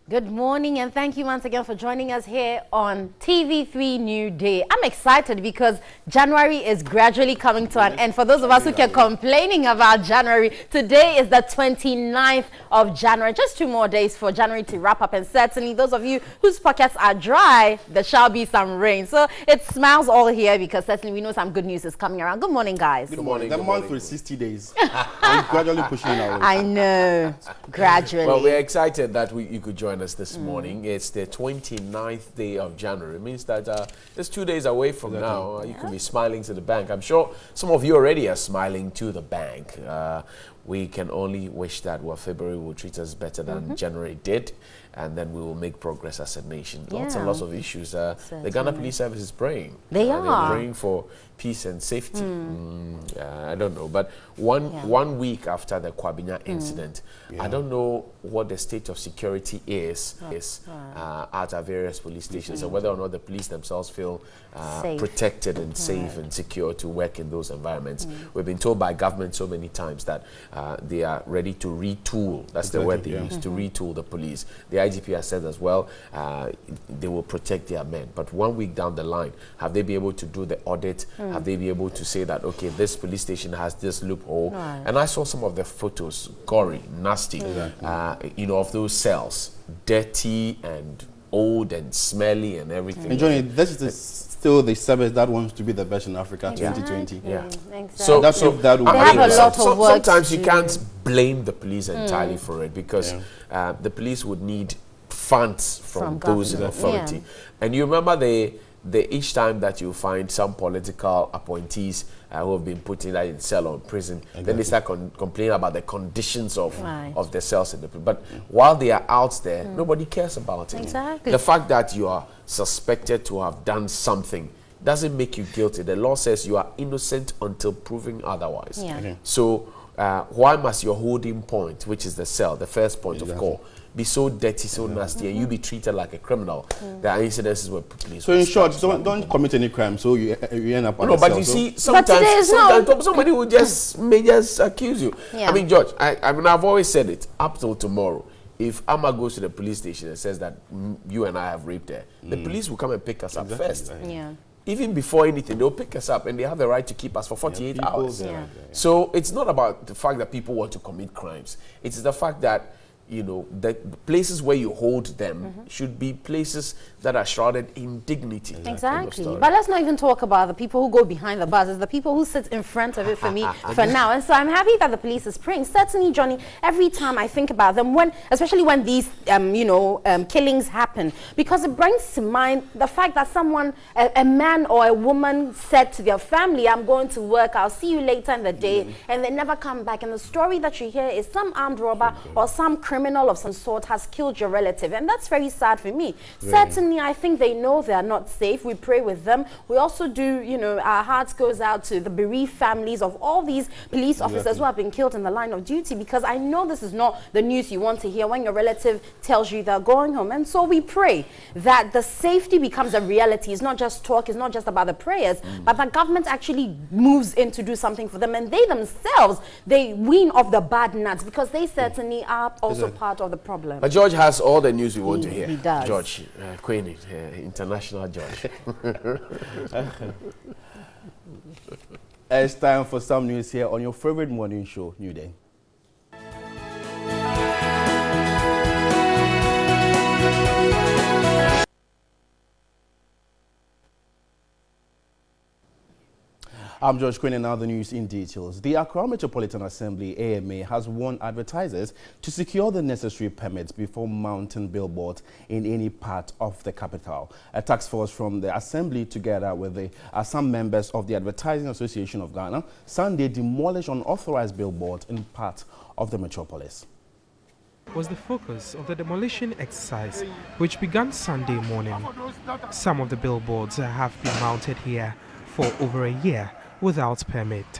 Good morning, and thank you once again for joining us here on TV3 New Day. I'm excited because January is gradually coming to an end. For those of us who kept complaining about January, today is the 29th of January. Just 2 more days for January to wrap up, and certainly those of you whose pockets are dry, there shall be some rain. So it smiles all here because certainly we know some good news is coming around. Good morning, guys. Good morning. The month with 60 days. I'm gradually pushing it out. I know, gradually. Well, we're excited that you could join us this morning. It's the 29th day of January. It means that it's 2 days away from now. You can be smiling to the bank. I'm sure some of you already are smiling to the bank. We can only wish that February will treat us better than January did, and then we will make progress as a nation. Lots and lots of issues. The Ghana Police Service is praying. They are. They're praying for peace and safety. I don't know. But one week after the Kwabinya incident, I don't know what the state of security is at our various police stations, or whether or not the police themselves feel protected and safe and secure to work in those environments. We've been told by government so many times that they are ready to retool. That's the word they use, to retool the police. The IGP has said as well, they will protect their men. But 1 week down the line, have they been able to do the audit? Have they been able to say that, okay, this police station has this loophole? And I saw some of the photos, gory, nasty, of those cells, dirty and old and smelly and everything. And Johnny, this is still the service that wants to be the best in Africa 2020. Exactly. So that's if that will they have a lot of work. Sometimes you can't blame the police entirely for it, because the police would need funds from those in authority. And you remember each time that you find some political appointees who have been put in cell or prison, then they start complaining about the conditions of the cells in the prison. But while they are out there, nobody cares about it. Exactly. The fact that you are suspected to have done something doesn't make you guilty. The law says you are innocent until proven otherwise. So why must your holding point, which is the cell, the first point of call, be so dirty, so nasty, and you be treated like a criminal? There are incidences where police. So in short, don't commit any crime, so you end up. No, but you see, sometimes somebody will may just accuse you. I mean, George, I've always said it. Up till tomorrow, if Amma goes to the police station and says that you and I have raped her, the police will come and pick us up first. Even before anything, they'll pick us up, and they have the right to keep us for 48 hours. So it's not about the fact that people want to commit crimes. It's the fact that, the places where you hold them should be places that are shrouded in dignity. Exactly. But let's not even talk about the people who go behind the bars. It's the people who sit in front of it for me for now. And so I'm happy that the police is praying. Certainly, Johnny, every time I think about them, especially when these, killings happen, because it brings to mind the fact that someone, a man or a woman said to their family, I'm going to work, I'll see you later in the day, and they never come back. And the story that you hear is some armed robber or some criminal of some sort has killed your relative, and that's very sad for me. Certainly, I think they know they are not safe. We pray with them. We also do, our hearts goes out to the bereaved families of all these police officers who have been killed in the line of duty, because I know this is not the news you want to hear when your relative tells you they're going home. And so we pray that the safety becomes a reality. It's not just talk, it's not just about the prayers, but the government actually moves in to do something for them, and they themselves, they wean off the bad nuts, because they certainly are also part of the problem. But George has all the news we want to hear. He does. George, Queen, international George. It's time for some news here on your favorite morning show, New Day. I'm George Quinn, and now the news in details. The Accra Metropolitan Assembly, AMA, has warned advertisers to secure the necessary permits before mounting billboards in any part of the capital. A task force from the Assembly, together with some members of the Advertising Association of Ghana, Sunday demolished unauthorized billboards in part of the metropolis. Was the focus of the demolition exercise, which began Sunday morning. Some of the billboards have been mounted here for over a year without permit.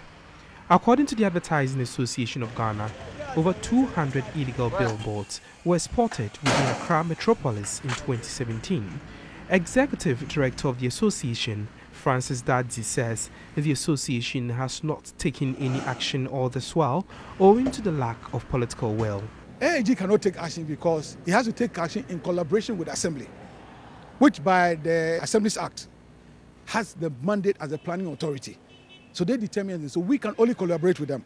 According to the Advertising Association of Ghana, over 200 illegal billboards were spotted within Accra Metropolis in 2017. Executive Director of the association, Francis Dadzi, says the association has not taken any action all this while owing to the lack of political will. AAG cannot take action because it has to take action in collaboration with Assembly, which by the Assemblies Act has the mandate as a planning authority. So they determine this. So we can only collaborate with them.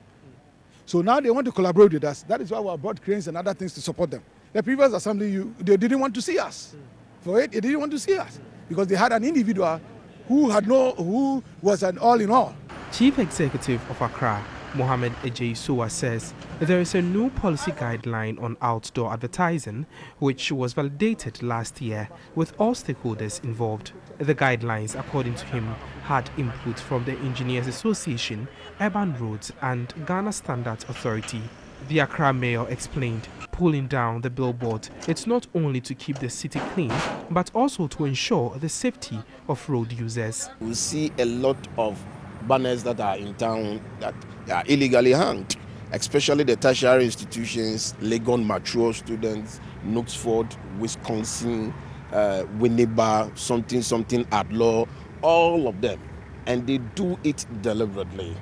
So now they want to collaborate with us. That is why we have brought cranes and other things to support them. The previous assembly, they didn't want to see us. For it, they didn't want to see us because they had an individual who was an all in all. Chief Executive of Accra, Mohammed Ejei-Suwa, says there is a new policy guideline on outdoor advertising which was validated last year with all stakeholders involved. The guidelines, according to him, had input from the Engineers Association, Urban Roads and Ghana Standards Authority. The Accra mayor explained, pulling down the billboard, it's not only to keep the city clean, but also to ensure the safety of road users. We see a lot of banners that are in town that are illegally hanged, especially the tertiary institutions, Legon mature students, Knoxford, Wisconsin, Winneba, something at law, all of them. And they do it deliberately.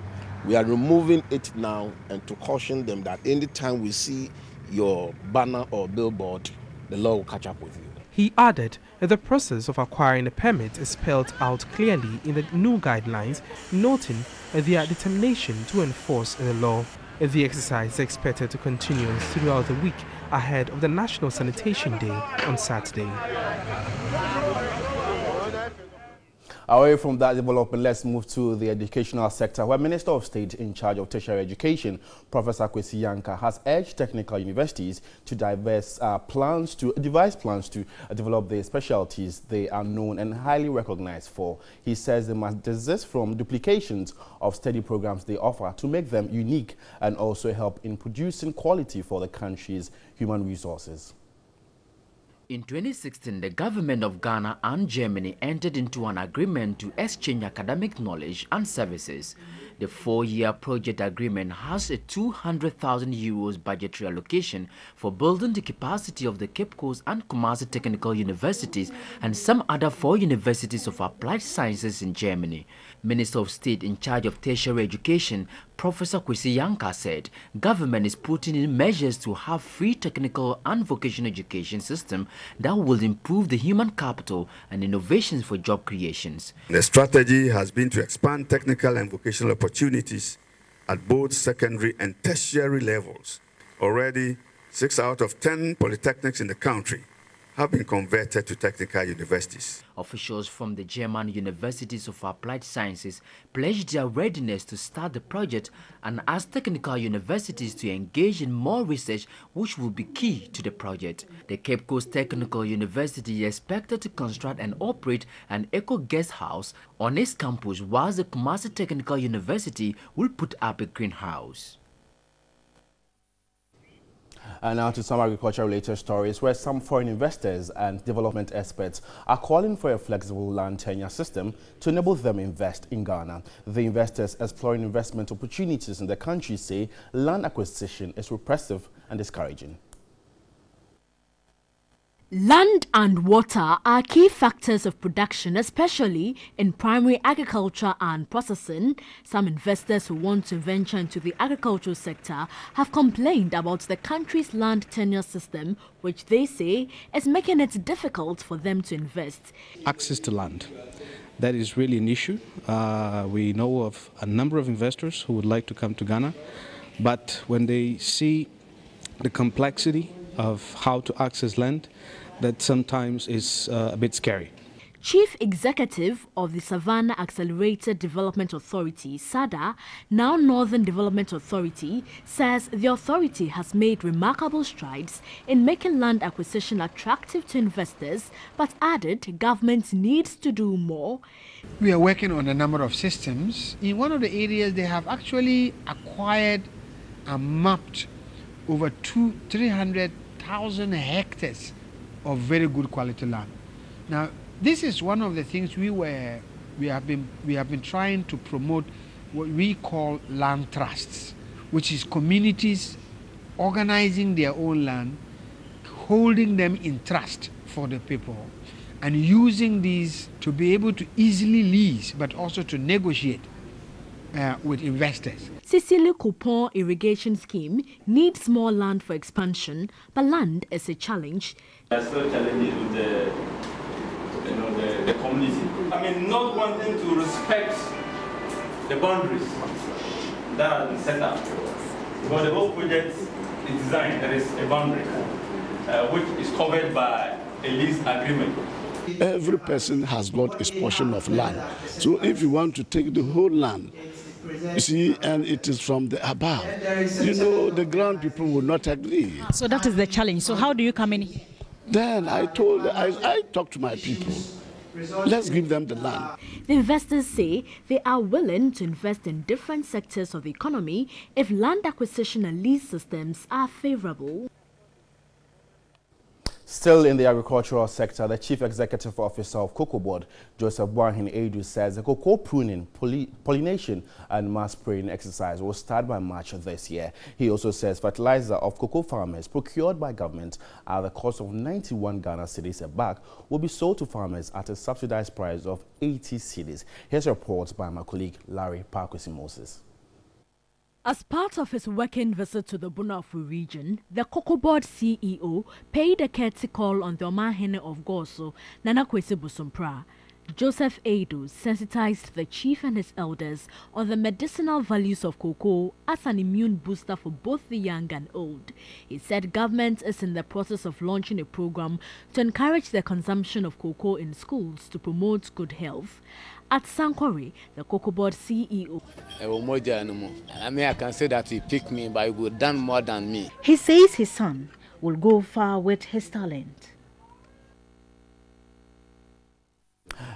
We are removing it now and to caution them that anytime we see your banner or billboard, the law will catch up with you. He added that the process of acquiring a permit is spelled out clearly in the new guidelines, noting their determination to enforce the law. The exercise is expected to continue throughout the week ahead of the National Sanitation Day on Saturday. Away from that development, let's move to the educational sector, where Minister of State in charge of tertiary education, Professor Kwesi Yankah, has urged technical universities to devise plans to develop the specialties they are known and highly recognized for. He says they must desist from duplications of study programs they offer to make them unique and also help in producing quality for the country's human resources. In 2016, the government of Ghana and Germany entered into an agreement to exchange academic knowledge and services. The 4-year project agreement has a 200,000 euros budgetary allocation for building the capacity of the Cape Coast and Kumasi Technical Universities and some other 4 universities of applied sciences in Germany. Minister of State in charge of tertiary education, Professor Kwesi Yankah, said government is putting in measures to have free technical and vocational education system that will improve the human capital and innovations for job creations. The strategy has been to expand technical and vocational opportunities at both secondary and tertiary levels. Already, 6 out of 10 polytechnics in the country have been converted to technical universities. Officials from the German universities of applied sciences pledged their readiness to start the project and asked technical universities to engage in more research, which will be key to the project. The Cape Coast Technical University is expected to construct and operate an eco guest house on its campus, whilst the Kumasi Technical University will put up a greenhouse. And now to some agriculture-related stories where some foreign investors and development experts are calling for a flexible land tenure system to enable them invest in Ghana. The investors exploring investment opportunities in the country say land acquisition is repressive and discouraging. Land and water are key factors of production, especially in primary agriculture and processing. Some investors who want to venture into the agricultural sector have complained about the country's land tenure system, which they say is making it difficult for them to invest. Access to land. That is really an issue. We know of a number of investors who would like to come to Ghana, but when they see the complexity of how to access land, that sometimes is a bit scary. Chief Executive of the Savannah Accelerated Development Authority, SADA, now Northern Development Authority, says the authority has made remarkable strides in making land acquisition attractive to investors, but added government needs to do more. We are working on a number of systems. In one of the areas, they have actually acquired and mapped over 300,000 hectares of very good quality land. Now, this is one of the things we have been trying to promote, what we call land trusts, which is communities organizing their own land, holding them in trust for the people, and using these to be able to easily lease, but also to negotiate with investors. Sicily Coupon irrigation scheme needs more land for expansion, but land is a challenge. There are still challenges with the community. I mean, not wanting to respect the boundaries that have been set up. Because the whole project is designed, there is a boundary which is covered by a lease agreement. Every person has got his portion of land. So if you want to take the whole land, you see, and it is from the above, you know, the ground people will not agree. So that is the challenge. So how do you come in? Then I talked to my people. Let's give them the land. The investors say they are willing to invest in different sectors of the economy if land acquisition and lease systems are favorable. Still in the agricultural sector, the Chief Executive Officer of Cocoa Board, Joseph Boahin Edu, says the cocoa pruning, pollination and mass spraying exercise will start by March this year. He also says fertilizer of cocoa farmers procured by government at the cost of 91 Ghana cedis a bag will be sold to farmers at a subsidized price of 80 cedis. Here's reports by my colleague Larry Parkwesi Moses. As part of his working visit to the Bunafu region, the Cocoa Board CEO paid a courtesy call on the Omahene of Goso, Nana Kwesi Busumpra. Joseph Edu sensitized the chief and his elders on the medicinal values of cocoa as an immune booster for both the young and old. He said government is in the process of launching a program to encourage the consumption of cocoa in schools to promote good health. At Sankore, the Cocoa Board CEO. I mean, I can say that he picked me, but he would have done more than me. He says his son will go far with his talent.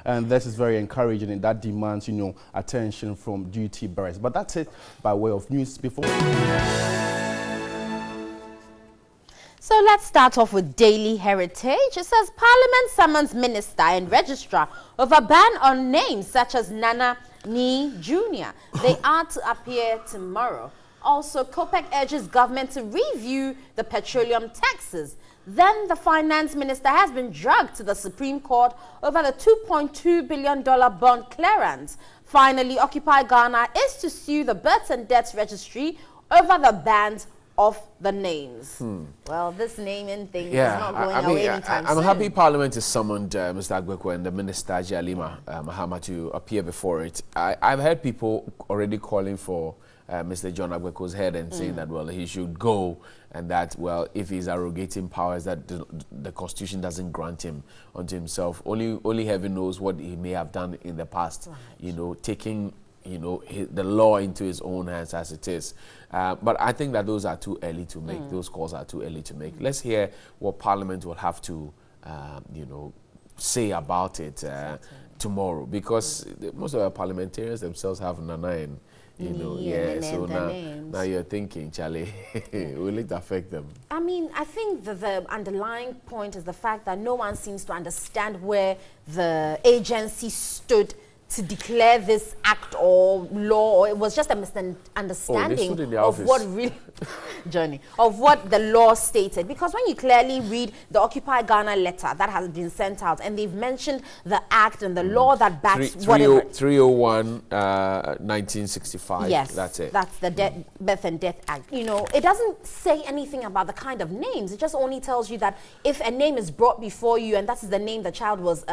And this is very encouraging, and that demands, you know, attention from duty bearers. But that's it by way of news before. So let's start off with Daily Heritage. It says Parliament summons Minister and Registrar over ban on names such as Nana Ni Jr. They are to appear tomorrow. Also, COPEC urges government to review the petroleum taxes. Then the finance minister has been dragged to the Supreme Court over the $2.2 billion bond clearance. Finally, Occupy Ghana is to sue the Births and Deaths Registry over the bans of the names. Well, this naming thing is not going away anytime soon. I'm happy Parliament has summoned Mr. Agbeko and the Minister Jalima Mahama to appear before it. I've heard people already calling for Mr. John Agbeko's head and saying that, well, he should go, and that, well, if he's arrogating powers that the Constitution doesn't grant him unto himself, only heaven knows what he may have done in the past, you know, taking, you know, the law into his own hands as it is. But I think that those are too early to make. Those calls are too early to make. Let's hear what Parliament will have to, you know, say about it tomorrow, because most of our parliamentarians themselves have Nana and, you know, so now you're thinking, Charlie, will it affect them? I mean, I think the underlying point is the fact that no one seems to understand where the agency stood to declare this act or law, or it was just a misunderstanding of what really, Johnny, of what the law stated. Because when you clearly read the Occupy Ghana letter that has been sent out, and they've mentioned the act and the law that backs whatever. 301, 1965. Yes, that's it. That's the Birth and Death Act. You know, it doesn't say anything about the kind of names. It just only tells you that if a name is brought before you and that is the name the child was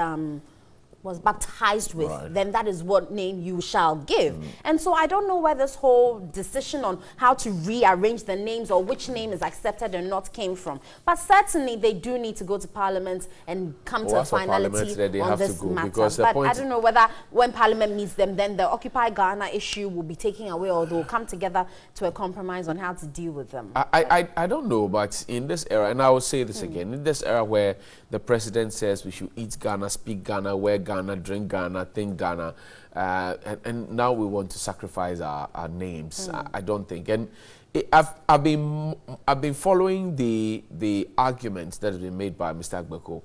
baptized with, then that is what name you shall give. And so I don't know where this whole decision on how to rearrange the names or which name is accepted or not came from. But certainly they do need to go to Parliament and come to a finality on this matter. But I don't know whether when Parliament meets them, then the Occupy Ghana issue will be taken away, or they'll come together to a compromise on how to deal with them. I don't know, but in this era, and I will say this again, in this era where the president says we should eat Ghana, speak Ghana, wear Ghana, drink Ghana, think Ghana, and now we want to sacrifice our names. I don't think. And I've been following the arguments that have been made by Mr. Agbeko.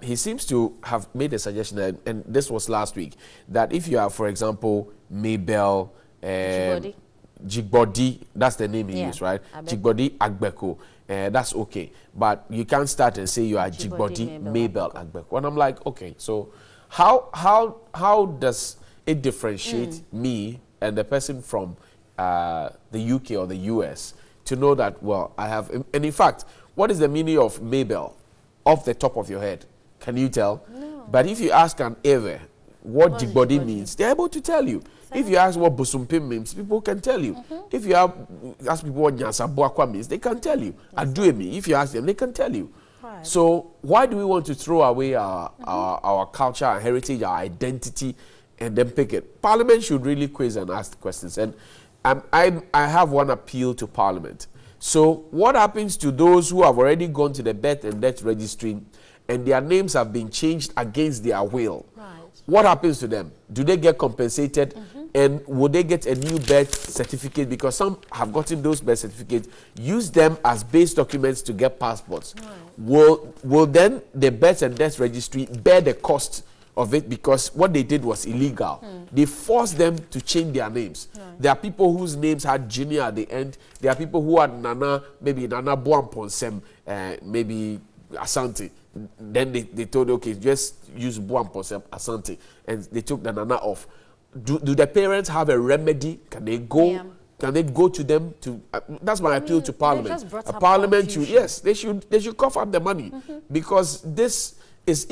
He seems to have made a suggestion, and this was last week, that if you are, for example, Mabel Jigbodi, that's the name he used, right? Jigbodi Agbeko. That's okay, but you can't start and say you are Jigbodi Mabel Agbeko. And I'm like, okay, so how does it differentiate me and the person from the UK or the US to know that, well, I have, and in fact, what is the meaning of Mabel off the top of your head? Can you tell? No. But if you ask an Eve what Jigbodi means, they're able to tell you. If you ask what Busumpim means, people can tell you. If you ask people what Nyansabuakwa means, they can tell you. Aduemi, if you ask them, they can tell you. Right. So why do we want to throw away our culture, our heritage, our identity, and then pick it? Parliament should really quiz and ask questions. And I have one appeal to Parliament. So what happens to those who have already gone to the birth and death registry and their names have been changed against their will? Right. What happens to them? Do they get compensated? And will they get a new birth certificate? Because some have gotten those birth certificates, use them as base documents to get passports. Right. Will then the birth and death registry bear the cost of it because what they did was illegal? They forced them to change their names. Right. There are people whose names had Junior at the end. There are people who had Nana, maybe Nana Boamponsem, maybe Asante. Then they told, okay, just use Boamponsem Asante. And they took the Nana off. Do the parents have a remedy? Can they go? Yeah. Can they go to them to? That's my appeal to Parliament. Parliament should, yes, they should cough up the money because this is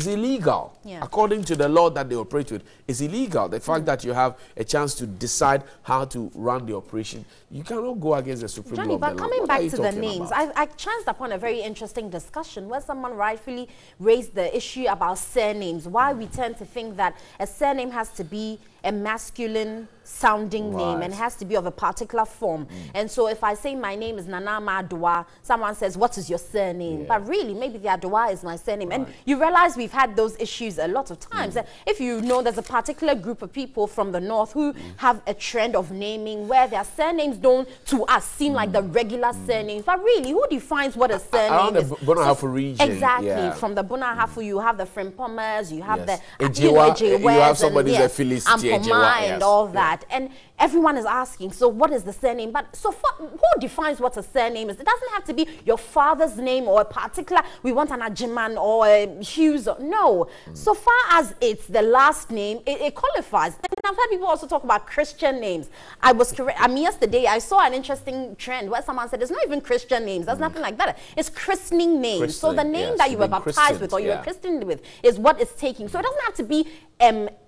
illegal. Yeah. According to the law that they operate with, it's illegal. The fact that you have a chance to decide how to run the operation, you cannot go against the Supreme Law. But coming back to the names, I chanced upon a very interesting discussion where someone rightfully raised the issue about surnames. Why we tend to think that a surname has to be a masculine sounding name and has to be of a particular form. And so if I say my name is Nanama Adwa, someone says, what is your surname? But really, maybe the Adwa is my surname. And you realize we've had those issues a lot of times. If you know there's a particular group of people from the north who have a trend of naming where their surnames don't, to us, seem like the regular surnames. But really, who defines what a surname is? The Bonahafu region. Exactly. From the Bonahafu, you have the Frimpomas, you have the Ejewa, you have somebody who's a Philistine. And all that, and everyone is asking, so what is the surname? But so far, who defines what a surname is? It doesn't have to be your father's name or a particular, we want an Ajiman or a Hughes. No. So far as it's the last name, it qualifies. And I've heard people also talk about Christian names. I mean, yesterday I saw an interesting trend where someone said, it's not even Christian names. There's nothing like that. It's christening names. So the name that you were baptized with or you were christened with is what it's taking. So it doesn't have to be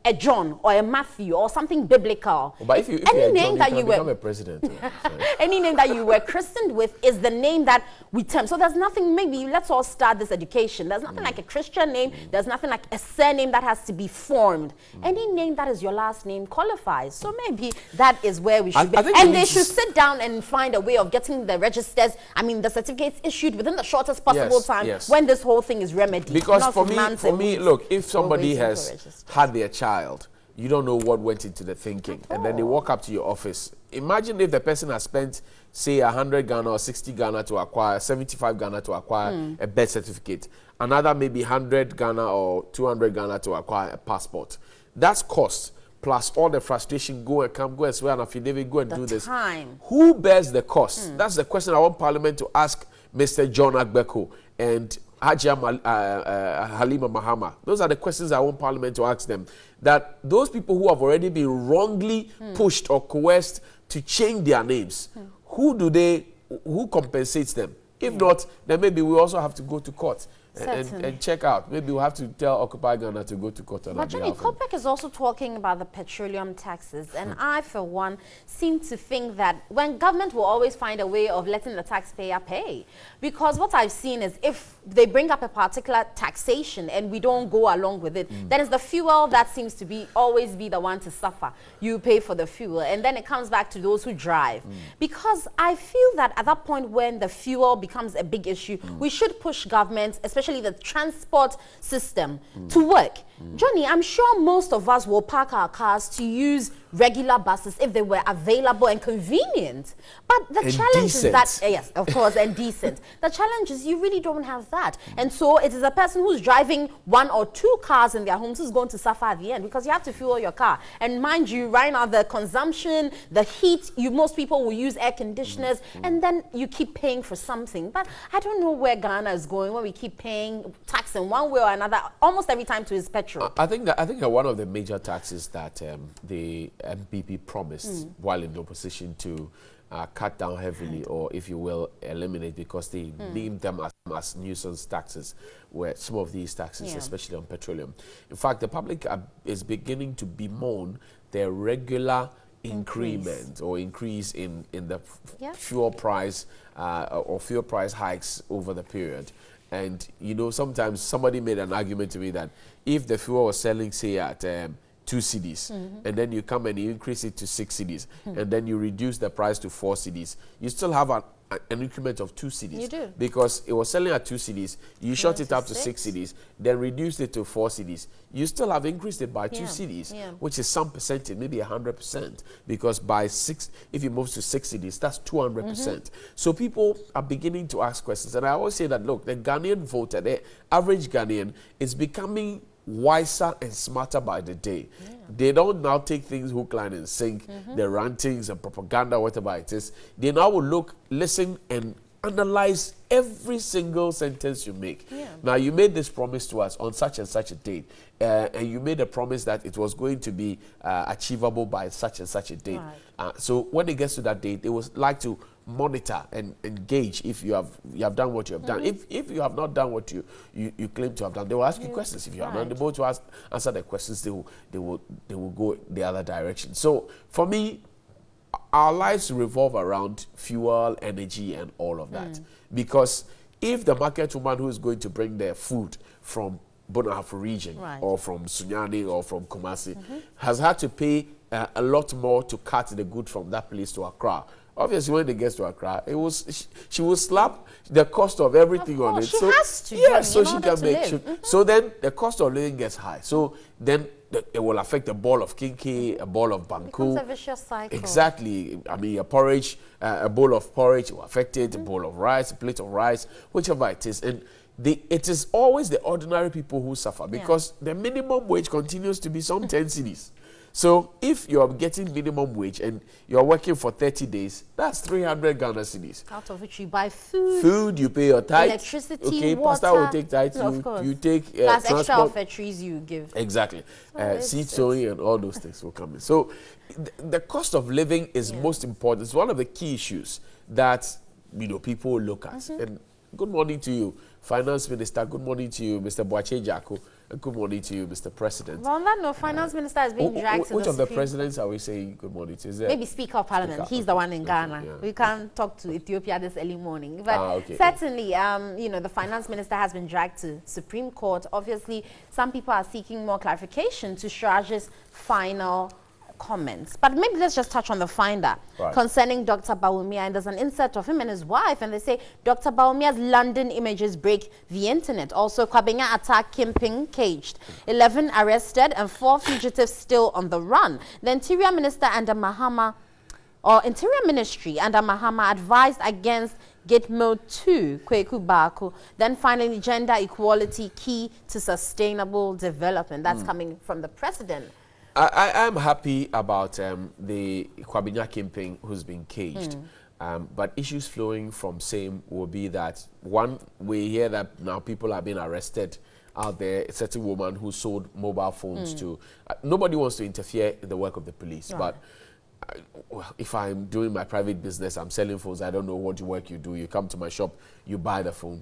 a John or a Matthew or something biblical. But if any name that you become a president. Any name that you were christened with is the name that we term. So there's nothing, maybe let's all start this education. There's nothing like a Christian name. There's nothing like a surname that has to be formed. Any name that is your last name qualifies. So maybe that is where we should be. And they should sit down and find a way of getting the registers, I mean the certificates issued within the shortest possible time when this whole thing is remedied. Because for me, look, if somebody has had their child, you don't know what went into the thinking. And then they walk up to your office. Imagine if the person has spent, say, 100 Ghana or 60 Ghana to acquire, 75 Ghana to acquire a birth certificate. Another maybe 100 Ghana or 200 Ghana to acquire a passport. That's cost. Plus all the frustration, go and come, go and swear an affidavit, go and do this. Who bears the cost? That's the question I want Parliament to ask Mr. John Agbeko and Hajia Halima Mahama. Those are the questions I want Parliament to ask them. That those people who have already been wrongly pushed or coerced to change their names, who compensates them? If not, then maybe we also have to go to court and check out. Maybe we'll have to tell Occupy Ghana to go to court on But Johnny, COPEC is also talking about the petroleum taxes, and I, for one, seem to think that when government will always find a way of letting the taxpayer pay. Because what I've seen is if they bring up a particular taxation and we don't go along with it, then it's the fuel that seems to be always be the one to suffer. You pay for the fuel, and then it comes back to those who drive. Because I feel that at that point when the fuel becomes a big issue, we should push government, especially the transport system, to work. Johnny, I'm sure most of us will park our cars to use regular buses if they were available and convenient. But the challenge is that, yes, of course, and decent. The challenge is you really don't have that. And so it is a person who's driving 1 or 2 cars in their homes who's going to suffer at the end because you have to fuel your car. And mind you, right now, the consumption, the heat, most people will use air conditioners, and then you keep paying for something. But I don't know where Ghana is going when we keep paying tax tax in one way or another almost every time to his petrol. I think that one of the major taxes that the MPP promised while in the opposition to cut down heavily, or if you will, eliminate, because they named them as nuisance taxes, where some of these taxes, especially on petroleum. In fact, the public is beginning to bemoan their regular increment or increase in the fuel price or fuel price hikes over the period. And, you know, sometimes somebody made an argument to me that if the fuel was selling, say, at 2 cedis, and then you come and you increase it to 6 cedis, and then you reduce the price to 4 cedis, you still have an increment of 2 cedis. You do. Because it was selling at 2 cedis, you shot it up to 6 cedis, then reduced it to 4 cedis. You still have increased it by 2 cedis, which is some percentage, maybe 100%, because by 6, if it moves to 6 cedis, that's 200%. So people are beginning to ask questions. And I always say that, look, the Ghanaian voter, the average Ghanaian, is becoming wiser and smarter by the day. They don't now take things hook, line, and sink, the rantings and propaganda, whatever it is. They now will look, listen, and analyze every single sentence you make. Now, you made this promise to us on such and such a date, and you made a promise that it was going to be achievable by such and such a date. So when it gets to that date, they would like to monitor and engage if you have done what you have done. If you have not done what you claim to have done, they will ask you questions. If you are not able to answer the questions, they will go the other direction. So for me, our lives revolve around fuel, energy, and all of that. Because if the market woman who is going to bring their food from Bonahafo region or from Sunyani or from Kumasi has had to pay a lot more to cut the good from that place to Accra, obviously, when it gets to Accra, she will slap the cost of everything on it. She so has to. yes, so she can make. So then the cost of living gets high. So then it will affect a ball of kinky, a ball of banku. It becomes a vicious cycle. Exactly. I mean, a porridge, a bowl of porridge will affect it. A bowl of rice, a plate of rice, whichever it is, and it is always the ordinary people who suffer because the minimum wage continues to be some 10 cedis. So if you're getting minimum wage and you're working for 30 days, that's 300 Ghana cedis. Out of which you buy food. Food, you pay your tithe. Electricity, okay, water. pastor will take tithe. You take plus transport. extra offertories you give. Exactly. Seed sowing and all those things will come in. So the cost of living is most important. It's one of the key issues that people look at. And good morning to you, Finance Minister. Good morning to you, Mr. Boache Jacko. And good morning to you, Mr. President. Well, on that note, Finance Minister is being dragged to which the of the Supreme presidents are we saying good morning to? Is there maybe Speaker of Parliament. He's the one in Ghana. Yeah. We can't talk to Ethiopia this early morning. But certainly, the Finance Minister has been dragged to Supreme Court. Obviously, some people are seeking more clarification to Siraj's final comments. But maybe let's just touch on the finder concerning Dr. Bawumia. And there's an insert of him and his wife, and they say Dr. Bawumia's London images break the internet. Also, Kwabena attack Kimping caged. 11 arrested and 4 fugitives still on the run. The Interior Minister under Mahama, or Interior Ministry under Mahama, advised against Gitmo 2, Kweku Baku. Then finally, gender equality key to sustainable development. That's coming from the president. I am happy about the Kwabena Kimping who's been caged. But issues flowing from same will be that, one, we hear that now people are being arrested out there. A certain woman who sold mobile phones to... nobody wants to interfere in the work of the police. But if I'm doing my private business, I'm selling phones, I don't know what work you do. You come to my shop, you buy the phone.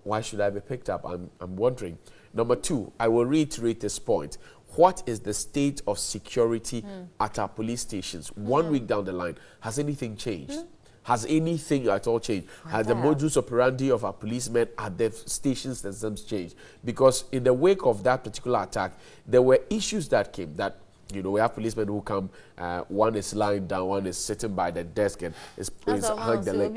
Why should I be picked up? I'm wondering. Number two, I will reiterate this point. What is the state of security at our police stations 1 week down the line? Has anything changed? Has anything at all changed? Has the modus operandi of our policemen at the stations themselves changed? Because in the wake of that particular attack, there were issues that came that, we have policemen who come, one is lying down, one is sitting by the desk and is hugging the leg.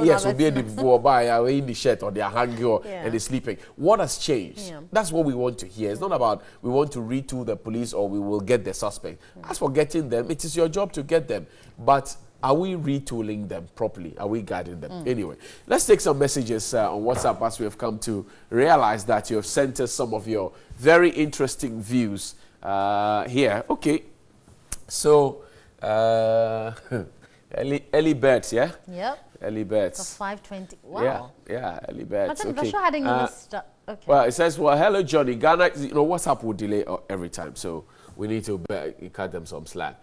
Yes, will be a in the shirt or they are hanging and they're sleeping. What has changed? That's what we want to hear. It's not about we want to retool the police or we will get the suspect. As for getting them, it is your job to get them. But are we retooling them properly? Are we guiding them? Anyway, let's take some messages on WhatsApp as we have come to realize that you have sent us some of your very interesting views here. Okay, so Early birds, yeah? Yep. Early birds. For 5:20. Wow. Yeah, early birds. Okay. Okay. Well, it says, well, hello, Johnny. Ghana, you know, WhatsApp will delay every time, so we need to cut them some slack.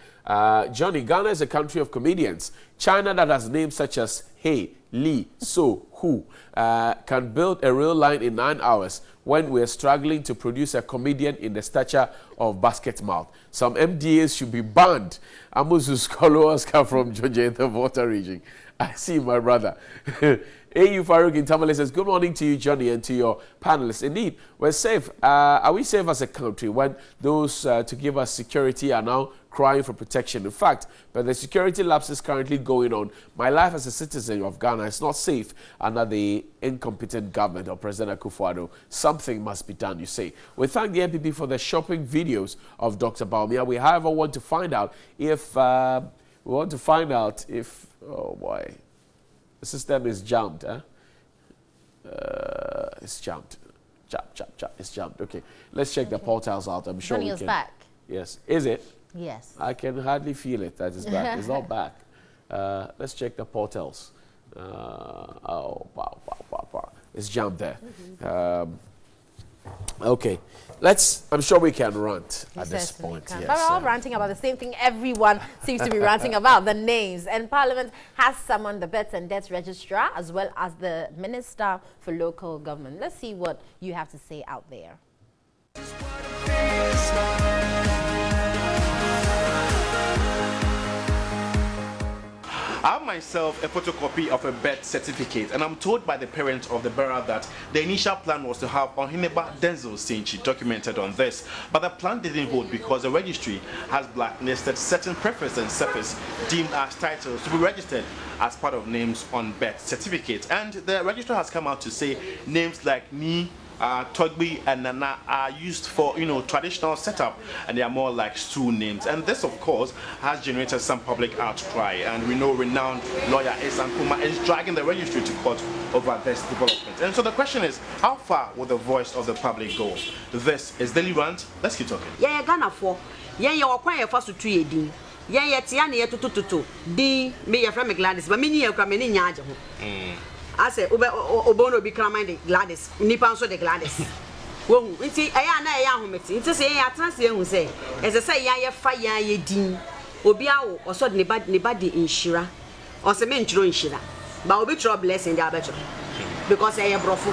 Johnny, Ghana is a country of comedians. China, that has names such as Hey, Lee, So, Who, can build a real line in 9 hours when we're struggling to produce a comedian in the stature of Basket Mouth. Some MDAs should be banned. Amuzu's followers come from Georgia, the Volta region. I see my brother. AU Farouk in Tamale says, good morning to you, Johnny, and to your panelists. Indeed, we're safe. Are we safe as a country when those to give us security are now crying for protection? In fact, but the security lapse is currently going on. My life as a citizen of Ghana is not safe under the incompetent government of President Akufo-Addo. Something must be done, you say. We thank the NPP for the shopping videos of Dr. Baumia. We, however, want to find out if, oh boy, the system is jammed, huh? It's jammed. It's jammed. Okay, let's check the portals out. I'm sure Johnny we is can. back. Yes. Is it? Yes. I can hardly feel it that it's back. It's not back. Let's check the portals. Oh, wow. It's jammed there. Okay. I'm sure we can rant at this point. Yes, yes, but we're all ranting about the same thing everyone seems to be ranting about, the names. And Parliament has summoned the Births and Deaths Registrar as well as the Minister for Local Government. Let's see what you have to say out there. I have myself a photocopy of a birth certificate, and I'm told by the parents of the bearer that the initial plan was to have Ohineba Denzel Sinchi documented on this, but the plan didn't hold because the registry has blacklisted certain preferences and surface deemed as titles to be registered as part of names on birth certificates. And the registrar has come out to say names like Ni, Togbi and Nana are used for, traditional setup, and they are more like stool names. And this, of course, has generated some public outcry. And we know renowned lawyer Esan Kuma is dragging the registry to court over this development. And so the question is, how far will the voice of the public go? This is Daily Rant. Let's keep talking. Yeah, Ghana for. Yeah, you are quite a fast to 2 years. Yeah, Tiani to D. Me, your friend Gladys, but many are coming in Yaja. I say, Obono become the Gladys, Nippon so the Gladys. Well, it's a young meeting. It's a say, I translate who say, as I say, ya fire ye dean, Obiao, or suddenly nobody in Shira, or some men in Shira, but Obi trouble blessing the abattoir because I am brofu.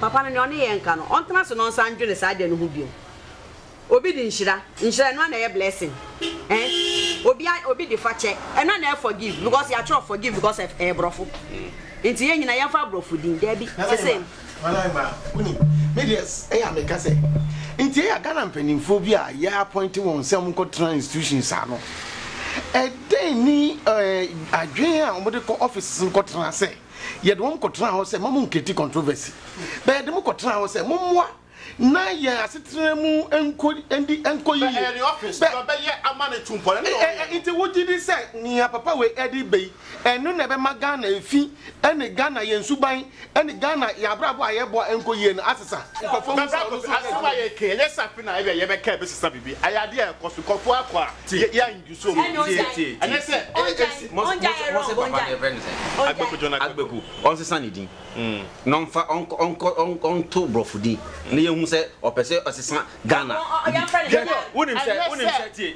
Papa and Yoni and Cano, on Thomas and on Sandra side and Hubio. Obi in Shira, one a blessing. Obi the fache, and I forgive because you are trying to forgive because of a brofu. It's the end of your father for the Debbie. The same. Medias, I am a cassette. In the Ghana penny phobia, ya pointing on some control institutions. A day ni a dream on medical offices in Cotra say, yet one Cotra house a Mamun Kitty controversy. But the Mocotra house a Mumwa. Na ya sitremu enko the office but ye amane tumpo nti wogidi say ni papa we edi bei enu na be magana efi ene Ghana yensuban ene Ghana ya brabo ayebo enko ye na asesa nkofo asema ye ke le safi na ye be ka be sesa bibi ayade e koso kofo akwa ya njuso ene se agbeku on se sanidin non fa on to brofudi ne say opese osisa Ghana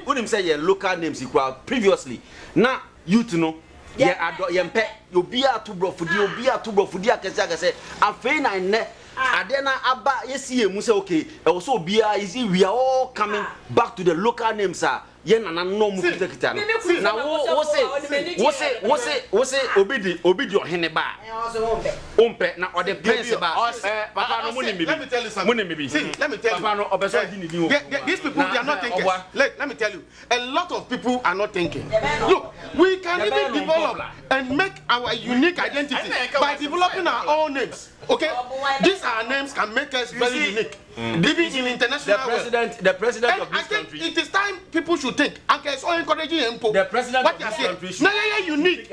unim say your local names equal previously na youth no ye ado ye mpe obi atu brofudi akese afei na ne ade na aba yesi emu say okay e so obi we are all coming back to the local names ye nana no mu kita na wo say obi di ohene ba ompe na ode prince ba papa no let me tell you something papa no obeso di ni these people they are not thinking. Let me tell you, a lot of people are not thinking. Look, we can even develop and make our unique identity by developing our own names. Okay, these are names can make us very unique. Living in international the president of this country. It is time people should think. Okay, so encouraging him. The president of this country. Now you're unique.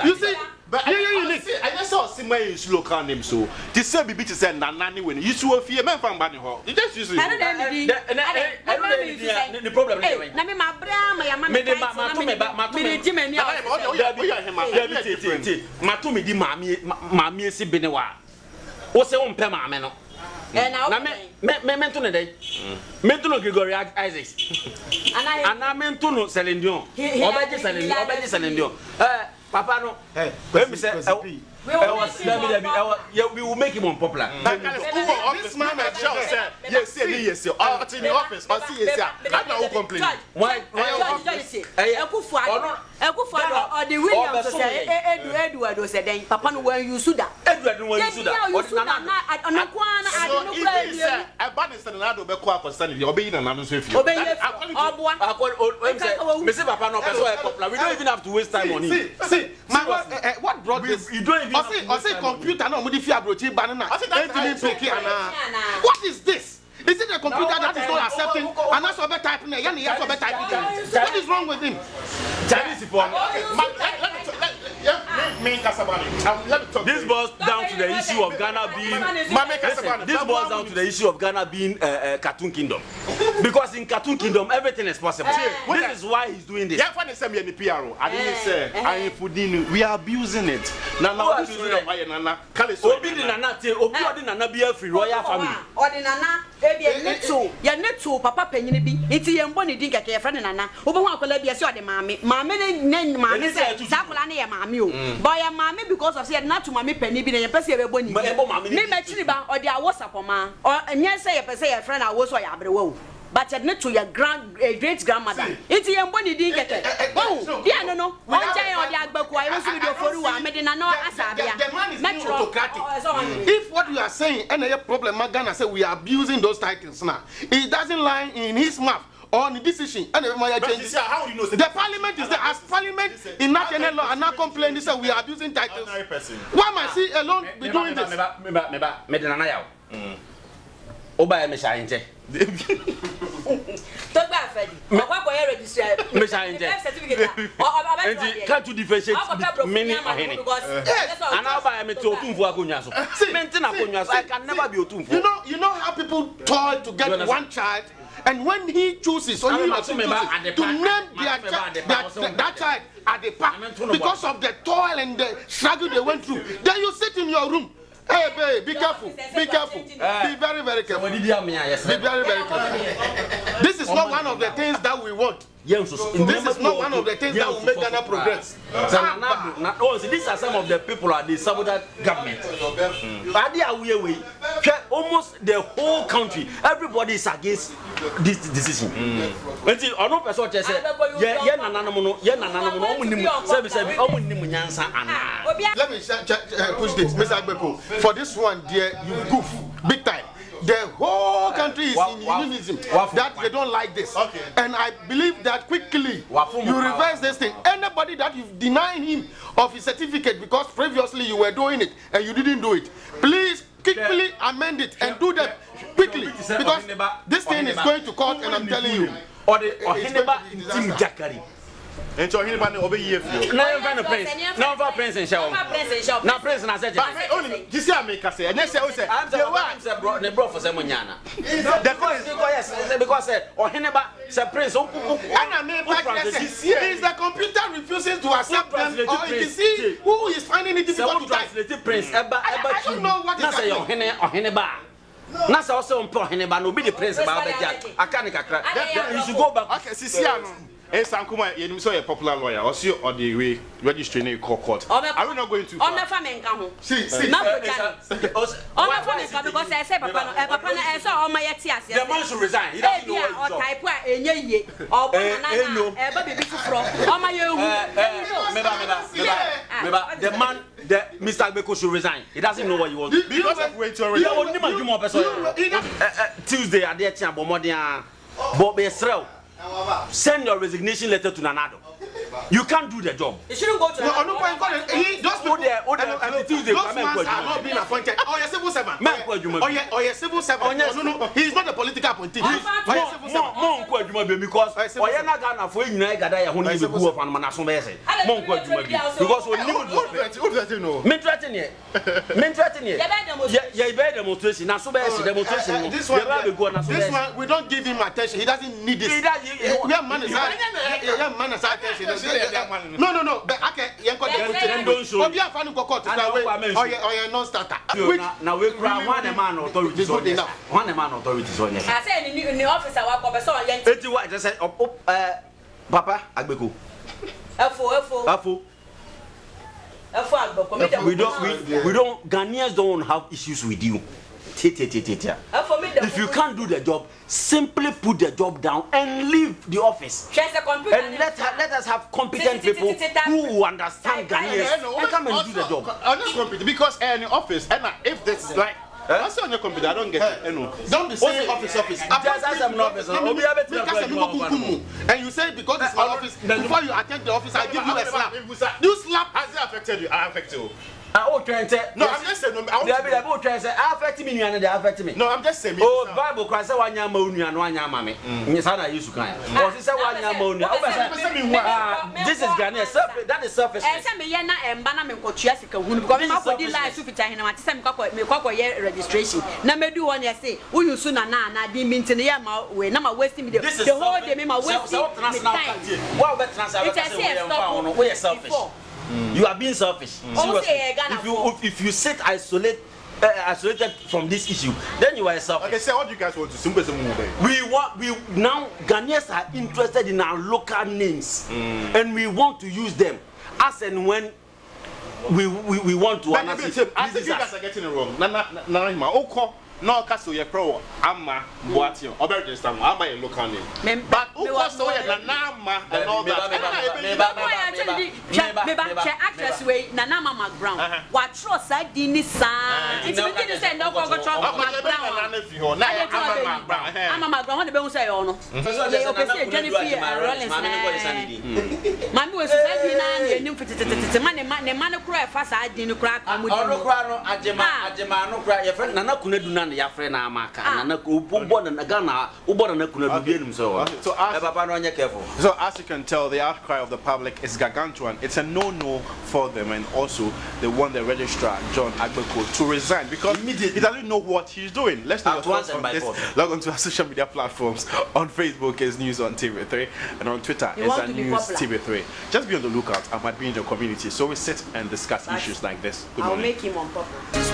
You see, But I just saw Sima use local names, so this say be to send Nani when you saw a fear man from Banny Hall. You just use it. The problem is, Matumi di Mammy si Benewa. What's a one pema? And now, Menton a day. Menton Gregory Isaacs. And I meant to know Celindion. Already Celindion. Papa, no, let me say, we will make him unpopular. This man at Shell said, yes, yes, out in the office, or see, yes, I don't complain. Why? Or the Williams say, Edward said, Papa, where you should have. Edward, when you should have. I banished another Bequa for Sunday, obeying another Swift. We don't even have to waste time on it. See, what brought this? You don't even say computer, no, modify brochi banana. What is this? Is it a computer that is not accepting? And that's what typing. What is wrong with him? This boils down to the issue of Ghana being. This boils down to the issue of Ghana being Cartoon Kingdom, because in Cartoon Kingdom everything is possible. This is why he's doing this. We are abusing it. Papa penny be it's a bonny dink at your friend and Nana. Over one could be a sort of mammy. Mammy, mammy said, Zakulani, mammy. By a mammy because of said not to mammy penny be a person of bonny. Maybe Chiliba or the WhatsApp or ma or and yes, say a friend I was so I but not to your great grandmother. It's a bonny dink at it. Oh, yeah, no. One child or the Agbaco, I was with your for I made an hour as if what you are saying, any problem, Ghana say we are abusing those titles now. It doesn't lie in his mouth or in the decision. And how do you know the parliament is there as parliament in national law and not complaining say we are abusing titles. Why must he alone be doing this? Oba me shine. Can't you differentiate many or any? And I'll buy me to I can never be you know how people toil to get one child, and when he chooses or he chooses to name that child at the park because of the toil and the struggle they went through, then you sit in your room. Hey, babe, be careful. Be careful. Be very, very careful. Be very, very careful. This is not one of the things that we want. This is not one of the things that will make Ghana progress. These are some of the people at the sabotage government. Almost the whole country, everybody is against this decision. Push this, Mr. Agbeko. For this one, dear, you goof big time. The whole country is in unionism that they don't like this. Okay. And I believe that quickly you reverse this thing. Anybody that you've denied him of his certificate because previously you were doing it and you didn't do it, please quickly amend it and do that quickly, because this thing is going to court and I'm telling you. And so anybody over here. Now I'm prince. Now I'm prince and show. Now prince and I said, this year make us say, and yes, I say, I'm the bro for someone. Because or Heneba, Sir Prince, and I mean, is the computer refusing to accept them, or you see who is finding it difficult to translate Prince. I don't know what is happening. Or Heneba. Nasa also on Heneba, no be the prince about I can't. You should go back. Okay, Sisiano. Sankuma, you saw a popular lawyer, or see on the way registering a court. Are we not going to? On the family, see, not on the family, because I said, Papa, I saw all my tias. The man should resign. He doesn't know what type or baby from my the man, Mr. Agbeko should resign. He doesn't know what you want. Because of wait to Tuesday, I did Bomodia Bob Esrel. Send your resignation letter to Nanado. You can't do the job. You shouldn't go to those men are not being appointed. Oh, you're civil servant. Oh, you're civil servant. No, he's not a political appointee. Because this one, we don't give him attention. He doesn't need this. We have man aside. No. But okay, non-starter. Now we one man authorities. One man authorities on. I said in the office, I said, Papa, Agbeko. We don't. Ghanaians don't have issues with you. If you can't do the job, simply put the job down and leave the office. And let us have competent people who understand Ghanaians and come and do the job. I'm not competent because in the office, and if this is like. That's on your computer. I don't get it. Don't be saying office. And you say because it's my office, before you attend the office, I give you a slap. You slap has it affected you? I affect you. No, I'm just saying. No, I'm just saying. Oh, Bible Christ, one yam money and one yam mammy. Yes, I used to kind. This is Ghana. That is surface. And some Yana and Banam and Jessica, who got me for the life to some registration. Number do one, say, who you soon and I didn't mean to the Yama way. Number wasting the whole day, my wasting time. We're selfish. You are being selfish. If you sit isolated from this issue, then you are selfish. Okay, so what do you guys want to simply we now Ghanaians are interested in our local names, and we want to use them as and when we want to. I think you guys are getting it wrong. No, Castle, you're pro. Amma, Boatio, Obergestam, Amma, a local name. But who was so Nanama and all that? Actress way, Nanama Brown. What trust I didn't sign? It's beginning to say no Brown. I'm a Brown, the Bone say, oh no. Mammy was the man who cried fast. I didn't crack. I'm with your friend Amaka and So as you can tell, the outcry of the public is gargantuan. It's a no-no for them, and also they want the registrar John Agbeko to resign because he doesn't know what he's doing. Let's know your thoughts on this. Log on to our social media platforms. On Facebook is News on TV3, and on Twitter is News TV3. Just be on the lookout. I might be in the community, so we sit and discuss issues like this. I'll make him on purpose.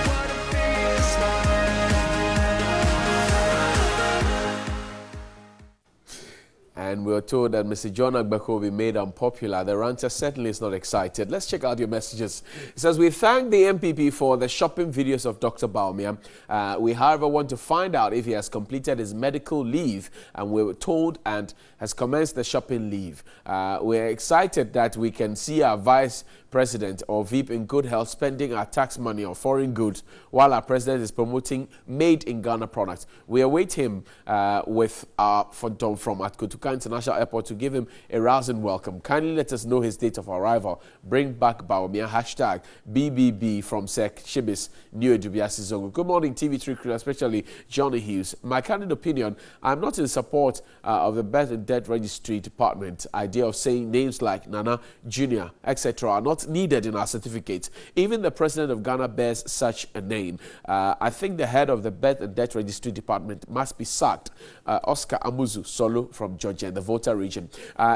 And we're told that Mr. John Agbeko will be made unpopular. The rancher certainly is not excited. Let's check out your messages. It says, we thank the MPP for the shopping videos of Dr. Baumia. We, however, want to find out if he has completed his medical leave, and we were told and has commenced the shopping leave. We're excited that we can see our Vice President or VIP in good health spending our tax money on foreign goods while our President is promoting made in Ghana products. We await him with our phantom from at Kotuka International Airport to give him a rousing welcome. Kindly let us know his date of arrival. Bring back Baumia. Hashtag BBB from Sek Shibis New Edubiasi Zongo. Good morning, TV3 crew, especially Johnny Hughes. My candid opinion, I'm not in support of the Birth and Death Registry Department idea of saying names like Nana, Junior, etc. are not needed in our certificates. Even the President of Ghana bears such a name. I think the head of the Birth and Death Registry Department must be sacked. Oscar Amuzu Solo from Georgia, the Volta region.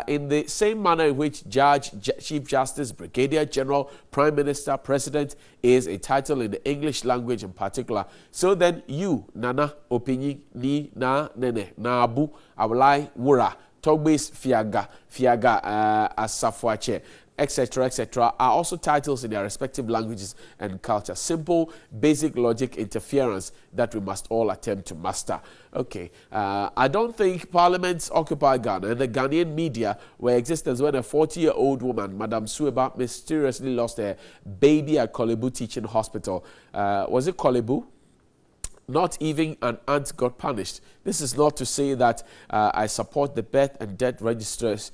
In the same manner in which Judge, Chief Justice, Brigadier General, Prime Minister, President is a title in the English language in particular, so then you, Nana, Opinyi, Ni, Na, Nene, Na Abu, Awalai, Wura, Togbis, Fiaga, Asafuache, etc., etc., are also titles in their respective languages and culture. Simple, basic logic interference that we must all attempt to master. Okay, I don't think parliaments occupy Ghana and the Ghanaian media were existence when a 40-year-old woman, Madame Sueba, mysteriously lost her baby at Kolebu Teaching Hospital. Was it Kolebu? Not even an ant got punished. This is not to say that I support the birth and death registry's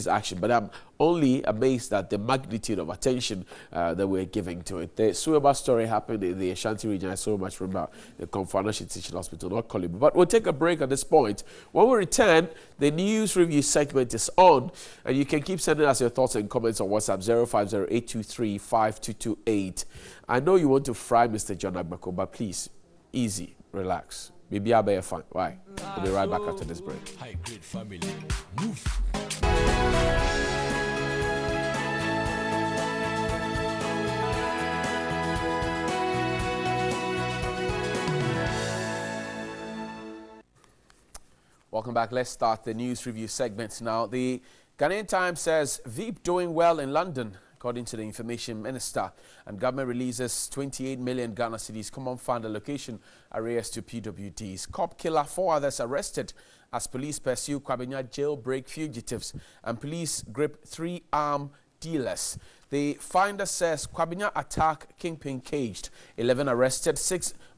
action, but I'm only amazed at the magnitude of attention that we're giving to it. The Sueba story happened in the Ashanti region. I so much remember the Confanashi Teaching Hospital, not Kolibu. But we'll take a break at this point. When we return, the news review segment is on, and you can keep sending us your thoughts and comments on WhatsApp 050-823-5228. I know you want to fry Mr. John Agbako, but please, easy, relax. Maybe I'll be fine. Why? We'll be right back after this break. High grade family. Move. Welcome back. Let's start the news review segment now. The Ghanaian Times says Veep doing well in London, according to the information minister, and government releases 28 million Ghana cedis common fund allocation arrears to PWDs. Cop killer, 4 others arrested as police pursue Kwabena jailbreak fugitives, and police grip 3 armed dealers. The finder says Kwabena attack kingpin caged, 11 arrested,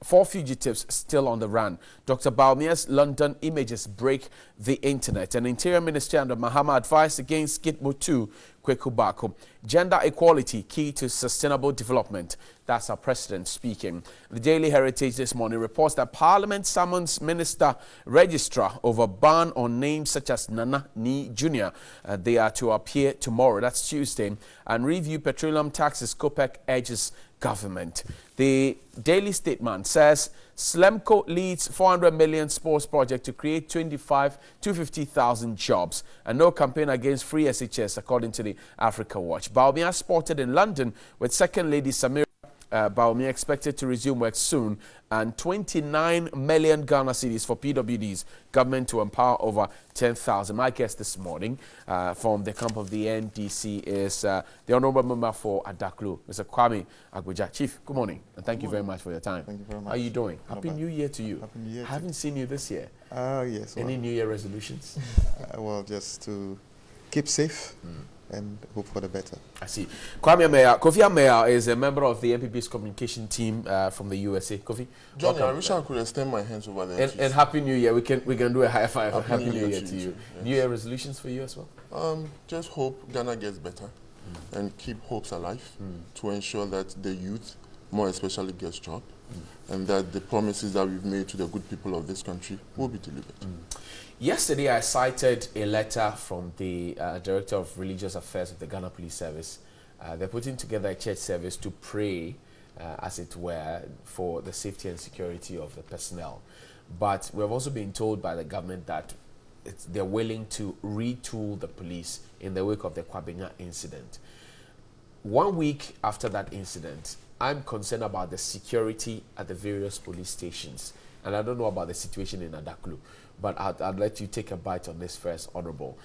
4 fugitives still on the run. Dr. Baumia's London images break the internet. And Interior Minister under Mahama advised against Gitmo 2 Kwekubako. Gender equality key to sustainable development. That's our president speaking. The Daily Heritage this morning reports that Parliament summons Minister Registrar over ban on names such as Nana Ni Jr. They are to appear tomorrow, that's Tuesday, and review petroleum taxes. COPEC urges government. The Daily Statement says Slemco leads 400 million sports project to create 250,000 jobs, and no campaign against free SHS, according to the Africa Watch. Baumia spotted in London with Second Lady Samira Baumia expected to resume work soon, and 29 million Ghana cedis for PWDs, government to empower over 10,000. My guest this morning from the camp of the NDC is the Honourable Member for Adaklu, Mr. Kwame Agboja. Chief, good morning, and thank you very much for your time. Thank you very much. How are you doing? Happy New Year to you. Happy New Year. I haven't seen you this year. Yes. Any New Year resolutions? Well, just to keep safe and hope for the better. I see. Kofi Ameya is a member of the NPP's communication team from the USA. Kofi, Johnny, I wish I could extend my hands over there. And Happy New Year. We can do a high five. Happy New Year to you. Yes. New Year resolutions for you as well? Just hope Ghana gets better and keep hopes alive to ensure that the youth, more especially, gets job and that the promises that we've made to the good people of this country will be delivered. Yesterday, I cited a letter from the Director of Religious Affairs of the Ghana Police Service. They're putting together a church service to pray, as it were, for the safety and security of the personnel. But we've also been told by the government that they're willing to retool the police in the wake of the Kwabena incident. 1 week after that incident, I'm concerned about the security at the various police stations. And I don't know about the situation in Adaklu, but I'd let you take a bite on this first, Honourable.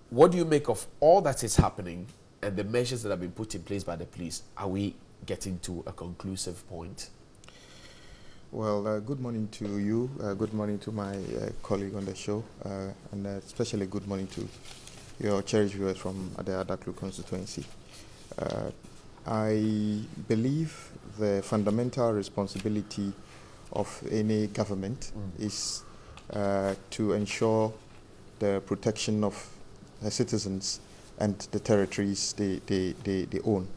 What do you make of all that is happening and the measures that have been put in place by the police? Are we getting to a conclusive point? Well, good morning to you, good morning to my colleague on the show, and especially good morning to your cherished viewers from the Adaklu constituency. I believe the fundamental responsibility of any government is to ensure the protection of the citizens and the territories they own.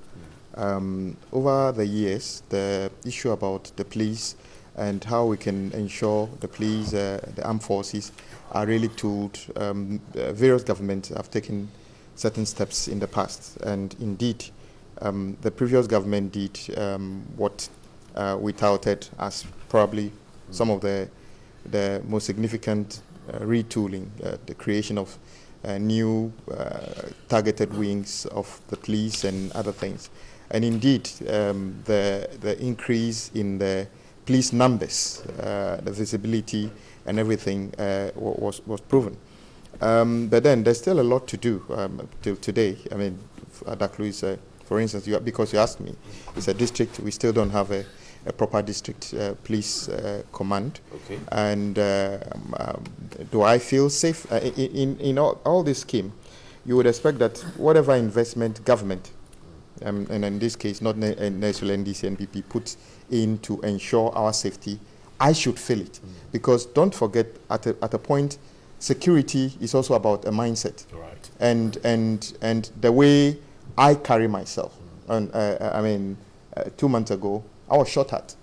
Over the years, the issue about the police and how we can ensure the police, the armed forces are really tooled. Various governments have taken certain steps in the past, and indeed, the previous government did what we touted as probably some of the most significant retooling, the creation of new targeted wings of the police and other things. And indeed, the increase in the police numbers, the visibility and everything was proven. But then there's still a lot to do till today. I mean, Adaklu is, for instance, because you asked me, it's a district, we still don't have a proper district police command. Okay. And do I feel safe? In all this scheme, you would expect that whatever investment government, and in this case, not necessarily NDC, NPP, puts in to ensure our safety I should feel it. Because don't forget, at a point, security is also about a mindset. Right. And the way I carry myself. And I mean, 2 months ago, I was shot at.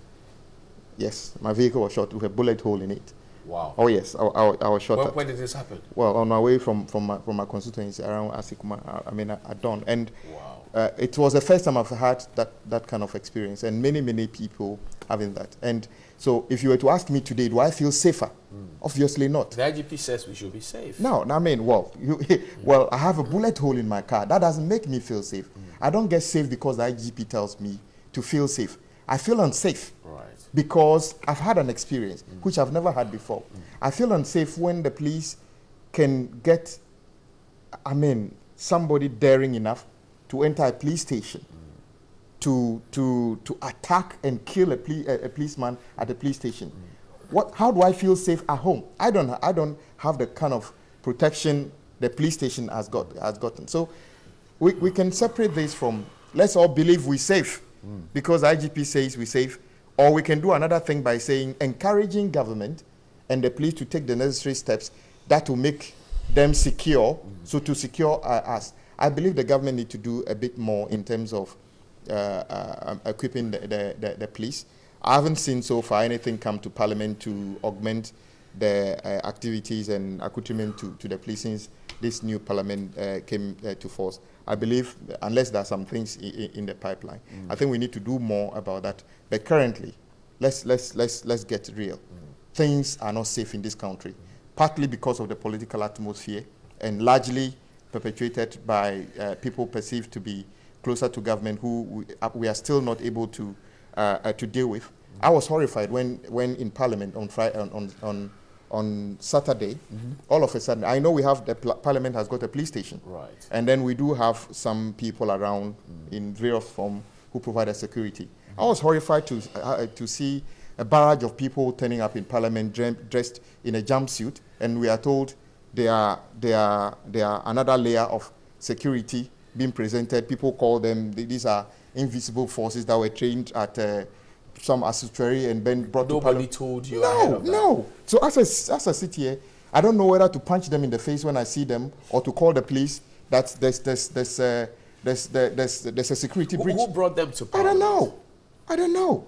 Yes, my vehicle was shot with a bullet hole in it. Wow. Oh yes, I was shot at. When did this happen? Well, on my way from my constituency around Asikuma, I mean, at dawn. And it was the first time I've had that kind of experience, and many people having that. And so if you were to ask me today, do I feel safer? Obviously not. The IGP says we should be safe. No, I mean, well, well, I have a bullet hole in my car. That doesn't make me feel safe. I don't get safe because the IGP tells me to feel safe. I feel unsafe. Right. Because I've had an experience which I've never had before. I feel unsafe when the police can get, I mean, somebody daring enough to enter a police station, to attack and kill a policeman at a police station. How do I feel safe at home? I don't have the kind of protection the police station has gotten. So we can separate this from, let's all believe we're safe because IGP says we're safe. Or we can do another thing by saying, encouraging government and the police to take the necessary steps that will make them secure, so to secure us. I believe the government need to do a bit more in terms of equipping the police. I haven't seen so far anything come to Parliament to augment the activities and accoutrement to the police since this new Parliament came to force. I believe, unless there are some things in the pipeline, I think we need to do more about that. But currently, let's get real. Things are not safe in this country, partly because of the political atmosphere, and largely perpetuated by people perceived to be closer to government, who we are still not able to deal with. I was horrified when in Parliament on Saturday, all of a sudden, I know we have Parliament has got a police station, right? And then we do have some people around in various form who provide us security. I was horrified to see a barrage of people turning up in Parliament dressed in a jumpsuit, and we are told they are another layer of security being presented. People call them, these are invisible forces that were trained at some assuatory and then brought to Parliament. Nobody told you ahead of that. No. So as I sit here, I don't know whether to punch them in the face when I see them or to call the police that there's a security breach. Who brought them to Parliament? I don't know.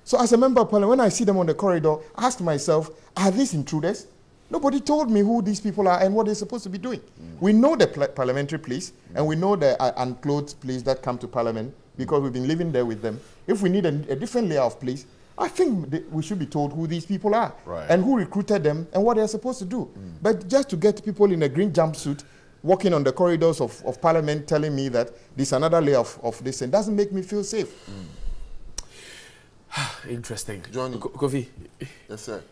So as a member of Parliament, when I see them on the corridor, I ask myself, are these intruders? Nobody told me who these people are and what they're supposed to be doing. We know the parliamentary police and we know the unclothed police that come to Parliament because we've been living there with them. If we need a different layer of police, I think we should be told who these people are and who recruited them and what they're supposed to do. But just to get people in a green jumpsuit walking on the corridors of Parliament telling me that there's another layer of this and doesn't make me feel safe. Interesting. Johnny. Kofi. Yes, sir.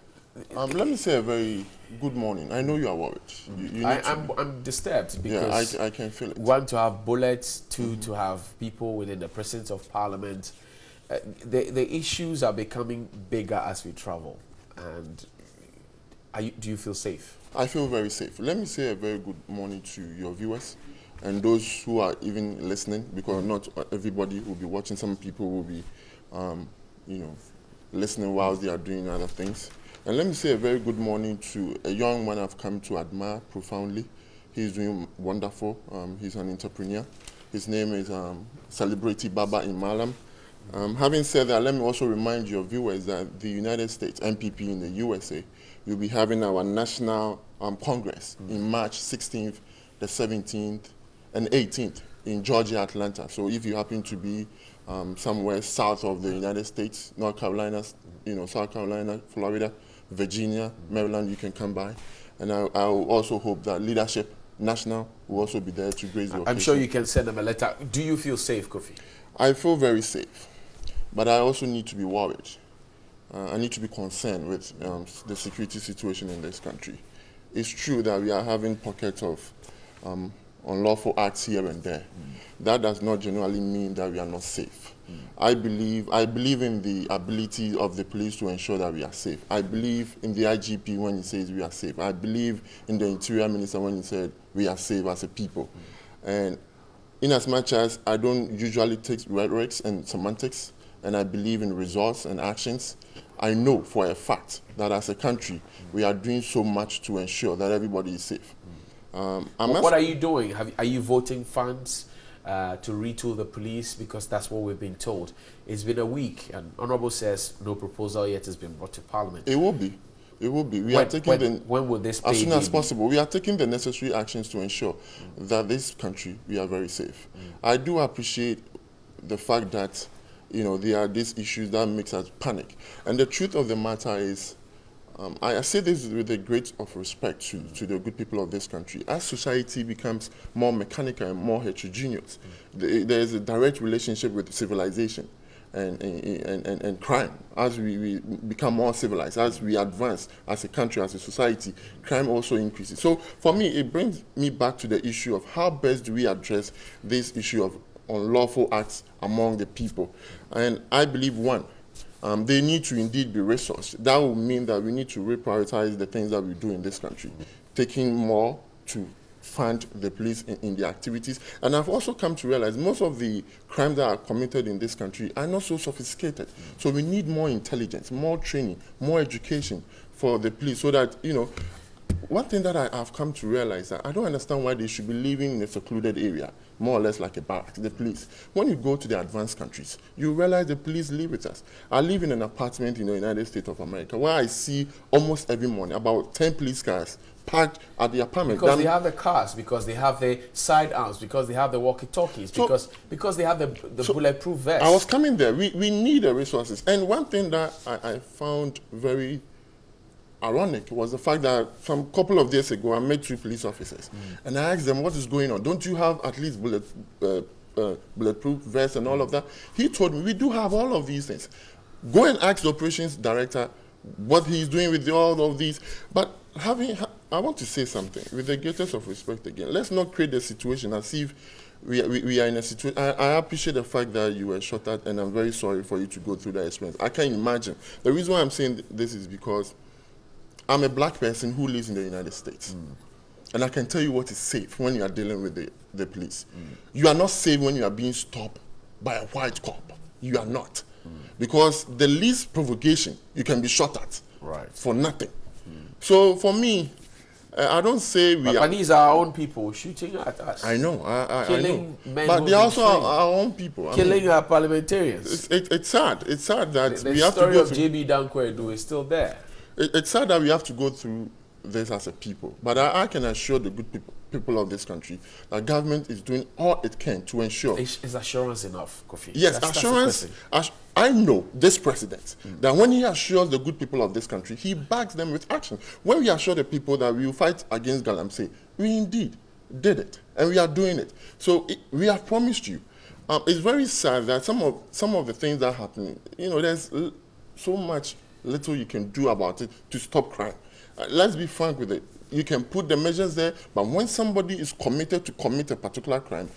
Let me say a very good morning. I know you are worried. I'm disturbed because I can feel it. One, to have bullets, two, to have people within the presence of Parliament. The issues are becoming bigger as we travel. And do you feel safe? I feel very safe. Let me say a very good morning to your viewers and those who are even listening, because not everybody will be watching. Some people will be, listening while they are doing other things. And let me say a very good morning to a young man I've come to admire profoundly. He's doing wonderful. He's an entrepreneur. His name is Celebrity Baba in Malam. Having said that, let me also remind your viewers that the United States, MPP in the USA, will be having our National Congress in March 16th, the 17th, and 18th in Georgia, Atlanta. So if you happen to be somewhere south of the United States, North Carolina, South Carolina, Florida, Virginia, Maryland, you can come by. And I also hope that Leadership National will also be there to grace the occasion. I'm sure you can send them a letter. Do you feel safe, Kofi? I feel very safe, but I also need to be worried. I need to be concerned with the security situation in this country. It's true that we are having pockets of unlawful acts here and there. That does not generally mean that we are not safe. I believe in the ability of the police to ensure that we are safe. I believe in the IGP when he says we are safe. I believe in the Interior Minister when he said we are safe as a people. And in as much as I don't usually take rhetorics and semantics, and I believe in results and actions, I know for a fact that as a country, we are doing so much to ensure that everybody is safe. What are you doing? Are you voting funds to retool the police? Because that's what we've been told. It's been a week, and Honorable says no proposal yet has been brought to Parliament. It will be. It will be. When will this as soon as possible. We are taking the necessary actions to ensure that this country, we are very safe. I do appreciate the fact that, you know, there are these issues that makes us panic. And the truth of the matter is, I say this with a great of respect to the good people of this country. As society becomes more mechanical and more heterogeneous, there is a direct relationship with civilization and crime. As we become more civilized, as we advance as a country, as a society, crime also increases. So for me, it brings me back to the issue of how best do we address this issue of unlawful acts among the people. And I believe, one, they need to indeed be resourced. That will mean that we need to reprioritize the things that we do in this country, taking more to fund the police in their activities. And I've also come to realize most of the crimes that are committed in this country are not so sophisticated. So we need more intelligence, more training, more education for the police so that, you know, one thing that I've come to realize that I don't understand why they should be living in a secluded area, more or less like a barracks, the police. When you go to the advanced countries, you realize the police live with us. I live in an apartment in the United States of America where I see almost every morning about 10 police cars parked at the apartment. Because they have the cars, because they have the sidearms, because they have the walkie-talkies, because they have the bulletproof vests. I was coming there. We need the resources. And one thing that I found very ironic was the fact that some couple of days ago I met 2 police officers and I asked them, what is going on? Don't you have at least bulletproof vests and all of that? He told me, we do have all of these things. Go and ask the operations director what he's doing with all of these. But I want to say something with the greatest of respect again. Let's not create the situation as if we are in a situation. I appreciate the fact that you were shot at, and I'm very sorry for you to go through that experience. I can't imagine. The reason why I'm saying this is because I'm a black person who lives in the United States. And I can tell you what is safe when you are dealing with the police. You are not safe when you are being stopped by a white cop. You are not. Because the least provocation, you can be shot at for nothing. So for me, I don't say we are... But these are our own people shooting at us. I know, killing men, but they are also our own people. Killing our parliamentarians. It's sad. It's sad that the we have to go through... The story through... of J.B. Dankwa is still there. It's sad that we have to go through this as a people. But I can assure the good people of this country that government is doing all it can to ensure... Is assurance enough, Kofi? Yes, assurance... I know this president, that when he assures the good people of this country, he backs them with action. When we assure the people that we will fight against Galamsey, we indeed did it, and we are doing it. So we have promised you. It's very sad that some of the things that happen, you know, there's so much little you can do about it to stop crime. Let's be frank with it. You can put the measures there, but when somebody is committed to commit a particular crime,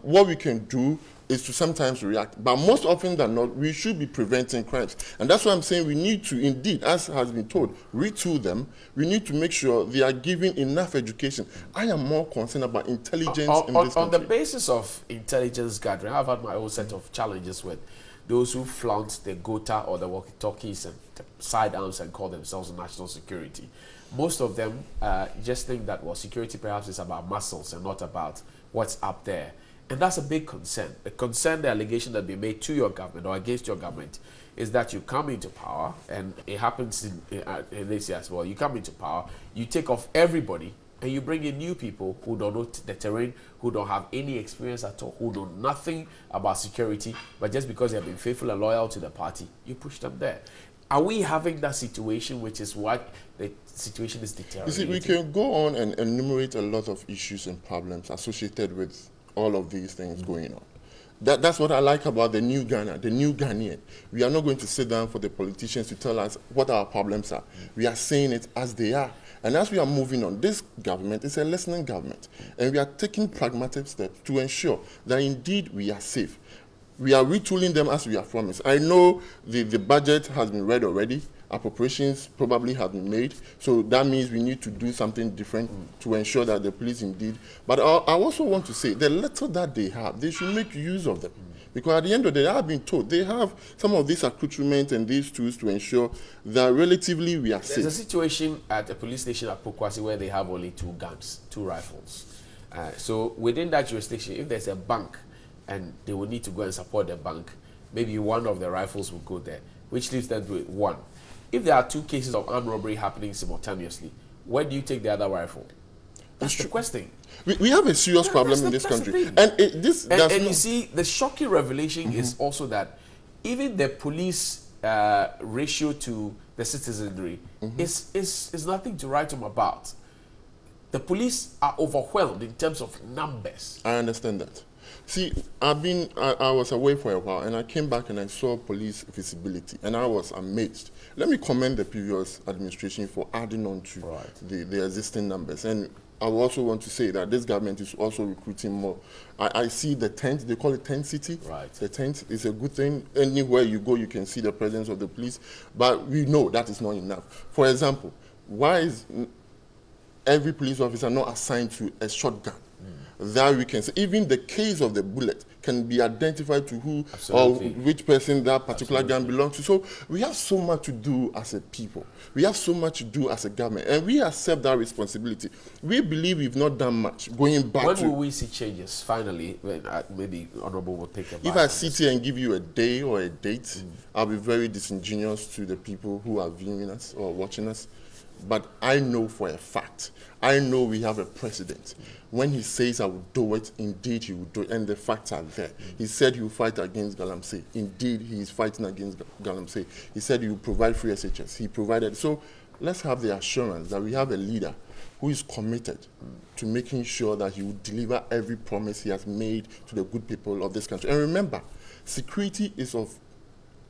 what we can do is to sometimes react. But most often than not, we should be preventing crimes. And that's why I'm saying we need to indeed, as has been told, retool them. We need to make sure they are given enough education. I am more concerned about intelligence in this country. On the basis of intelligence gathering, I've had my own set of challenges with those who flaunt the GOTA or the walkie-talkies and sidearms and call themselves national security. Most of them just think that, well, security perhaps is about muscles and not about what's up there. And that's a big concern. The concern, the allegation that they made to your government or against your government is that you come into power, and it happens in this year as well. You come into power, you take off everybody, and you bring in new people who don't know the terrain, who don't have any experience at all, who know nothing about security, but just because they have been faithful and loyal to the party, you push them there. Are we having that situation, which is what the situation is deteriorating? You see, we can go on and enumerate a lot of issues and problems associated with all of these things going on. That's what I like about the new Ghana, the new Ghanaian. We are not going to sit down for the politicians to tell us what our problems are. We are saying it as they are. And as we are moving on, this government is a listening government. And we are taking pragmatic steps to ensure that indeed we are safe. We are retooling them as we have promised. I know the budget has been read already. Appropriations probably have been made. So that means we need to do something different to ensure that the police indeed. But I also want to say, the little that they have, they should make use of them. Because at the end of the day, I've been told they have some of these accoutrements and these tools to ensure that relatively we are safe. There's a situation at a police station at Pokwasi where they have only 2 guns, 2 rifles. So within that jurisdiction, if there's a bank and they will need to go and support the bank, maybe one of the rifles will go there, which leaves them with 1. If there are 2 cases of armed robbery happening simultaneously, where do you take the other rifle? That's the question. We have a serious problem in this country. And you see, the shocking revelation is also that even the police ratio to the citizenry is nothing to write home about. The police are overwhelmed in terms of numbers. I understand that. See, I was away for a while, and I came back and I saw police visibility, and I was amazed. Let me commend the previous administration for adding on to the existing numbers. And I also want to say that this government is also recruiting more. I see the tent, they call it tent city. Right. The tent is a good thing. Anywhere you go, you can see the presence of the police. But we know that is not enough. For example, why is every police officer not assigned to a shotgun? That we can say, even the case of the bullet can be identified to who or which person that particular gun belongs to. So we have so much to do as a people. We have so much to do as a government, and we accept that responsibility. We believe we've not done much. Going back when will we see changes? Finally, when maybe Honorable will take a. If I sit here and give you a day or a date, I'll be very disingenuous to the people who are viewing us or watching us. But I know for a fact, I know we have a president. When he says I will do it, indeed he will do it, and the facts are there. He said he will fight against Galamsey. Indeed, he is fighting against Galamsey. He said he will provide free SHS. He provided. So let's have the assurance that we have a leader who is committed to making sure that he will deliver every promise he has made to the good people of this country. And remember, security is of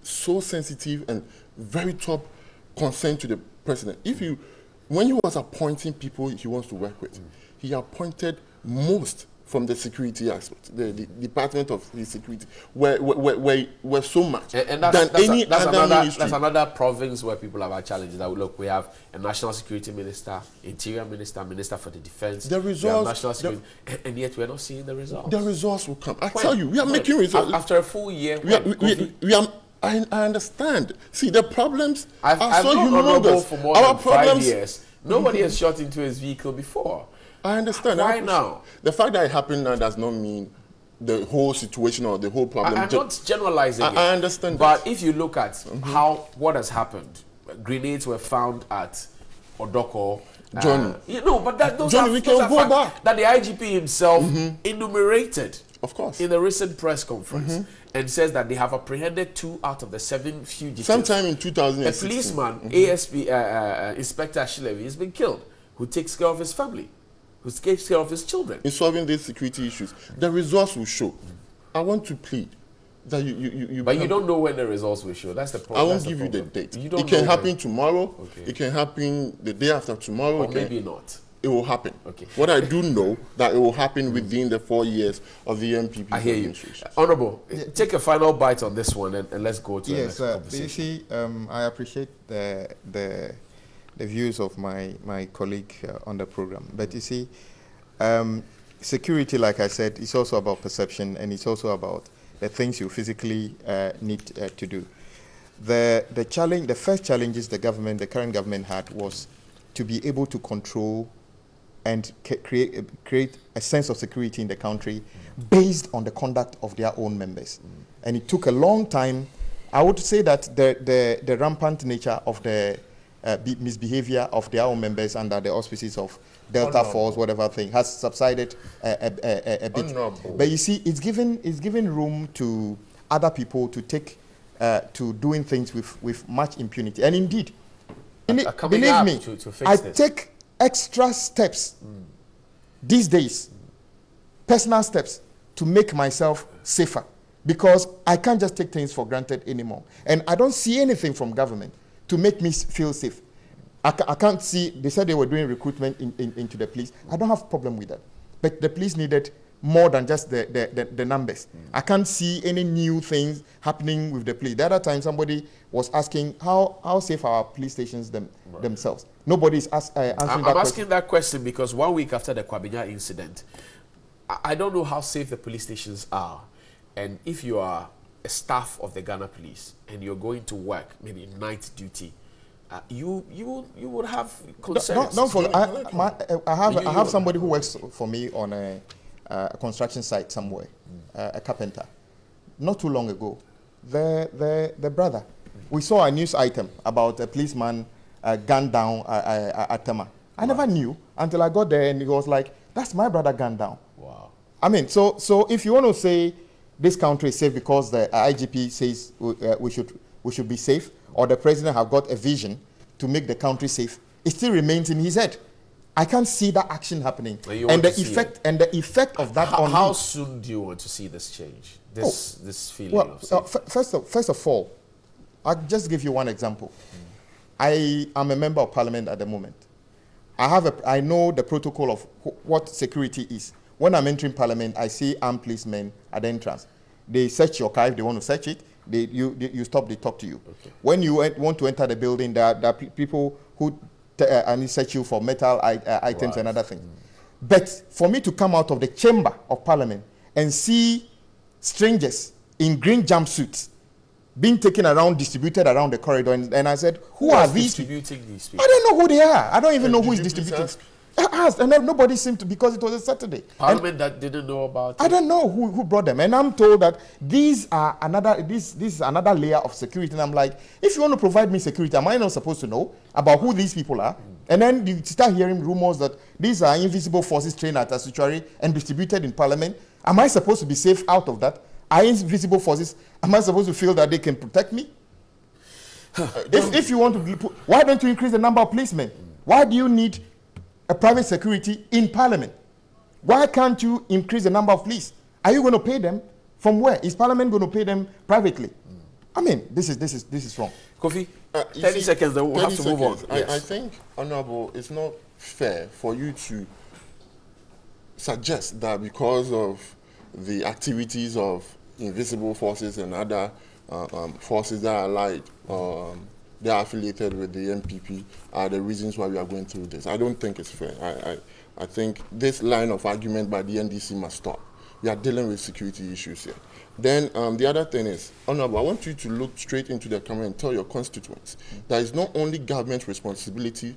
so sensitive and very top concern to the president. When he was appointing people he wants to work with, he appointed most from the security aspect. The Department of Security were so much and than any other ministry. That's another province where people have had challenges. That look, we have a national security minister, interior minister, minister for the defense. The results, national security, and yet we're not seeing the results. The results will come. I tell you, we are making results after a full year. I understand. See, the problems I've so known Honorable for more than 5 years. Nobody has shot into his vehicle before. I understand. Why now? The fact that it happened now does not mean the whole situation or the whole problem. I'm not generalizing it. I understand. But if you look at what has happened, grenades were found at Odoko. Johnny. Those Johnny, we can go back. That the IGP himself enumerated. Of course. In the recent press conference. And says that they have apprehended 2 out of the 7 fugitives. Sometime in 2016. A policeman, ASP, Inspector Shilevi, has been killed, who takes care of his family, who takes care of his children. In solving these security issues, the results will show. I want to plead that you But you don't know when the results will show. That's the problem. I won't give you the date. It can happen tomorrow. Okay. It can happen the day after tomorrow. Or maybe not. It will happen. Okay. What I do know that it will happen within the 4 years of the MPP. I hear you. Honourable, take a final bite on this one and let's go to the next conversation. You see, I appreciate the views of my colleague on the program. But you see, security, like I said, is also about perception, and it's also about the things you physically need to do. The first challenges the current government had was to be able to control and create a sense of security in the country based on the conduct of their own members. And it took a long time. I would say that the rampant nature of the misbehavior of their own members under the auspices of Delta Force, whatever thing, has subsided a bit. But you see, it's given room to other people to take to doing things with much impunity. And indeed, believe me, I take extra steps these days, personal steps, to make myself safer, because I can't just take things for granted anymore. And I don't see anything from government to make me feel safe. I can't see, they said they were doing recruitment into the police. I don't have a problem with that. But the police needed more than just the numbers. I can't see any new things happening with the police. The other time somebody was asking how safe are our police stations themselves. Nobody is answering that question. I'm asking that question because 1 week after the Kwabinya incident, I don't know how safe the police stations are. And if you are a staff of the Ghana Police and you're going to work, maybe night duty, you would have concerns. Don't forget, I have somebody who works for me on a construction site somewhere, a carpenter. Not too long ago, the brother, we saw a news item about a policeman gunned down at Tema. I never knew until I got there, and he was like, "That's my brother gunned down." Wow. I mean, so if you want to say this country is safe because the IGP says we should be safe, or the president have got a vision to make the country safe, it still remains in his head. I can't see that action happening, and the effect of that on how me. soon do you want to see this change? This feeling Well, of safety? first of all, I'll just give you one example. I am a member of parliament at the moment. I know the protocol of what security is. When I'm entering parliament, I see armed policemen at the entrance. They search your car if they want to search it. You stop, they talk to you. Okay. When you want to enter the building, there are people who search you for metal items and other things. But for me to come out of the chamber of parliament and see strangers in green jumpsuits being taken around, distributed around the corridor, and I said, who are these distributing these people? I don't know who they are. I don't even know who is distributing. I asked, and nobody seemed to, because it was a Saturday. Parliament that didn't know about it? I don't know who brought them, and I'm told that these are this is another layer of security. And I'm like, if you want to provide me security, am I not supposed to know about who these people are? And then you start hearing rumors that these are invisible forces trained at a sanctuary and distributed in Parliament. Am I supposed to be safe out of that? Are invisible forces? Am I supposed to feel that they can protect me? if you want to, why don't you increase the number of policemen? Why do you need a private security in Parliament? Why can't you increase the number of police? Are you going to pay them from where? Is Parliament going to pay them privately? I mean, this is wrong. Kofi, 30 seconds, then we'll have to move on. I think, Honorable, it's not fair for you to suggest that because of the activities of invisible forces and other forces that are allied, they are affiliated with the NPP, are the reasons why we are going through this. I don't think it's fair. I think this line of argument by the NDC must stop. We are dealing with security issues here. Then the other thing is, Honorable, I want you to look straight into the camera and tell your constituents that it's not only government responsibility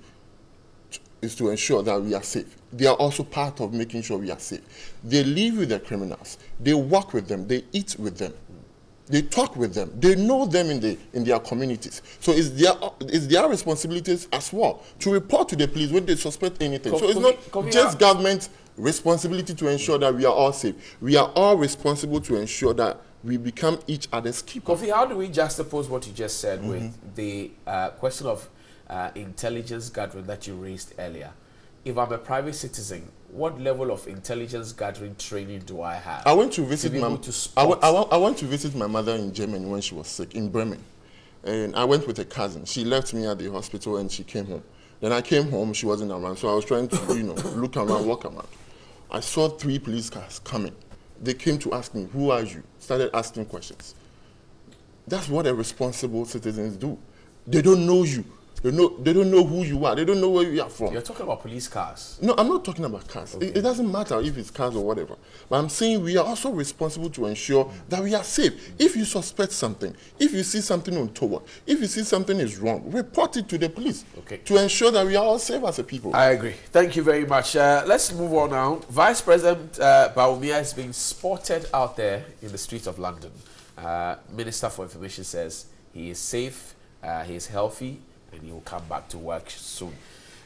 is to ensure that we are safe. They are also part of making sure we are safe. They live with the criminals. They work with them. They eat with them. They talk with them. They know them in their communities. So it's their responsibilities as well to report to the police when they suspect anything. So it's not just government responsibility to ensure that we are all safe. We are all responsible to ensure that we become each other's keeper. Kofi, how do we juxtapose what you just said with the question of intelligence gathering that you raised earlier? If I'm a private citizen, what level of intelligence gathering training do I have? I went to visit I went to visit my mother in Germany when she was sick in Bremen, and I went with a cousin. She left me at the hospital and she came home. Then I came home, she wasn't around, so I was trying to look around, walk around. I saw 3 police cars coming. They came to ask me, "Who are you?" Started asking questions. That's what a responsible citizens do. They don't know you. They don't know who you are. They don't know where you are from. You're talking about police cars. No, I'm not talking about cars. Okay. It doesn't matter if it's cars or whatever. But I'm saying we are also responsible to ensure that we are safe. If you suspect something, if you see something untoward, if you see something is wrong, report it to the police to ensure that we are all safe as a people. I agree. Thank you very much. Let's move on now. Vice President Bawumia is being spotted out there in the streets of London. Minister for Information says he is safe, he is healthy, and he will come back to work soon.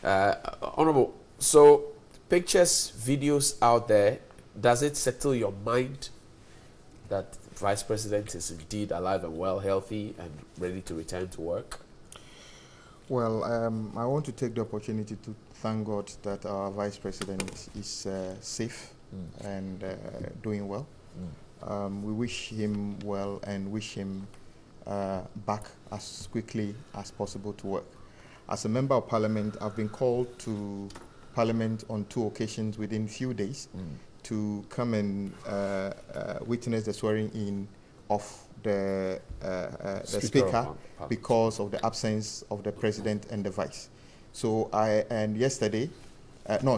Honorable, so pictures, videos out there, does it settle your mind that Vice President is indeed alive and well, healthy, and ready to return to work? Well, I want to take the opportunity to thank God that our Vice President is safe and doing well. We wish him well and wish him back as quickly as possible to work. As a member of Parliament, I've been called to Parliament on 2 occasions within few days to come and witness the swearing in of the Speaker because of the absence of the President and the Vice. So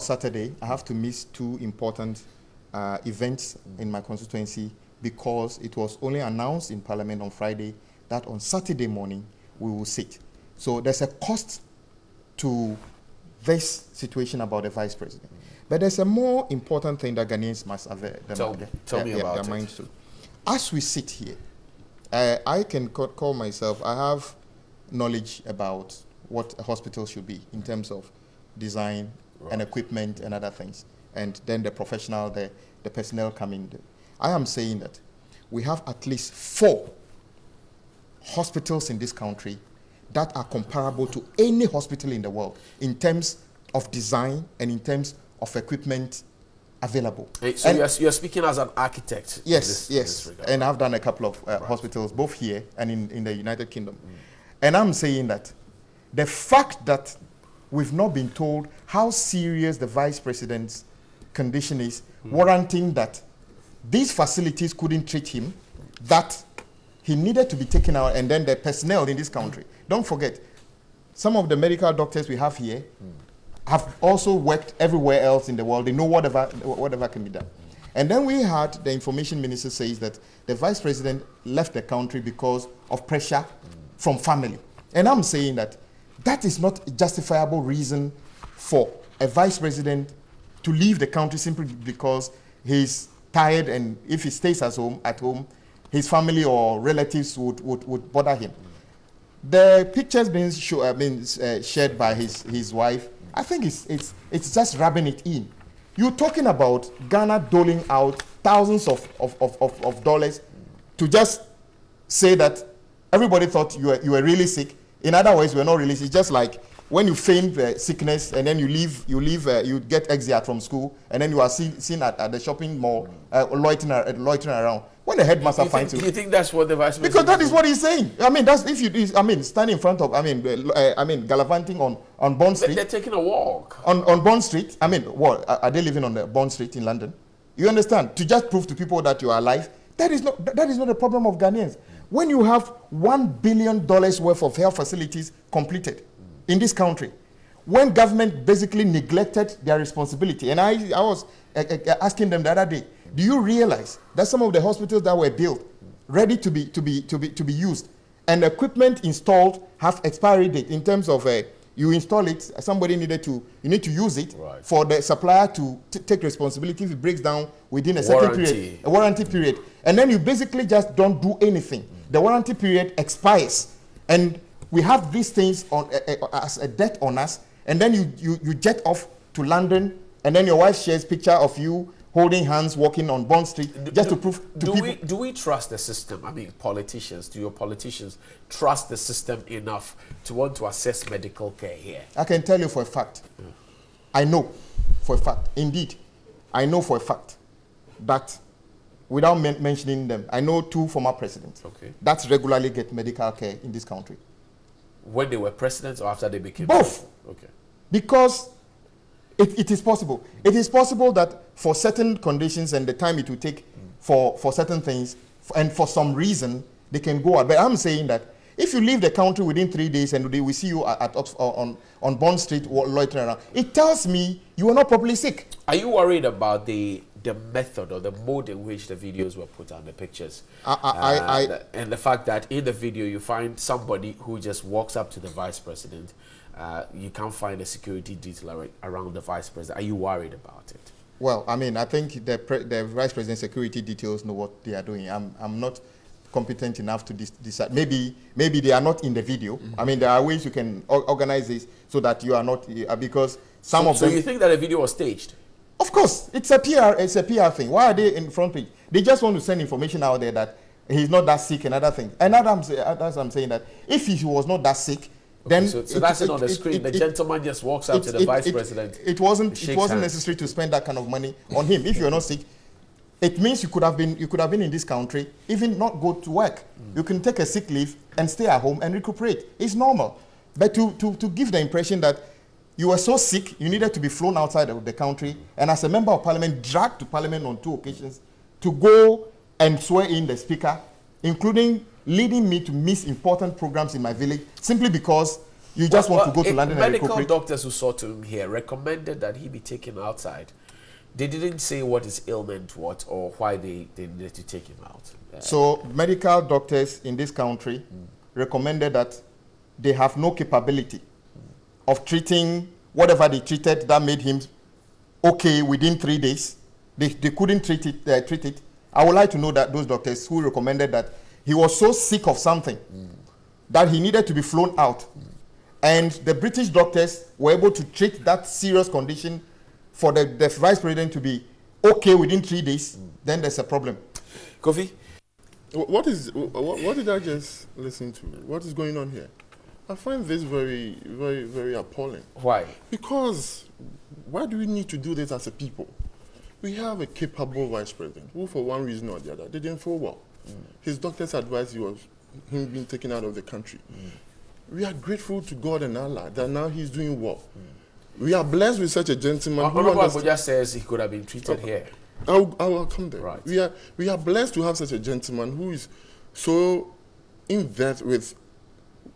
Saturday, I have to miss 2 important events in my constituency because it was only announced in Parliament on Friday that on Saturday morning we will sit. So there's a cost to this situation about the Vice President. But there's a more important thing that Ghanaians must have tell me about their minds to. As we sit here, I can call myself, I have knowledge about what a hospital should be in terms of design and equipment and other things. And then the professional, the personnel come in. I am saying that we have at least 4 hospitals in this country that are comparable to any hospital in the world in terms of design and in terms of equipment available. So you're speaking as an architect? Yes, yes. And I've done a couple of hospitals, both here and in the United Kingdom. And I'm saying that the fact that we've not been told how serious the Vice President's condition is, warranting that these facilities couldn't treat him, that he needed to be taken out, and then the personnel in this country. Don't forget, some of the medical doctors we have here have also worked everywhere else in the world. They know whatever can be done. And then we had the information minister says that the Vice President left the country because of pressure from family. And I'm saying that that is not a justifiable reason for a Vice President to leave the country simply because he's tired, and if he stays at home, his family or relatives would bother him. The pictures being shared by his wife, I think it's just rubbing it in. You're talking about Ghana doling out thousands of dollars to just say that everybody thought you were really sick. In other words, we're not really sick. It's just like when you feign sickness and then you get exit from school, and then you are seen at the shopping mall loitering around. When the headmaster finds you, do you think that's what the Vice President? Because that is what he's saying. I mean, that's if you. I mean, standing in front of. Gallivanting on Bond Street. They're taking a walk on Bond Street. I mean, what are they living on the Bond Street in London? You understand? To just prove to people that you are alive. That is not a problem of Ghanaians. When you have $1 billion worth of health facilities completed in this country, when government basically neglected their responsibility, and I was asking them the other day, do you realize that some of the hospitals that were built, ready to be used, and equipment installed have expiry date in terms of you install it, somebody you need to use it for the supplier to take responsibility if it breaks down within a certain period, a warranty period, and then you basically just don't do anything. The warranty period expires, and we have these things as a debt on us, and then you jet off to London, and then your wife shares picture of you holding hands, walking on Bond Street, just to prove to people. Do we trust the system? I mean, do your politicians trust the system enough to want to assess medical care here? I can tell you for a fact. I know for a fact, indeed, I know for a fact that, without mentioning them, I know 2 former presidents that regularly get medical care in this country. When they were presidents or after they became both? Okay. Because it is possible. It is possible that for certain conditions and the time it will take for certain things, and for some reason, they can go out. But I'm saying that if you leave the country within 3 days and we see you on Bond Street loitering around, it tells me you are not properly sick. Are you worried about the method or the mode in which the videos were put on, the pictures? And the fact that in the video you find somebody who just walks up to the Vice President. You can't find a security detail around the Vice President. Are you worried about it? Well, I mean, I think the Vice President's security details know what they are doing. I'm not competent enough to decide. Maybe they are not in the video. I mean, there are ways you can organize this so that you are not, because some of them. So you think that the video was staged? Of course, it's a PR thing. Why are they in front page? They just want to send information out there that he's not that sick and other things. And that's I'm saying that if he was not that sick, then so that's it on the screen. The gentleman just walks up to the Vice President. It wasn't necessary to spend that kind of money on him. If you're not sick, it means you could have been in this country, even not go to work. You can take a sick leave and stay at home and recuperate. It's normal. But to give the impression that you were so sick, you needed to be flown outside of the country, and as a member of parliament, dragged to parliament on 2 occasions to go and swear in the speaker, including leading me to miss important programs in my village simply because you just want to go to London and recuperate. Medical doctors who saw to him here recommended that he be taken outside They didn't say what his ailment was or why they needed to take him out. So medical doctors in this country recommended that they have no capability of treating whatever they treated that made him okay within 3 days. They couldn't treat it. I would like to know that those doctors who recommended that he was so sick of something that he needed to be flown out. And the British doctors were able to treat that serious condition for the vice president to be okay within 3 days, then there's a problem. Kofi? What did I just listen to? What is going on here? I find this very, very, very appalling. Why? Because why do we need to do this as a people? We have a capable vice president who, for one reason or the other, didn't feel well. His doctors advised him being taken out of the country. We are grateful to God and Allah that now he's doing well. We are blessed with such a gentleman. Honorable Abuja says he could have been treated here. I'll come there. Right. We are blessed to have such a gentleman who is so in depth with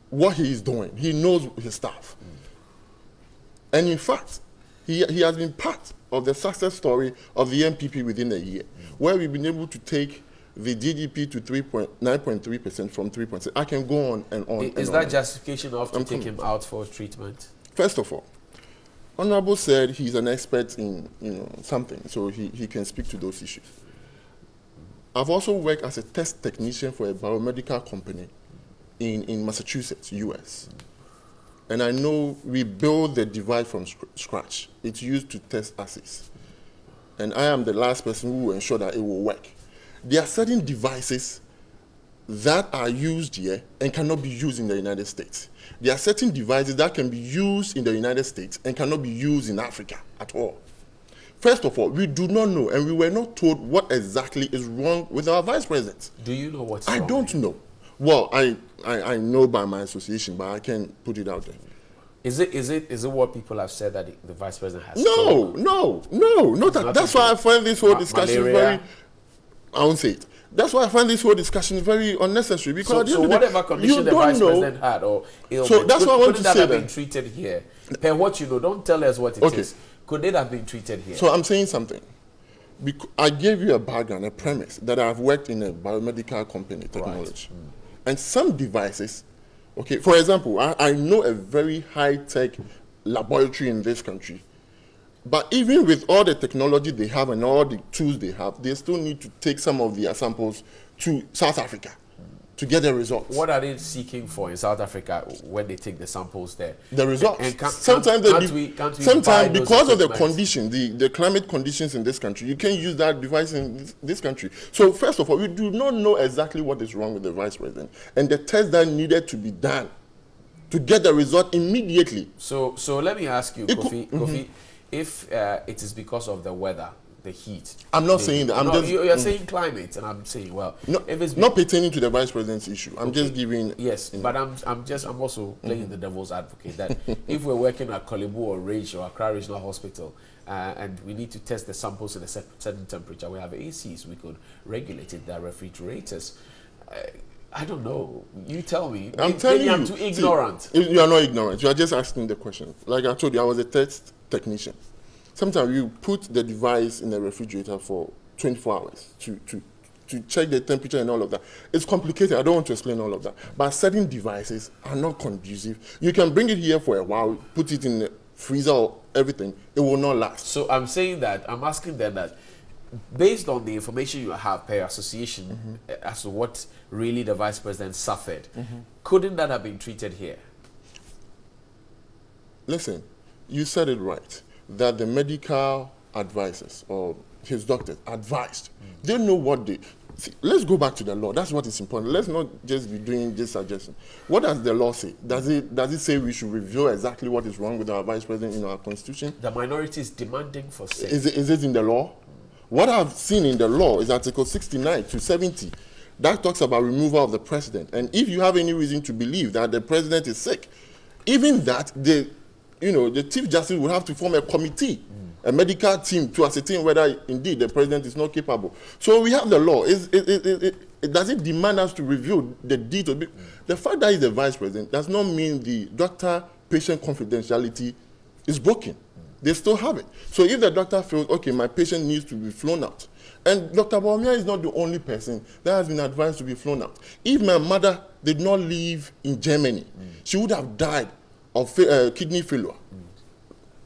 what he is doing. He knows his stuff. And in fact, he has been part of the success story of the MPP within a year, where we've been able to take the GDP to 9.3% from 3.6. I can go on and on. Is that justification enough to take him out for treatment? First of all, Honorable said he's an expert in something, so he can speak to those issues. I've also worked as a test technician for a biomedical company in Massachusetts, US. And I know we build the device from scratch. It's used to test assays. And I am the last person who will ensure that it will work. There are certain devices that are used here and cannot be used in the United States. There are certain devices that can be used in the United States and cannot be used in Africa at all. First of all, we do not know, and we were not told what exactly is wrong with our vice president. Do you know what's wrong? I don't know. Well, I know by my association, but I can't put it out there. Is it what people have said that the vice president has? No. That's why I find this whole discussion very. I won't say it. That's why I find this whole discussion very unnecessary, because so whatever condition the vice president had or ailment, so that's what I want to say. Could that have been treated here? Per what you know, don't tell us what it is. Could it have been treated here? So I'm saying something. I gave you a background, a premise that I've worked in a biomedical company, technology, and some devices. Okay, for example, I know a very high-tech laboratory in this country. But even with all the technology they have and all the tools they have, they still need to take some of their samples to South Africa to get the results. What are they seeking for in South Africa when they take the samples there? The results. And sometimes because of the condition, the climate conditions in this country, you can't use that device in this country. So first of all, we do not know exactly what is wrong with the vice president and the test that needed to be done to get the result immediately. So let me ask you, Kofi, if it is because of the weather, the heat. I'm not saying that. You're saying climate, and I'm saying, well, if it's not pertaining to the vice president's issue. I'm just giving. Yes, but I'm also playing the devil's advocate that if we're working at Kolebu or Rage or Accra Regional Hospital, and we need to test the samples in a certain temperature, we have ACs. We could regulate it. There are refrigerators. I don't know. You tell me. I'm telling you. I'm too ignorant. You are not ignorant. You are just asking the question. Like I told you, I was a test technician. Sometimes you put the device in the refrigerator for 24 hours to check the temperature and all of that. It's complicated. I don't want to explain all of that. But certain devices are not conducive. You can bring it here for a while, put it in the freezer or everything. It will not last. So I'm saying that, I'm asking them that, based on the information you have per association as to what really the vice president suffered, couldn't that have been treated here? Listen, you said it right, that the medical advisors or his doctors advised. They know what they... See, let's go back to the law. That's what is important. Let's not just be doing this suggestion. What does the law say? Does it say we should review exactly what is wrong with our vice president in our constitution? The minority is demanding for safety. Is it in the law? What I've seen in the law is Article 69 to 70. That talks about removal of the president. And if you have any reason to believe that the president is sick, even that, the Chief Justice will have to form a committee, a medical team, to ascertain whether indeed the president is not capable. So we have the law. Does it demand us to review the details? The fact that he's the vice president does not mean the doctor-patient confidentiality is broken. They still have it. So if the doctor feels, okay, my patient needs to be flown out, and Dr. Baumia is not the only person that has been advised to be flown out. If my mother did not live in Germany, she would have died of kidney failure.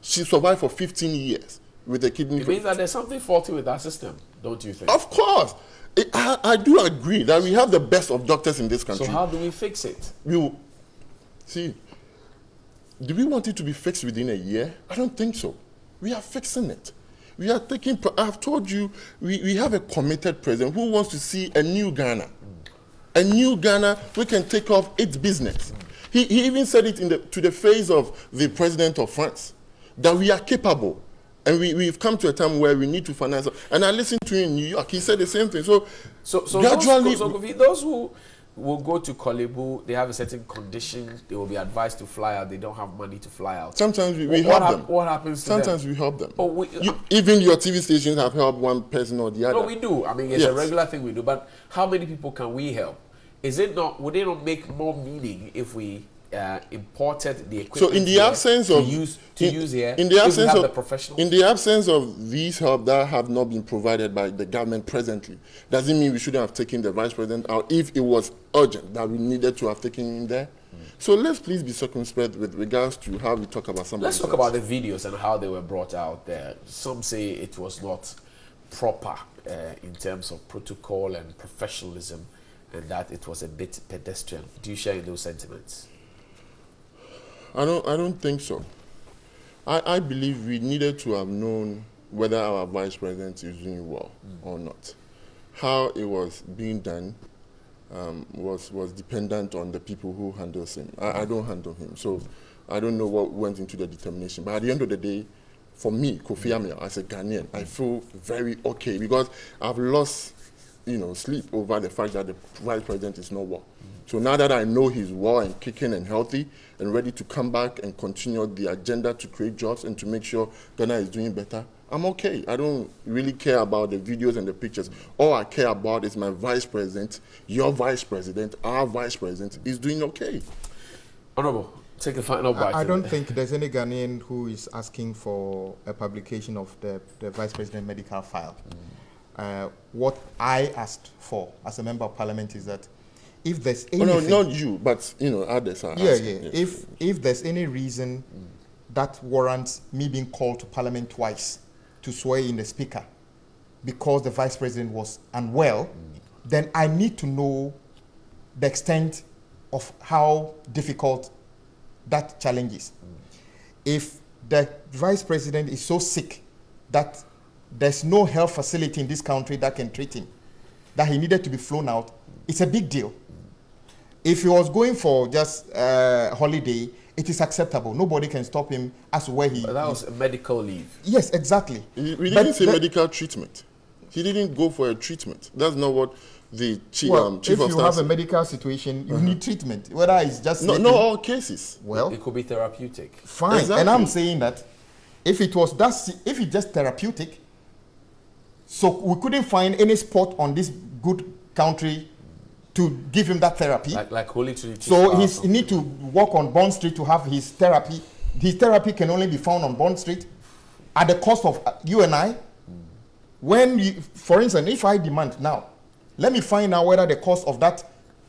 She survived for 15 years with a kidney failure. It means that there's something faulty with our system, don't you think? Of course. I do agree that we have the best of doctors in this country. So how do we fix it? See, do we want it to be fixed within a year? I don't think so. We are fixing it. We are taking, I've told you, we have a committed president who wants to see a new Ghana. A new Ghana we can take off its business. He even said it to the face of the president of France, that we are capable. And we've come to a time where we need to finance. And I listened to him in New York. He said the same thing. So gradually, those who will go to Kolebu, they have a certain condition. They will be advised to fly out. They don't have money to fly out. Sometimes we help them. What happens to them? Sometimes we help them. Oh, even your TV stations have helped one person or the other. No, we do. I mean, it's a regular thing we do. But how many people can we help? Is it not? Would it not make more meaning if we imported the equipment? So in the absence of use here, in the absence of the professionals? In the absence of these help that have not been provided by the government presently, doesn't mean we shouldn't have taken the vice president out if it was urgent that we needed to have taken him there. So let's please be circumspect with regards to how we talk about some. Let's talk about the videos and how they were brought out there. Some say it was not proper in terms of protocol and professionalism, and that it was a bit pedestrian. Do you share in those sentiments? I don't think so. I believe we needed to have known whether our vice president is doing well or not. How it was being done was dependent on the people who handles him. I don't handle him, so I don't know what went into the determination. But at the end of the day, for me, Kofi Amia, as a Ghanaian, I feel very okay because I've lost, sleep over the fact that the vice president is not well. So now that I know he's well and kicking and healthy and ready to come back and continue the agenda to create jobs and to make sure Ghana is doing better, I'm okay. I don't really care about the videos and the pictures. All I care about is my vice president, your vice president, our vice president is doing okay. Honorable, take a final bite. I don't think there's any Ghanaian who is asking for a publication of the vice president medical file. What I asked for as a member of parliament is that if there's anything... no, not you, but, others are asking. Yes. If there's any reason that warrants me being called to parliament twice to swear in the speaker because the vice president was unwell, then I need to know the extent of how difficult that challenge is. If the vice president is so sick that there's no health facility in this country that can treat him, that he needed to be flown out, it's a big deal. If he was going for just holiday, it is acceptable. Nobody can stop him as to where he... But that was a medical leave. Yes, exactly. We didn't say medical treatment. He didn't go for a treatment. That's not what the chief of staff... If you have a medical situation, you need treatment. Whether it's just... Not all cases. Well... It could be therapeutic. Fine. Exactly. And I'm saying that if it's just therapeutic, so we couldn't find any spot on this good country to give him that therapy. Like Holy Trinity. So he need to walk on Bond Street to have his therapy. His therapy can only be found on Bond Street at the cost of you and I. When you, for instance, if I demand now, let me find out whether the cost of that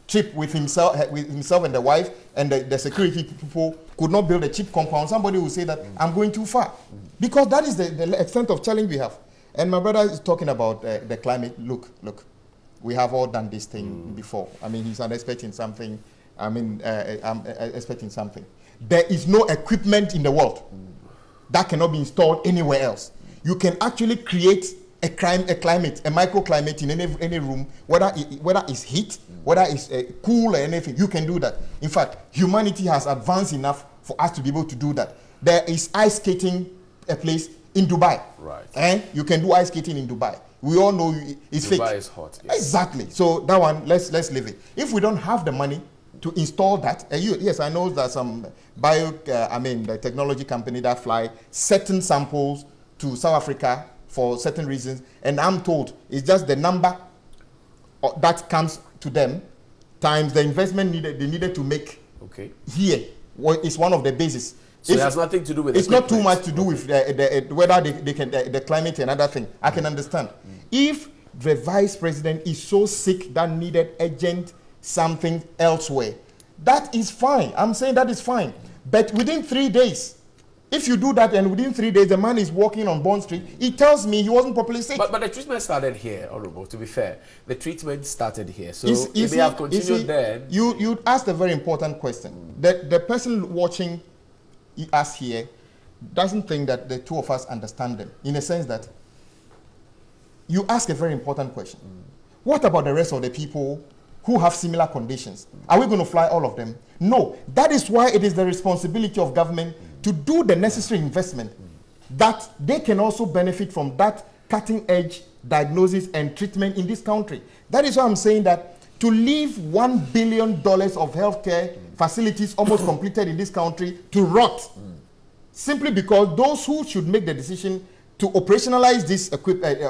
trip with himself and the wife and the security people could not build a cheap compound. Somebody will say that I'm going too far. Because that is the extent of challenge we have. And my brother is talking about the climate. Look. We have all done this thing before. I mean, he's an expert in something. I'm expecting something. There is no equipment in the world that cannot be installed anywhere else. You can actually create a climate, a microclimate in any room, whether it's heat, whether it's cool or anything. You can do that. In fact, humanity has advanced enough for us to be able to do that. There is ice skating a place in Dubai. Right. And you can do ice skating in Dubai. We all know it's fake. Dubai is hot. Yes. Exactly. So that one, let's leave it. If we don't have the money to install that, yes, I know that some the technology company that fly certain samples to South Africa for certain reasons, and I'm told it's just the number that comes to them times the investment they needed to make here is one of the bases. So it has nothing to do with it's not too much to do with whether they can the climate and other thing. I can understand. If the vice president is so sick that needed urgent something elsewhere, that is fine. I'm saying that is fine. But within 3 days, if you do that and within 3 days the man is walking on Bond Street, it tells me he wasn't properly sick. But the treatment started here, Honorable, to be fair. The treatment started here. So if they have continued there. You asked a very important question. The person watching us here doesn't think that the two of us understand them, in a sense that you ask a very important question. What about the rest of the people who have similar conditions? Are we going to fly all of them? No. That is why it is the responsibility of government to do the necessary investment that they can also benefit from that cutting-edge diagnosis and treatment in this country. That is why I'm saying that to leave $1 billion of healthcare facilities almost completed in this country to rot, simply because those who should make the decision to operationalize these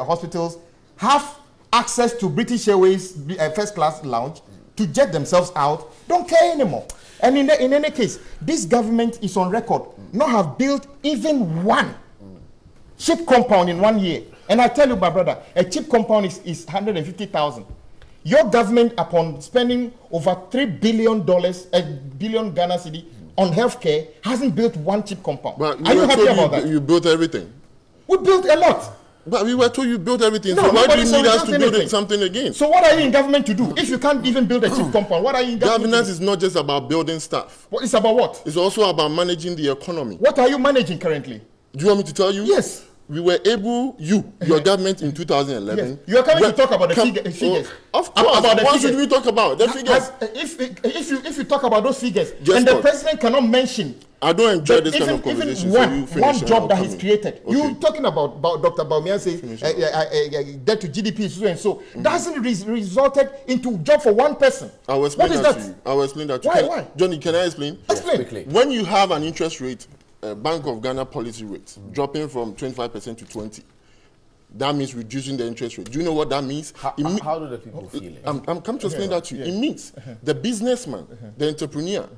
hospitals have access to British Airways first-class lounge to jet themselves out, don't care anymore. And in any case, this government is on record not have built even one cheap compound in 1 year. And I tell you, my brother, a cheap compound is 150,000. Your government, upon spending over $3 billion, $1 billion Ghana cedi on healthcare, hasn't built one cheap compound. But are you happy about that? You built everything. We built a lot. But we were told you built everything. No, so why do you need us to anything. build something again? So what are you in government to do? If you can't even build a cheap compound, what are you in government Governance to do? is not just about building stuff. What is about what? It's also about managing the economy. What are you managing currently? Do you want me to tell you? Yes. We were able, your government in 2011. Yes. You are coming to talk about the figures. Of course. About the what figures. should we talk about? The figures. If you talk about those figures, Just and the what? president cannot mention. I don't enjoy this kind of conversation. Even one job that he's created. Okay. You talking about Dr. Baumian says debt to GDP is so and so. Doesn't resulted into job for one person. I will explain that to you. I will explain that to you. Why? Johnny, can I explain? Explain. Yes, when you have an interest rate, Bank of Ghana policy rate, dropping from 25% to 20%, that means reducing the interest rate. Do you know what that means? How do the people feel it? I'm coming to explain that to you. It means the businessman, the entrepreneur,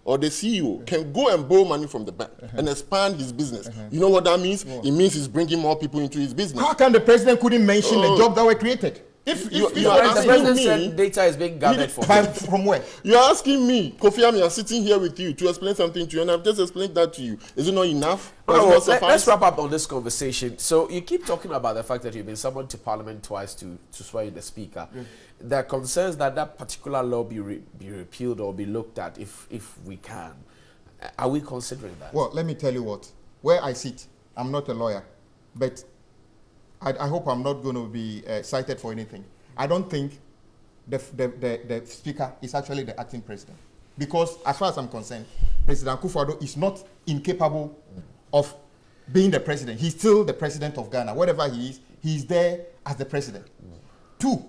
or the CEO can go and borrow money from the bank and expand his business. You know what that means? It means he's bringing more people into his business. How come the president couldn't mention the job that were created? If the president said data is being gathered from where? You're asking me, Kofi Ami, I'm sitting here with you to explain something to you, and I've just explained that to you. Is it not enough? Let's wrap up on this conversation. So you keep talking about the fact that you've been summoned to Parliament twice to swear in the Speaker. There are concerns that that particular law be repealed or be looked at if we can. Are we considering that? Well, let me tell you what. Where I sit, I'm not a lawyer, but I hope I'm not going to be cited for anything. I don't think the Speaker is actually the acting president. Because as far as I'm concerned, President Akufo-Addo is not incapable of being the president. He's still the president of Ghana. Whatever he is, he's there as the president. 2,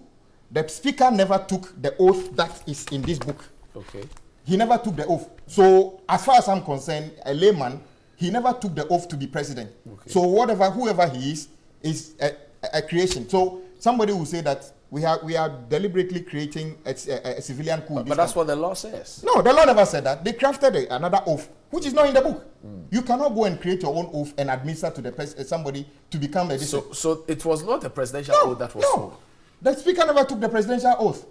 the Speaker never took the oath that is in this book. Okay. He never took the oath. So as far as I'm concerned, a layman, he never took the oath to be president. Okay. So whoever he is a creation. So somebody will say that we are deliberately creating a civilian coup. But that's what the law says. No, the law never said that. They crafted another oath, which is not in the book. You cannot go and create your own oath and administer to somebody to become a So it was not a presidential oath that was sworn. The Speaker never took the presidential oath.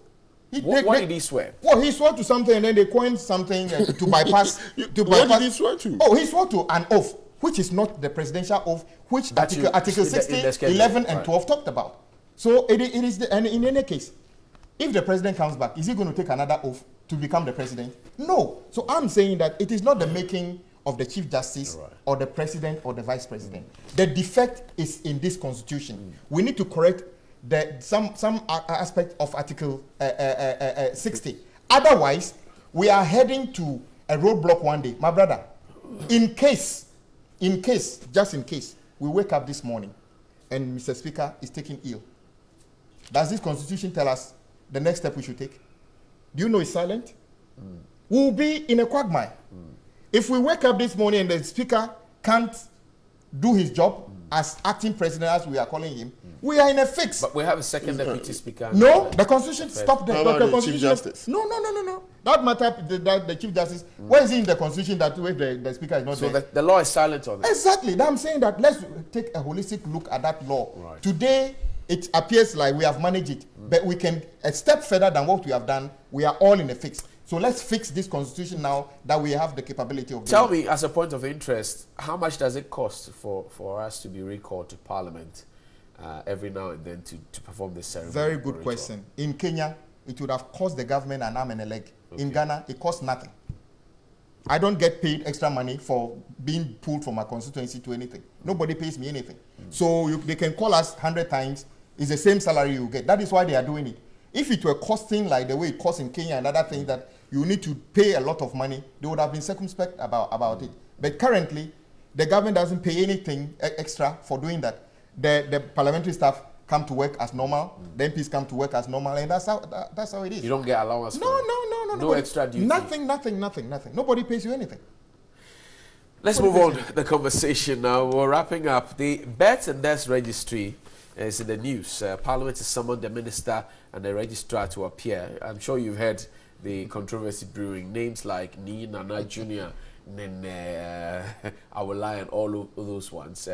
What did he swear? Well, he swore to something and then they coined something to bypass. What did he swear to? Oh, he swore to an oath, which is not the presidential oath, which Article 60, 11, and 12 talked about. So it is, and in any case, if the president comes back, is he going to take another oath to become the president? No. So I'm saying that it is not the making of the Chief Justice or the president or the vice president. The defect is in this constitution. We need to correct some aspect of Article 60. Otherwise, we are heading to a roadblock one day. My brother, just in case, we wake up this morning and Mr. Speaker is taken ill. Does this constitution tell us the next step we should take? Do you know it's silent? We'll be in a quagmire. If we wake up this morning and the Speaker can't do his job as acting president, as we are calling him, we are in a fix. But we have a second deputy speaker. No, the constitution stopped there. The Chief Justice. No. That matter, the Chief Justice, where is it in the constitution that the speaker is not there? So the law is silent on it. Exactly. I'm saying that let's take a holistic look at that law. Right. Today, it appears like we have managed it, but we can a step further than what we have done. We are all in a fix. So let's fix this constitution now that we have the capability of doing. Tell me, as a point of interest, how much does it cost for us to be recalled to Parliament every now and then to perform this ceremony? Very good question. In Kenya, it would have cost the government an arm and a leg. Okay. In Ghana, it costs nothing. I don't get paid extra money for being pulled from my constituency to anything. Nobody pays me anything. So they can call us 100 times. It's the same salary you get. That is why they are doing it. If it were costing like the way it costs in Kenya and other things that you need to pay a lot of money, they would have been circumspect about it. But currently, the government doesn't pay anything extra for doing that. The parliamentary staff come to work as normal, the MPs come to work as normal, and that's how it is. You don't get allowance? No extra duty? Nothing. Nobody pays you anything. Let's move on the conversation now. We're wrapping up. The Births and Deaths Registry is in the news. Parliament has summoned the minister and the registrar to appear. I'm sure you've heard the controversy brewing. Names like Ni, Nana Jr., Nene, Awolai, and all those ones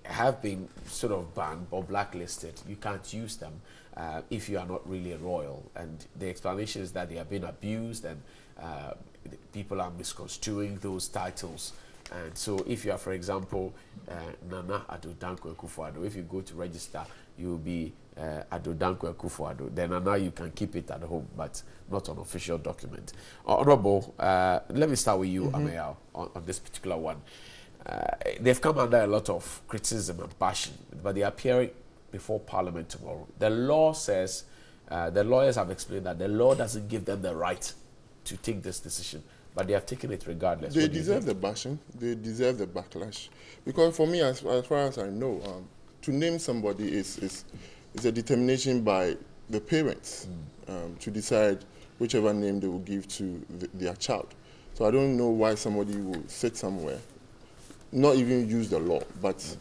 have been sort of banned or blacklisted. You can't use them if you are not really a royal. And the explanation is that they have been abused and people are misconstruing those titles. And so if you are, for example, Nana Adodankwa Akufo-Addo, if you go to register, you will be Adodankwa Akufo-Addo. Then Nana, you can keep it at home, but not on official document. Honorable, let me start with you, Amayao, on this particular one. They've come under a lot of criticism and bashing, but they are appearing before Parliament tomorrow. The law says, the lawyers have explained that the law doesn't give them the right to take this decision, but they have taken it regardless. They deserve the bashing. They deserve the backlash. Because for me, as far as I know, to name somebody is a determination by the parents to decide whichever name they will give to their child. So I don't know why somebody will sit somewhere, not even use the law, but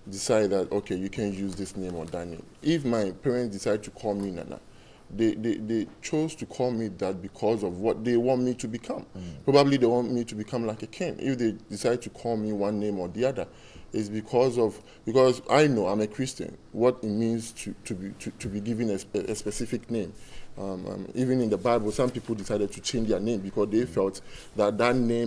decide that, okay, you can use this name or that name. If my parents decide to call me Nana, they chose to call me that because of what they want me to become. Probably they want me to become like a king. If they decide to call me one name or the other, it's because I know I'm a Christian, what it means to be given a specific name. Even in the Bible, some people decided to change their name because they felt that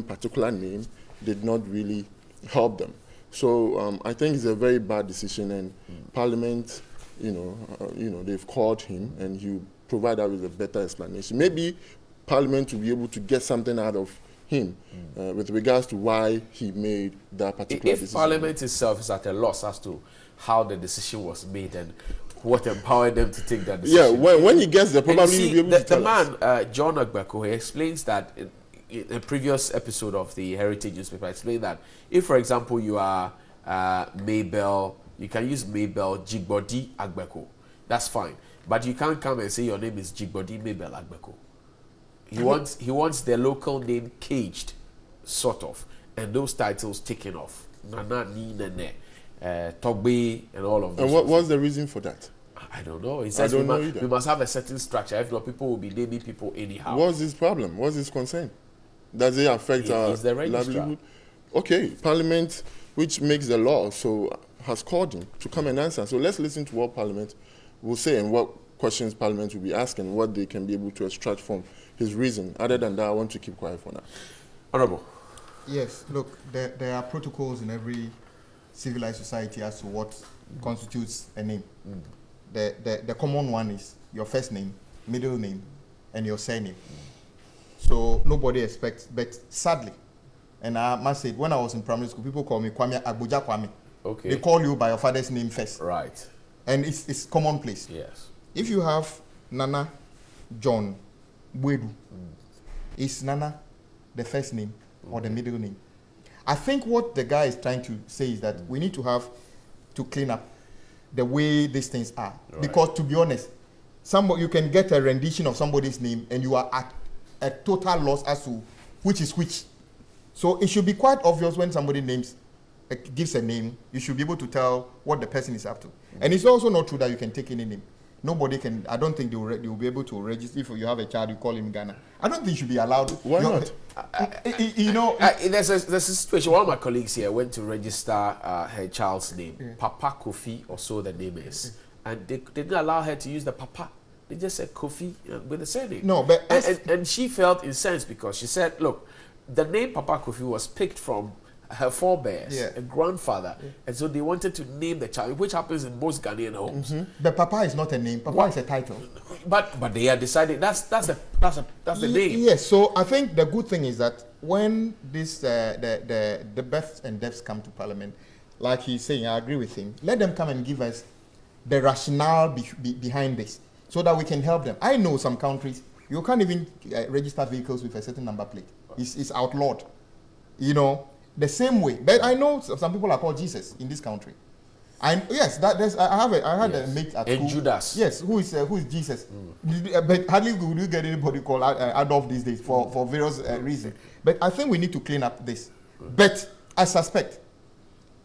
particular name, did not really help them. So I think it's a very bad decision, and Parliament, they've called him, and he provide us with a better explanation. Maybe Parliament will be able to get something out of him with regards to why he made that particular decision. If Parliament itself is at a loss as to how the decision was made and what empowered them to take that decision. Yeah, when he gets there, probably he'll be able to tell us. The man, John Agbeko, he explains that in a previous episode of the Heritage newspaper, explained that if, for example, you are Mabel, you can use Mabel Jigbodi Agbeko. That's fine. But you can't come and say your name is Jigbodi Mabel Agbeko. He wants the local name caged, sort of, and those titles taken off. Nana, Ni, Nene, Togbe, and all of those. And what's the reason for that? I don't know. He says we must have a certain structure. If not, people will be naming people anyhow. What's his problem? What's his concern? Does it affect our livelihood? Okay, Parliament, which makes the law, so has called him to come and answer. So let's listen to what Parliament will say and what questions Parliament will be asking, what they can be able to extract from his reason. Other than that, I want to keep quiet for now. Honorable. Yes, look, there are protocols in every civilized society as to what constitutes a name. The common one is your first name, middle name, and your surname. So nobody expects, but sadly, and I must say, when I was in primary school, people call me Kwame Agboja Kwame. Okay. They call you by your father's name first. Right. And it's commonplace. Yes. If you have Nana John Bwedu, is Nana the first name or the middle name? I think what the guy is trying to say is that we need to clean up the way these things are. Right. Because to be honest, you can get a rendition of somebody's name and you are at a total loss as to which is which. So it should be quite obvious when somebody names gives a name, you should be able to tell what the person is up to. And it's also not true that you can take any name. Nobody can. I don't think they will be able to register. If you have a child, you call him Ghana. I don't think you should be allowed. Why not? You know, there's a situation. One of my colleagues here went to register her child's name, Papa Kofi, or so the name is, and they didn't allow her to use the Papa. They just said Kofi with the surname. No, but and she felt incensed because she said, "Look, the name Papa Kofi was picked from her forebears, a grandfather, and so they wanted to name the child, which happens in most Ghanaian homes. But Papa is not a name. Papa is a title. But they are decided that's the name. Yes. So I think the good thing is that when this the births and deaths come to Parliament, like he's saying, I agree with him. Let them come and give us the rationale behind this, so that we can help them. I know some countries you can't even register vehicles with a certain number plate. It's outlawed. You know. The same way, but I know some people are called Jesus in this country. And yes, I had a mate at school. Judas. Yes, who is Jesus? But hardly would you get anybody called Adolf these days for various reasons. But I think we need to clean up this. But I suspect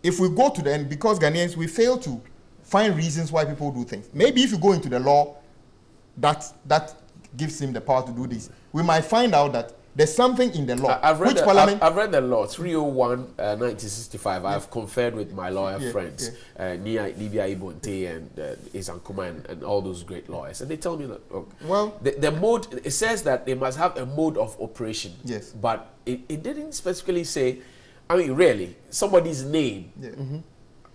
if we go to the end, because Ghanaians we fail to find reasons why people do things. Maybe if you go into the law, that gives him the power to do this. We might find out that there's something in the law. I've read the law, 301 1965. I've conferred with my lawyer friends, Nia Libya Ibonte and Isan Kuma and all those great lawyers. And they tell me that, look, the mode, it says that they must have a mode of operation. Yes. But it didn't specifically say, I mean, really, somebody's name. Yeah.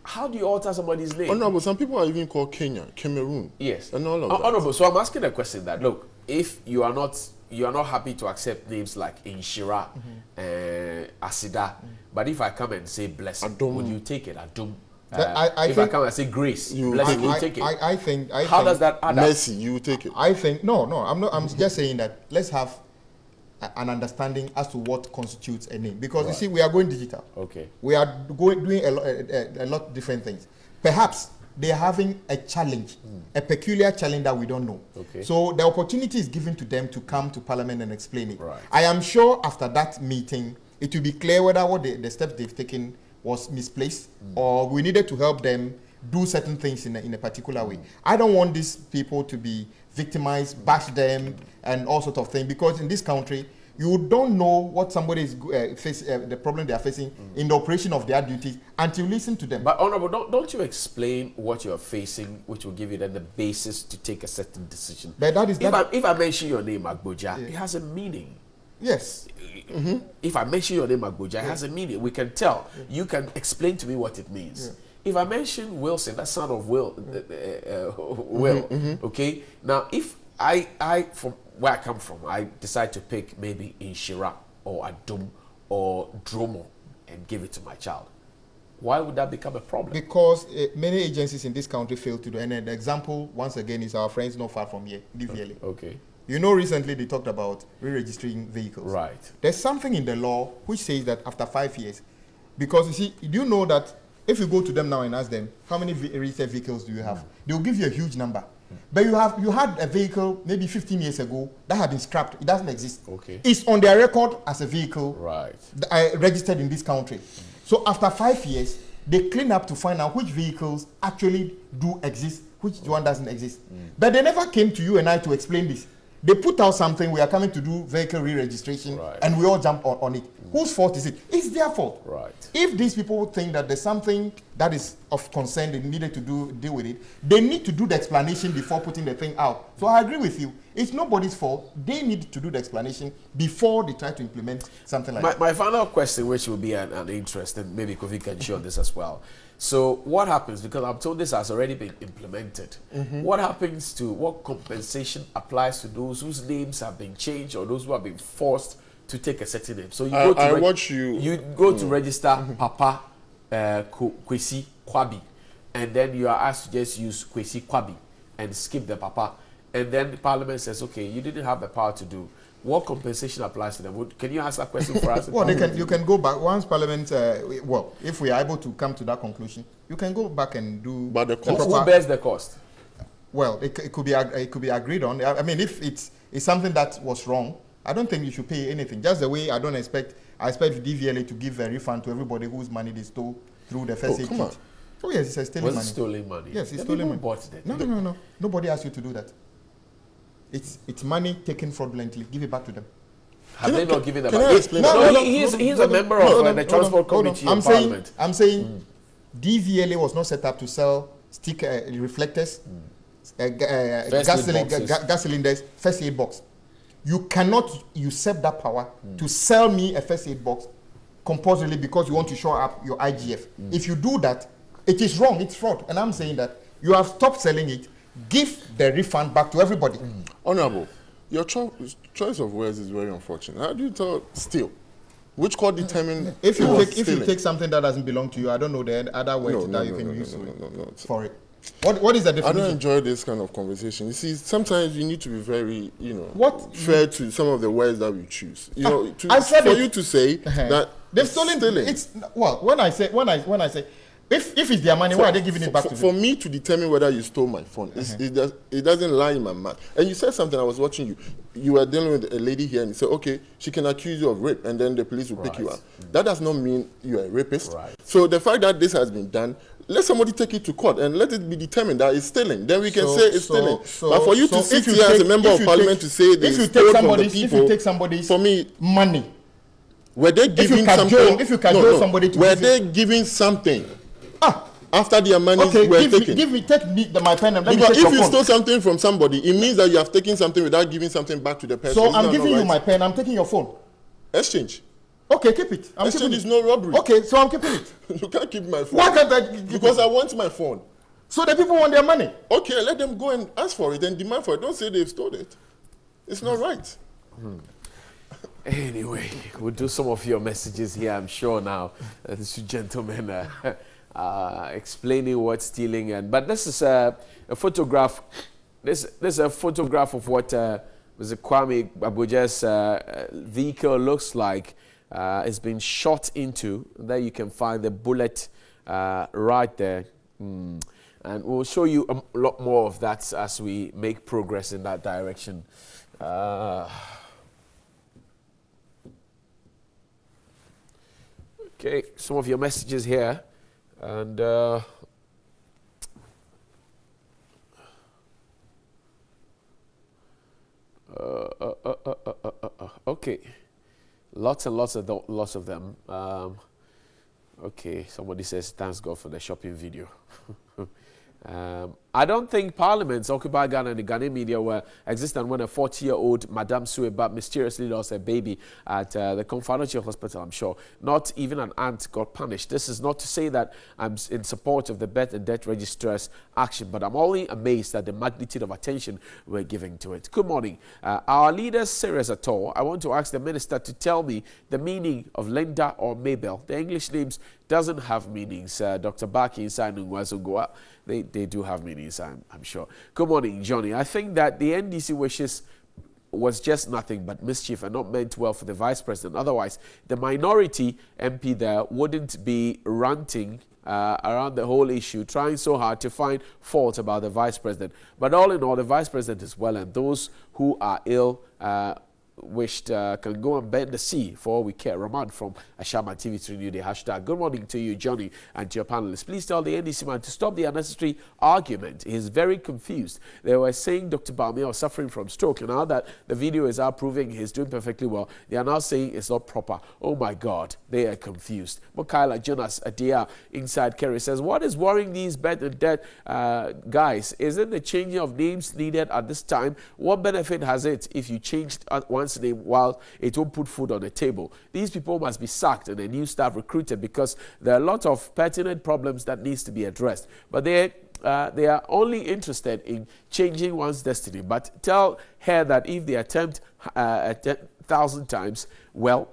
How do you alter somebody's name? Honorable, some people are even called Kenya, Cameroon. Yes. And all of that. Honorable, so I'm asking a question that, look, if you are not happy to accept names like Inshira, Asida, but if I come and say blessing, would you take it? Adum. If I come and say grace, blessing, will you take it? I think. How does that add up? Mercy, you take it. I think no. I'm not. I'm just saying that let's have an understanding as to what constitutes a name, because you see, we are going digital. Okay. We are doing a lot of different things. Perhaps they are having a challenge, a peculiar challenge that we don't know. Okay. So the opportunity is given to them to come to Parliament and explain it. Right. I am sure after that meeting, it will be clear whether what the steps they've taken was misplaced or we needed to help them do certain things in a particular way. I don't want these people to be victimized, bash them, and all sorts of things, because in this country, you don't know what somebody is the problem they are facing in the operation of their duties until you listen to them. But Honorable, don't you explain what you're facing, which will give you then the basis to take a certain decision? But that is if I mention your name, Agboja, it has a meaning. Yes. If I mention your name, Agboja, it has a meaning. We can tell. You can explain to me what it means. If I mention Wilson, that's son of Will, okay? Now, if I from where I come from, I decide to pick maybe Inshira or Adum or Dromo and give it to my child, why would that become a problem? Because many agencies in this country fail to do. And an example, once again, is our friends not far from here, DVLA. Okay. You know, recently they talked about re-registering vehicles. Right. There's something in the law which says that after 5 years, because you see, do you know that if you go to them now and ask them, how many registered vehicles do you have? They'll give you a huge number. But you had a vehicle maybe 15 years ago that had been scrapped. It doesn't exist. Okay. It's on their record as a vehicle registered in this country. So after 5 years, they clean up to find out which vehicles actually do exist, which one doesn't exist. But they never came to you and I to explain this. They put out something, we are coming to do vehicle re-registration, and we all jump on it. Whose fault is it? It's their fault. Right. If these people think that there's something that is of concern, they needed to deal with it, they need to do the explanation before putting the thing out. So I agree with you. It's nobody's fault. They need to do the explanation before they try to implement something like that. My final question, which will be an interest, and maybe Kofi can share this as well. So what happens, because I'm told this has already been implemented, what happens to, what compensation applies to those whose names have been changed or those who have been forced to take a certain name? So you go to register Papa Kwesi Kwabi, and then you are asked to just use Kwesi Kwabi and skip the Papa, and then the Parliament says, okay, you didn't have the power to do. What compensation applies to them? Can you answer that question for us? Well, you can go back once Parliament. If we are able to come to that conclusion, you can go back and do. But the cost. Who bears the cost? Well, it could be agreed on. I mean, if it's something that was wrong, I don't think you should pay anything. Just the way I expect DVLA to give a refund to everybody whose money they stole through the first aid come on. kit. Oh yes, it's a stealing money. Was it stolen money? Yes, it's The stolen people money. bought it. No. Nobody asked you to do that. It's money taken fraudulently. Give it back to them. Have they not given them Can back? I explain? He's a member of the Transport Committee in Parliament. I'm saying DVLA was not set up to sell sticker reflectors, gas cylinders, first aid box. You cannot usurp that power to sell me a first aid box compulsorily because you want to show up your IGF. If you do that, it is wrong, it's fraud. And I'm saying that you have stopped selling it, give the refund back to everybody. Honorable, your choice of words is very unfortunate. How do you tell steal? Which court determine if you take something that doesn't belong to you, I don't know the other word that you can use for it. What is the definition? I don't enjoy this kind of conversation. You see, sometimes you need to be very, fair to some of the words that we choose. You know, you to say that they've stolen. It's when I say if it's their money, why are they giving it back to you? For me to determine whether you stole my phone, it doesn't lie in my mouth. And you said something. I was watching you. You were dealing with a lady here, and you said, okay, she can accuse you of rape, and then the police will pick you up. That does not mean you are a rapist. So the fact that this has been done, let somebody take it to court and let it be determined that it's stealing. Then we can say it's stealing. But for you to sit here as a member of parliament to say this, if you take somebody's for me, money, were they giving something? If you cajole somebody to were they giving something? After their money were taken. Take my pen and let me because take if your you phone. stole something from somebody, it means that you have taken something without giving something back to the person. So I'm giving you my pen, I'm taking your phone. Exchange. Okay, keep it. Exchange is no robbery. Okay, so I'm keeping it. You can't keep my phone. Why can't I? Because I want my phone. So the people want their money. Okay, let them go and ask for it and demand for it. Don't say they've stolen it. It's not right. Anyway, we'll do some of your messages here, I'm sure now. These two gentlemen explaining what's stealing. But this is a photograph. This is a photograph of what Mr. Kwame Abuja's vehicle looks like. It's been shot into. There you can find the bullet right there. And we'll show you a lot more of that as we make progress in that direction. Okay, some of your messages here. And okay, lots and lots of them. Okay, somebody says thanks God for the shopping video. I don't think parliaments, Occupy Ghana and the Ghanaian media were existent when a 40-year-old Madame Sueba mysteriously lost her baby at the Confidential Hospital, I'm sure. Not even an aunt got punished. This is not to say that I'm in support of the birth and death registrar's action, but I'm only amazed at the magnitude of attention we're giving to it. Good morning. Our leaders serious at all? I want to ask the minister to tell me the meaning of Linda or Mabel. The English names doesn't have meanings. Dr. Baki inside Nungwazogoa. They do have meanings, I'm sure. Good morning, Johnny. I think that the NDC wishes was just nothing but mischief and not meant well for the vice president. Otherwise, the minority MP there wouldn't be ranting around the whole issue, trying so hard to find fault about the vice president. But all in all, the vice president is well, and those who are ill wished can go and bend the sea for all we care. Rahman from Ashama TV3 NewDay hashtag. Good morning to you, Johnny, and to your panelists. Please tell the NDC man to stop the unnecessary argument. He's very confused. They were saying Dr. Bamia was suffering from stroke, and now that the video is out proving he's doing perfectly well, they are now saying it's not proper. Oh my God, they are confused. Mukaila Jonas Adia inside Kerry says, what is worrying these bed and dead guys? Isn't the changing of names needed at this time? What benefit has it if you changed one's name while it won't put food on the table? These people must be sacked and a new staff recruited because there are a lot of pertinent problems that needs to be addressed. But they are only interested in changing one's destiny. But tell her that if they attempt 1,000 times, well,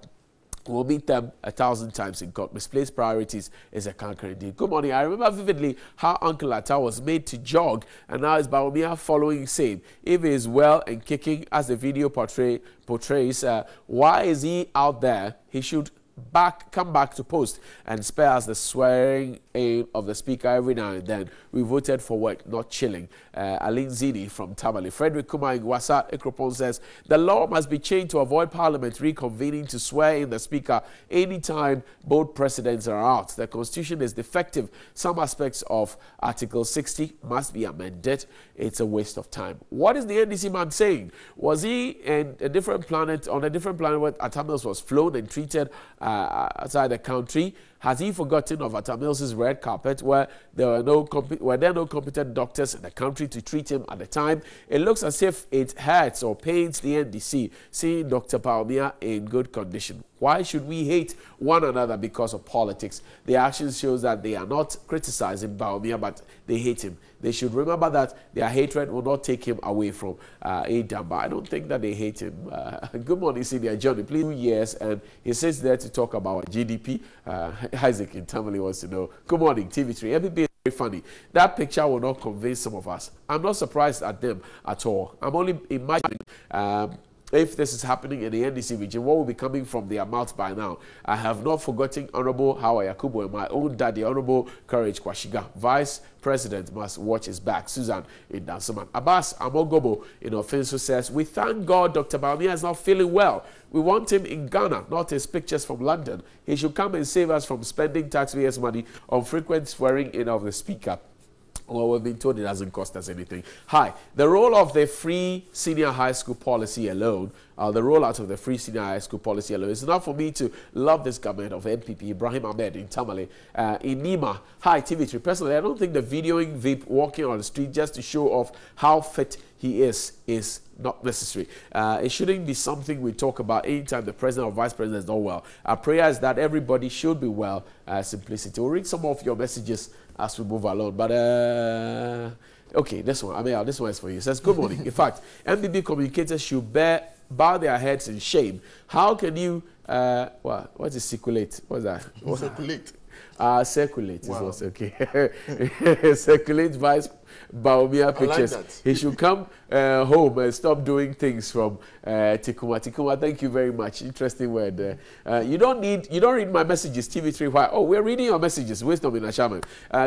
we'll meet them 1,000 times in court. Misplaced priorities is a canker indeed. Good morning. I remember vividly how Uncle Atta was made to jog, and now is Bawumia following same. If he is well and kicking as the video portrays, why is he out there? He should come back to post and spare us the swearing in of the speaker every now and then. We voted for work, not chilling. Aline Zini from Tamale. Frederick Kuma Ingwasa Ekropon says the law must be changed to avoid Parliament reconvening to swear in the speaker anytime both presidents are out. The constitution is defective. Some aspects of Article 60 must be amended. It's a waste of time. What is the NDC man saying? Was he in a different planet, on a different planet where Atta Mills was flown and treated outside the country? Has he forgotten of Atta Mills' red carpet where there were no competent doctors in the country to treat him at the time? It looks as if it hurts or pains the NDC seeing Dr. Bawumia in good condition. Why should we hate one another because of politics? The action shows that they are not criticizing Bawumia, but they hate him. They should remember that their hatred will not take him away from Adamba. I don't think that they hate him. Good morning, Senior Johnny. Please, 2 years, and he sits there to talk about GDP. Isaac in Tamale wants to know. Good morning, TV3. Everybody is very funny. That picture will not convince some of us. I'm not surprised at them at all. I'm only imagining if this is happening in the NDC region, what will be coming from their mouth by now? I have not forgotten Honorable Hawa Yakubu and my own daddy, Honorable Courage Kwashiga. Vice President must watch his back. Susan in Dansoman. Abbas Amogobo in Offenso says, we thank God Dr. Bawumia is not feeling well. We want him in Ghana, not his pictures from London. He should come and save us from spending taxpayers' money on frequent swearing in of the speaker. Well, we've been told it doesn't cost us anything. Hi, the role of the free senior high school policy alone, the rollout of the free senior high school policy alone, is enough for me to love this government of MPP Ibrahim Ahmed in Tamale. In Nima, hi, TV3. Personally, I don't think the videoing Vip walking on the street just to show off how fit he is not necessary. It shouldn't be something we talk about anytime the president or vice president is not well. Our prayer is that everybody should be well. Simplicity. We'll read some of your messages as we move along. But, okay, this one. This one is for you. It says, good morning. In fact, MBB communicators should bow their heads in shame. How can you, what is circulate? What's that? Circulate. Circulate wow. is also okay. Circulate Vice Bawumia pictures. Like that. He should come home and stop doing things from Tikuma. Tikuma, thank you very much. Interesting word. You don't read my messages, TV3. Why? Oh, we're reading your messages. Wisdom in Ashaman.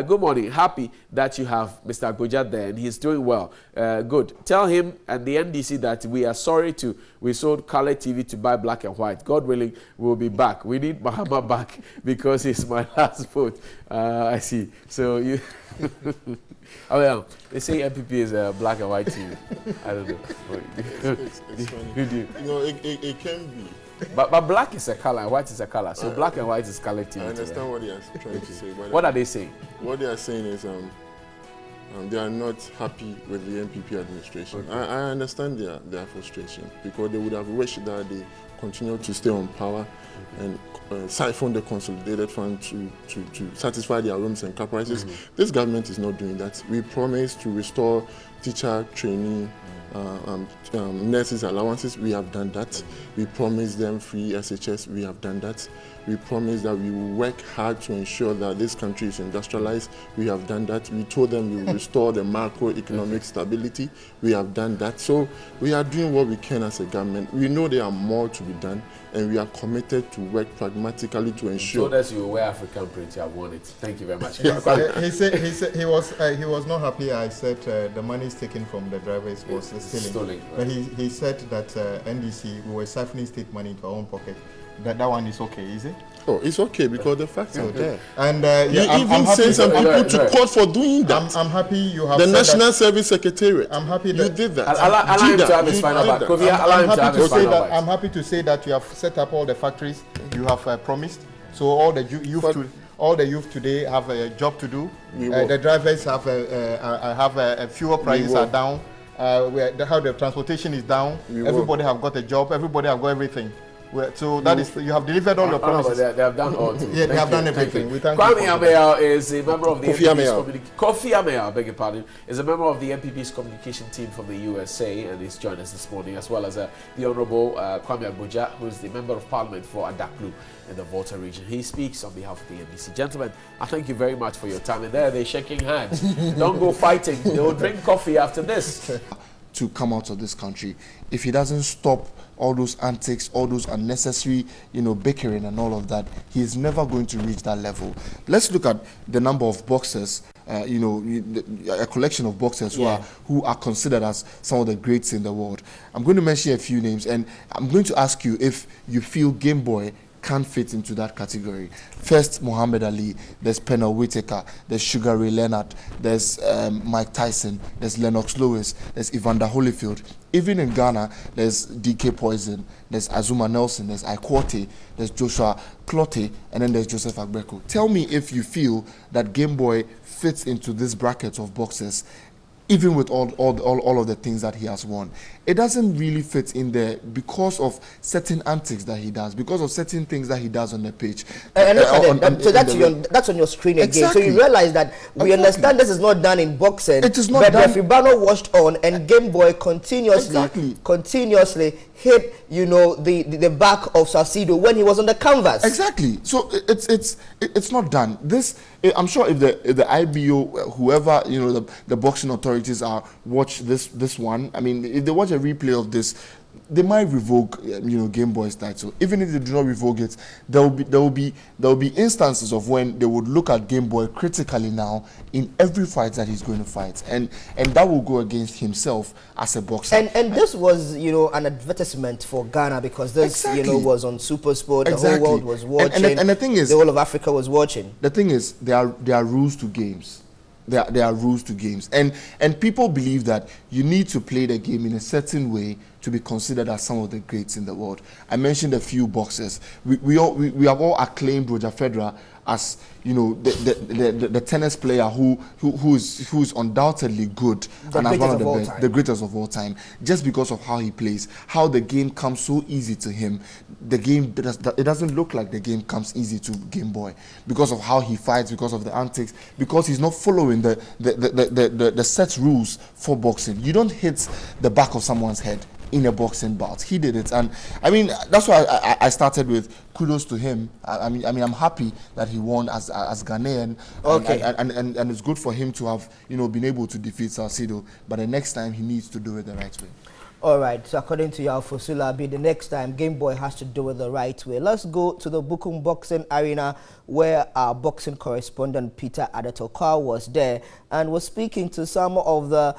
Good morning. Happy that you have Mr. Gojat there and he's doing well. Good. Tell him and the NDC that we are sorry we sold color TV to buy black and white. God willing, we'll be back. We need Mahama back because he's my last vote. I see. So you... Oh, yeah. They say MPP is a black and white TV. I don't know. It's funny. You know, it can be. But black is a color and white is a color. So black and white is color TV. I understand what they are trying to say. But what are they saying? What they are saying is they are not happy with the MPP administration. Okay. I understand their frustration because they would have wished that they continue to stay on power and siphon the consolidated fund to satisfy their rooms and car prices. This government is not doing that. We promised to restore teacher, trainee, nurses allowances. We have done that. We promised them free SHS. We have done that. We promised that we will work hard to ensure that this country is industrialized. We have done that. We told them we will restore the macroeconomic stability. We have done that. So we are doing what we can as a government. We know there are more to be done, and we are committed to work pragmatically to ensure. So that you wear African print, you have won it. Thank you very much. he said he was not happy. I said the money is taken from the drivers was stealing. Right. But he said that NDC we were siphoning state money into our own pocket. That one is okay, is it? Oh, it's okay because the facts are there. And you even sent some people to court for doing that. I'm happy you have the National Service Secretariat. I'm happy that you did that. Allow him to have his final back. I'm happy to say that you have set up all the factories you have promised. So all the youth today have a job to do. The drivers have fuel prices are down. How the transportation is down. Everybody have got a job. Everybody have got everything. So that is, you have delivered all your promises. They have done all. Yeah, they have done everything. Kwame Ameyao is a member of the Kofi Ameyao, beg your pardon, is a member of the MPP's communication team from the USA, and he's joined us this morning, as well as the Honourable Kwame Agboja, who is the member of Parliament for Adaklu in the Volta region. He speaks on behalf of the NDC. Gentlemen, I thank you very much for your time. And there they're shaking hands. Don't go fighting. They will drink coffee after this. to come out of this country. If he doesn't stop all those antics, all those unnecessary, bickering and all of that, he is never going to reach that level. Let's look at the number of boxers, a collection of boxers who are considered as some of the greats in the world. I'm going to mention a few names, and I'm going to ask you if you feel Game Boy can fit into that category. First, Muhammad Ali, there's Pernell Whitaker, there's Sugar Ray Leonard, there's Mike Tyson, there's Lennox Lewis, there's Evander Holyfield. Even in Ghana, there's DK Poison, there's Azuma Nelson, there's Ikwate, there's Joshua Clottey, and then there's Joseph Agbeko. Tell me if you feel that Game Boy fits into this bracket of boxers, even with all of the things that he has won. It doesn't really fit in there because of certain antics that he does, because of certain things that he does on the pitch. So that's on your screen again. Exactly. So you realize that we understand this is not done in boxing. It is not but done. Referee Bano watched on, and Game Boy continuously hit, the back of Salcido when he was on the canvas. Exactly. So it's not done. This, I'm sure if the IBO, whoever, the boxing authorities watch this one, I mean, if they watch a replay of this, they might revoke Game Boy's title. Even if they do not revoke it, there will be instances of when they would look at Game Boy critically now in every fight that he's going to fight, and that will go against himself as a boxer. And this was an advertisement for Ghana, because this was on Super Sport. The whole world was watching. And the thing is, the whole of Africa was watching. The thing is, there are rules to games. There are rules to games, and people believe that you need to play the game in a certain way to be considered as some of the greats in the world. I mentioned a few boxers. We have all acclaimed Roger Federer as the tennis player who's undoubtedly good and as one of the best, the greatest of all time, just because of how he plays, how the game comes so easy to him. The game, it doesn't look like the game comes easy to Game Boy because of how he fights, because of the antics, because he's not following the set rules for boxing. You don't hit the back of someone's head in a boxing bout. He did it, and I mean, that's why I started with kudos to him. I mean, I'm happy that he won as Ghanaian, and it's good for him to have been able to defeat Salcido. But the next time he needs to do it the right way. All right, so according to Yalfo Sulabi, the next time Game Boy has to do it the right way. Let's go to the Bukum Boxing Arena, where our boxing correspondent Peter Adetokar was there and was speaking to some of the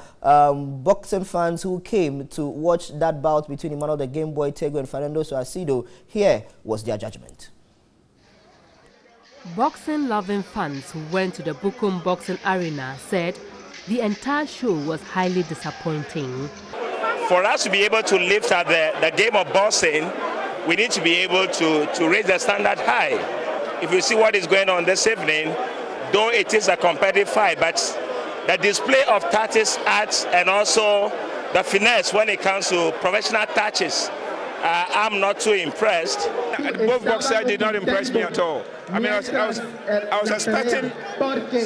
boxing fans who came to watch that bout between Emmanuel the Game Boy Tego and Fernando Salcido. Here was their judgment. Boxing-loving fans who went to the Bukum Boxing Arena said the entire show was highly disappointing. For us to be able to lift at the game of boxing, we need to be able to raise the standard high. If you see what is going on this evening, though it is a competitive fight, but the display of tactics, arts, and also the finesse when it comes to professional touches, I'm not too impressed. Both boxers did not impress me at all. I mean, I was expecting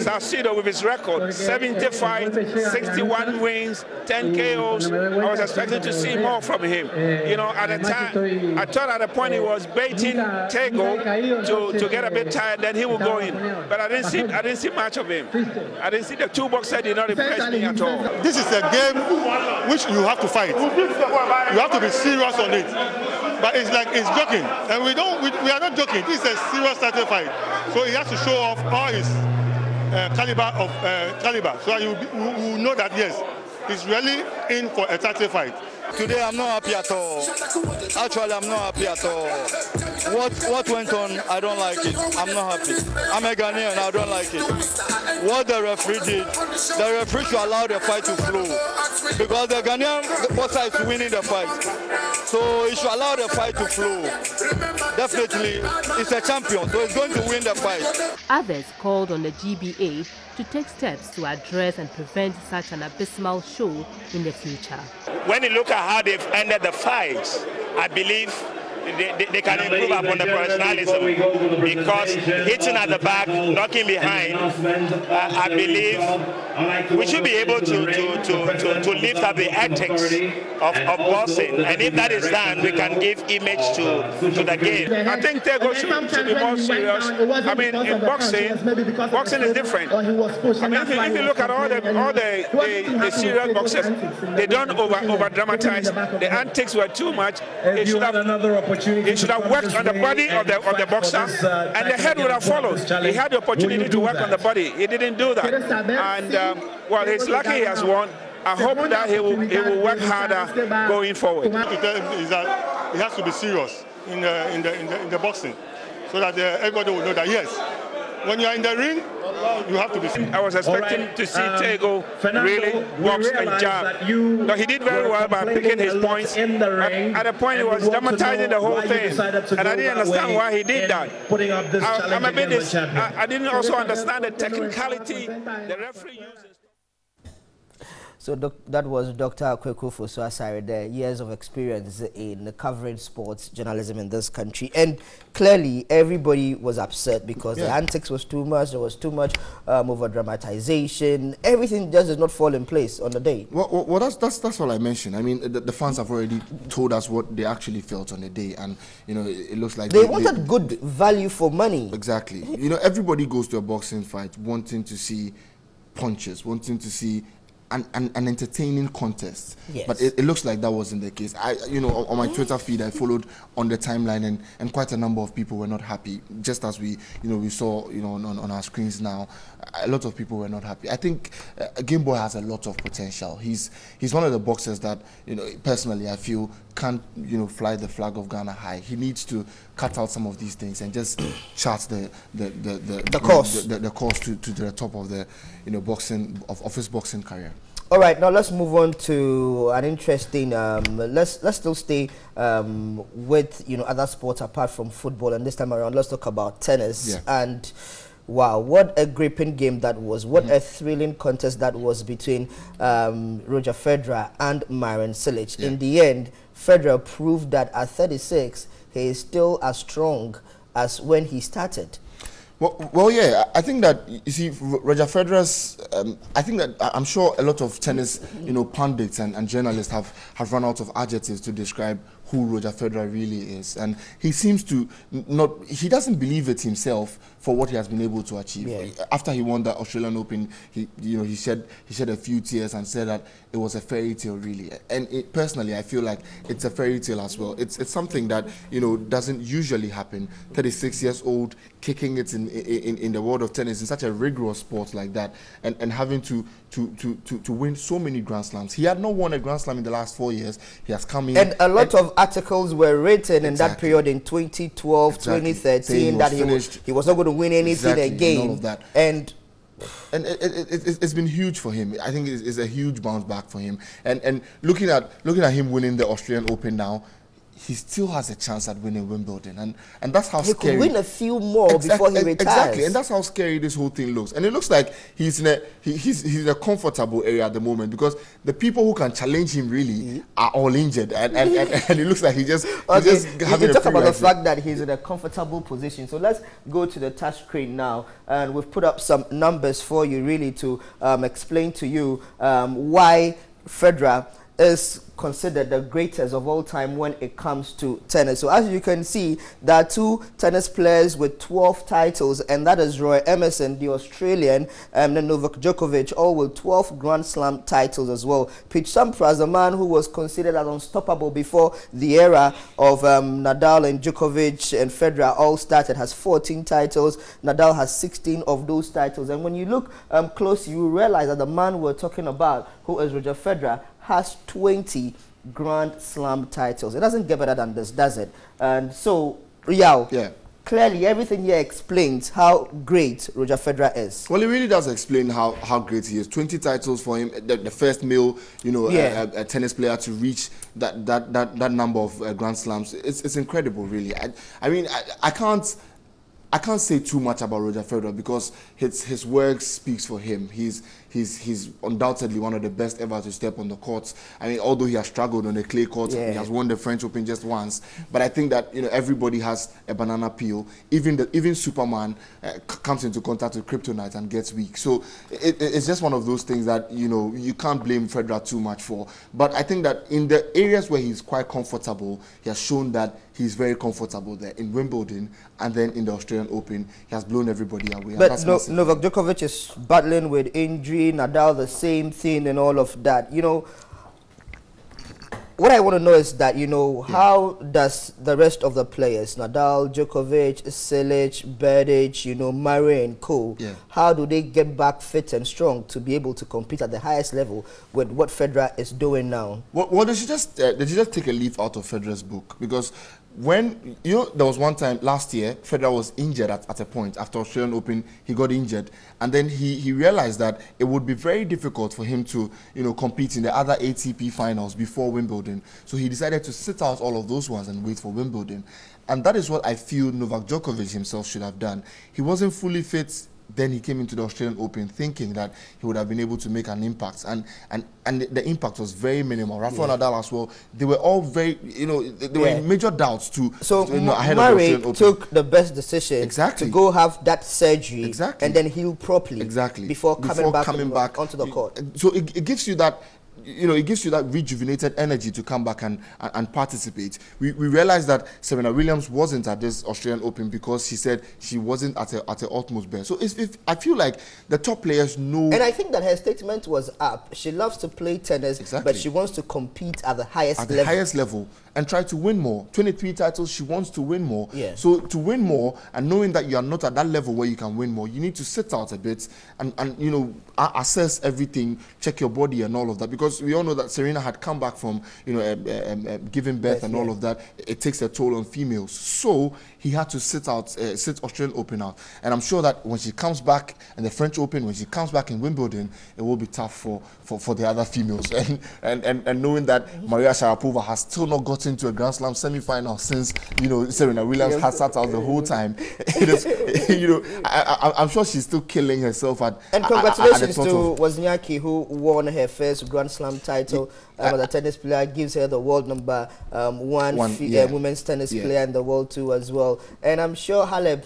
Salcido with his record, 70 fights, 61 wins, 10 KOs. I was expecting to see more from him. At the time, I thought at the point he was baiting Tego to get a bit tired, then he would go in. But I didn't see much of him. I didn't see the two boxers did not impress me at all. This is a game which you have to fight. You have to be serious on it. But it's joking, and we are not joking. This is a serious title fight, so he has to show off all his caliber, so you will know that yes, he's really in for a title fight. Today I'm not happy at all. Actually, I'm not happy at all. What went on, I don't like it. I'm not happy. I'm a Ghanaian, I don't like it. What the referee did, the referee should allow the fight to flow. Because the Ghanaian boxer is winning the fight. So he should allow the fight to flow. Definitely, he's a champion, so he's going to win the fight. Others called on the GBA to take steps to address and prevent such an abysmal show in the future. When you look at how they've ended the fights, I believe they can improve upon the professionalism, because hitting at the back, knocking behind, I believe we should be able to lift up the ethics of boxing, and if that is done, we can give image to the game. I think Tego should be more serious. I mean, in boxing is different. I mean, if you look at all the serious boxers, they don't over dramatize. The antics were too much. They should have worked on the body of the boxer, and the head would have followed. He had the opportunity to work on the body. He didn't do that, and well, he's lucky he has won. I hope that he will work harder going forward. He has to be serious in the boxing, so that everybody will know that yes, when you are in the ring, you have to be serious. I was expecting to see Tego really box and jab. No, he did very well by picking his points. At a point, he was dramatizing the whole thing, and I didn't understand why he did that. I'm a bit. I didn't also understand the technicality the referee uses. So that was Dr. Kweku Fosu-Asare, the years of experience in covering sports journalism in this country. And clearly, everybody was upset because the antics was too much, there was too much over-dramatization. Everything just does not fall in place on the day. Well, that's all I mentioned. I mean, the fans have already told us what they actually felt on the day. And, you know, it looks like... They wanted good value for money. Exactly. You know, everybody goes to a boxing fight wanting to see punches, wanting to see an entertaining contest, yes. But it looks like that wasn't the case. You know, on my Twitter feed, I followed on the timeline, and quite a number of people were not happy. Just as we saw, on our screens now, a lot of people were not happy. I think Game Boy has a lot of potential. He's one of the boxers that, personally, I feel can't, fly the flag of Ghana high. He needs to cut out some of these things and just chart the course, the course to the top of the of his boxing career. All right, now let's move on to an interesting. Let's still stay with other sports apart from football, and this time around let's talk about tennis. Yeah. And wow, what a gripping game that was! What a thrilling contest that was between Roger Federer and Marin Cilic. Yeah. In the end, Federer proved that at 36 he is still as strong as when he started. Well, yeah, I think that, you see, Roger Federer's, I think that, I'm sure a lot of tennis, pundits and journalists have run out of adjectives to describe who Roger Federer really is. And he seems to he doesn't believe it himself for what he has been able to achieve. Yeah. After he won the Australian Open, he shed a few tears and said that it was a fairy tale, really. And personally, I feel like it's a fairy tale as well. It's something that, doesn't usually happen. 36 years old, kicking it in the world of tennis in such a rigorous sport like that, and having to win so many Grand Slams. He had not won a Grand Slam in the last 4 years. He has come in. And a lot of articles were written in that period in 2012, 2013, that he was not going to win anything again. And all of that. And it's been huge for him. I think it's a huge bounce back for him. And looking at him winning the Australian Open now, he still has a chance at winning Wimbledon, and that's how scary. He could win a few more before he retires. Exactly, and that's how scary this whole thing looks. And it looks like he's in a comfortable area at the moment, because the people who can challenge him really are all injured, and it looks like he just having you talk about the fact that he's in a comfortable position. So let's go to the touch screen now, and we've put up some numbers for you really to explain to you why Federer is considered the greatest of all time when it comes to tennis. So as you can see, there are two tennis players with 12 titles, and that is Roy Emerson, the Australian, and then Novak Djokovic, all with 12 Grand Slam titles as well. Pete Sampras, the man who was considered as unstoppable before the era of Nadal and Djokovic and Federer all started, has 14 titles. Nadal has 16 of those titles. And when you look close, you realize that the man we're talking about, who is Roger Federer, has 20 Grand Slam titles. It doesn't get better than this, does it? And so, Rial, clearly everything here explains how great Roger Federer is. Well, it really does explain how great he is. 20 titles for him, the first male, a tennis player to reach that number of Grand Slams. It's incredible, really. I mean, I can't I can't say too much about Roger Federer because his work speaks for him. He's undoubtedly one of the best ever to step on the courts. I mean, although he has struggled on the clay courts, he has won the French Open just once. But I think that everybody has a banana peel. Even Superman comes into contact with kryptonite and gets weak. So it's just one of those things that you can't blame Federer too much for. But I think that in the areas where he's quite comfortable, he has shown that he's very comfortable there in Wimbledon and then in the Australian Open. He has blown everybody away. But Novak Djokovic is battling with injury, Nadal the same thing and all of that. What I want to know is that, how does the rest of the players, Nadal, Djokovic, Silic, Berdych, Murray and co, how do they get back fit and strong to be able to compete at the highest level with what Federer is doing now? Well, they should just take a leaf out of Federer's book, because when there was one time last year Federer was injured at a point after Australian Open. He got injured, and then he realized that it would be very difficult for him to compete in the other ATP finals before Wimbledon. So he decided to sit out all of those ones and wait for Wimbledon. And that is what I feel Novak Djokovic himself should have done. He wasn't fully fit. Then he came into the Australian Open thinking that he would have been able to make an impact, and the impact was very minimal. Rafael Nadal as well, they were all very, there were major doubts ahead of the Australian Open. Took the best decision to go have that surgery and then heal properly before coming back onto the court. So it gives you that, it gives you that rejuvenated energy to come back and participate. We realized that Serena Williams wasn't at this Australian Open because she said she wasn't at her utmost best. So if I feel like the top players know. And I think that her statement was up. She loves to play tennis, but she wants to compete at the highest level. At the highest level. And try to win more. 23 titles, she wants to win more. So to win more, and knowing that you are not at that level where you can win more, you need to sit out a bit and assess everything, check your body and all of that. Because we all know that Serena had come back from giving birth and all of that. It takes a toll on females. So he had to sit Australian Open out. And I'm sure that when she comes back in the French Open, when she comes back in Wimbledon, it will be tough for the other females. And knowing that Maria Sharapova has still not got into a Grand Slam semi-final since Serena Williams has sat out the whole time. I'm sure she's still killing herself at. And congratulations to Wozniacki, who won her first Grand Slam title. The tennis player, gives her the world number one women's tennis player in the world too as well. And I'm sure Halep,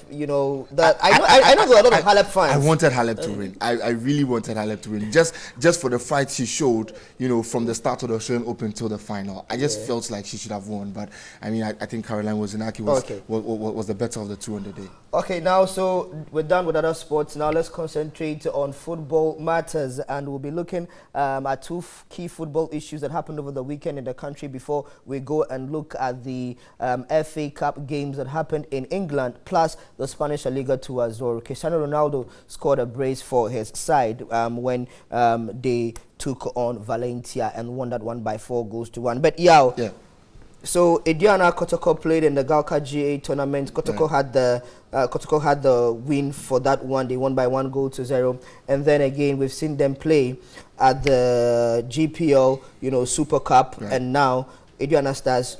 that I know there are a lot of Halep fans. I wanted Halep to win. I really wanted Halep to win. Just for the fight she showed, from the start of the Australian Open till the final. I just felt like she should have won. But I mean, I think Caroline Wozniacki was the better of the two on the day. Okay, now so we're done with other sports. Now let's concentrate on football matters, and we'll be looking at two key football issues that happened over the weekend in the country before we go and look at the FA Cup games that happened in England, plus the Spanish La Liga 2 as well. Cristiano Ronaldo scored a brace for his side when they took on Valencia and won that one by 4-1. But so Ediana Kotoko played in the Galka GA tournament. Kotoko had the win for that one. They won by 1-0. And then again, we've seen them play at the GPL, Super Cup, and now Ediana Stars,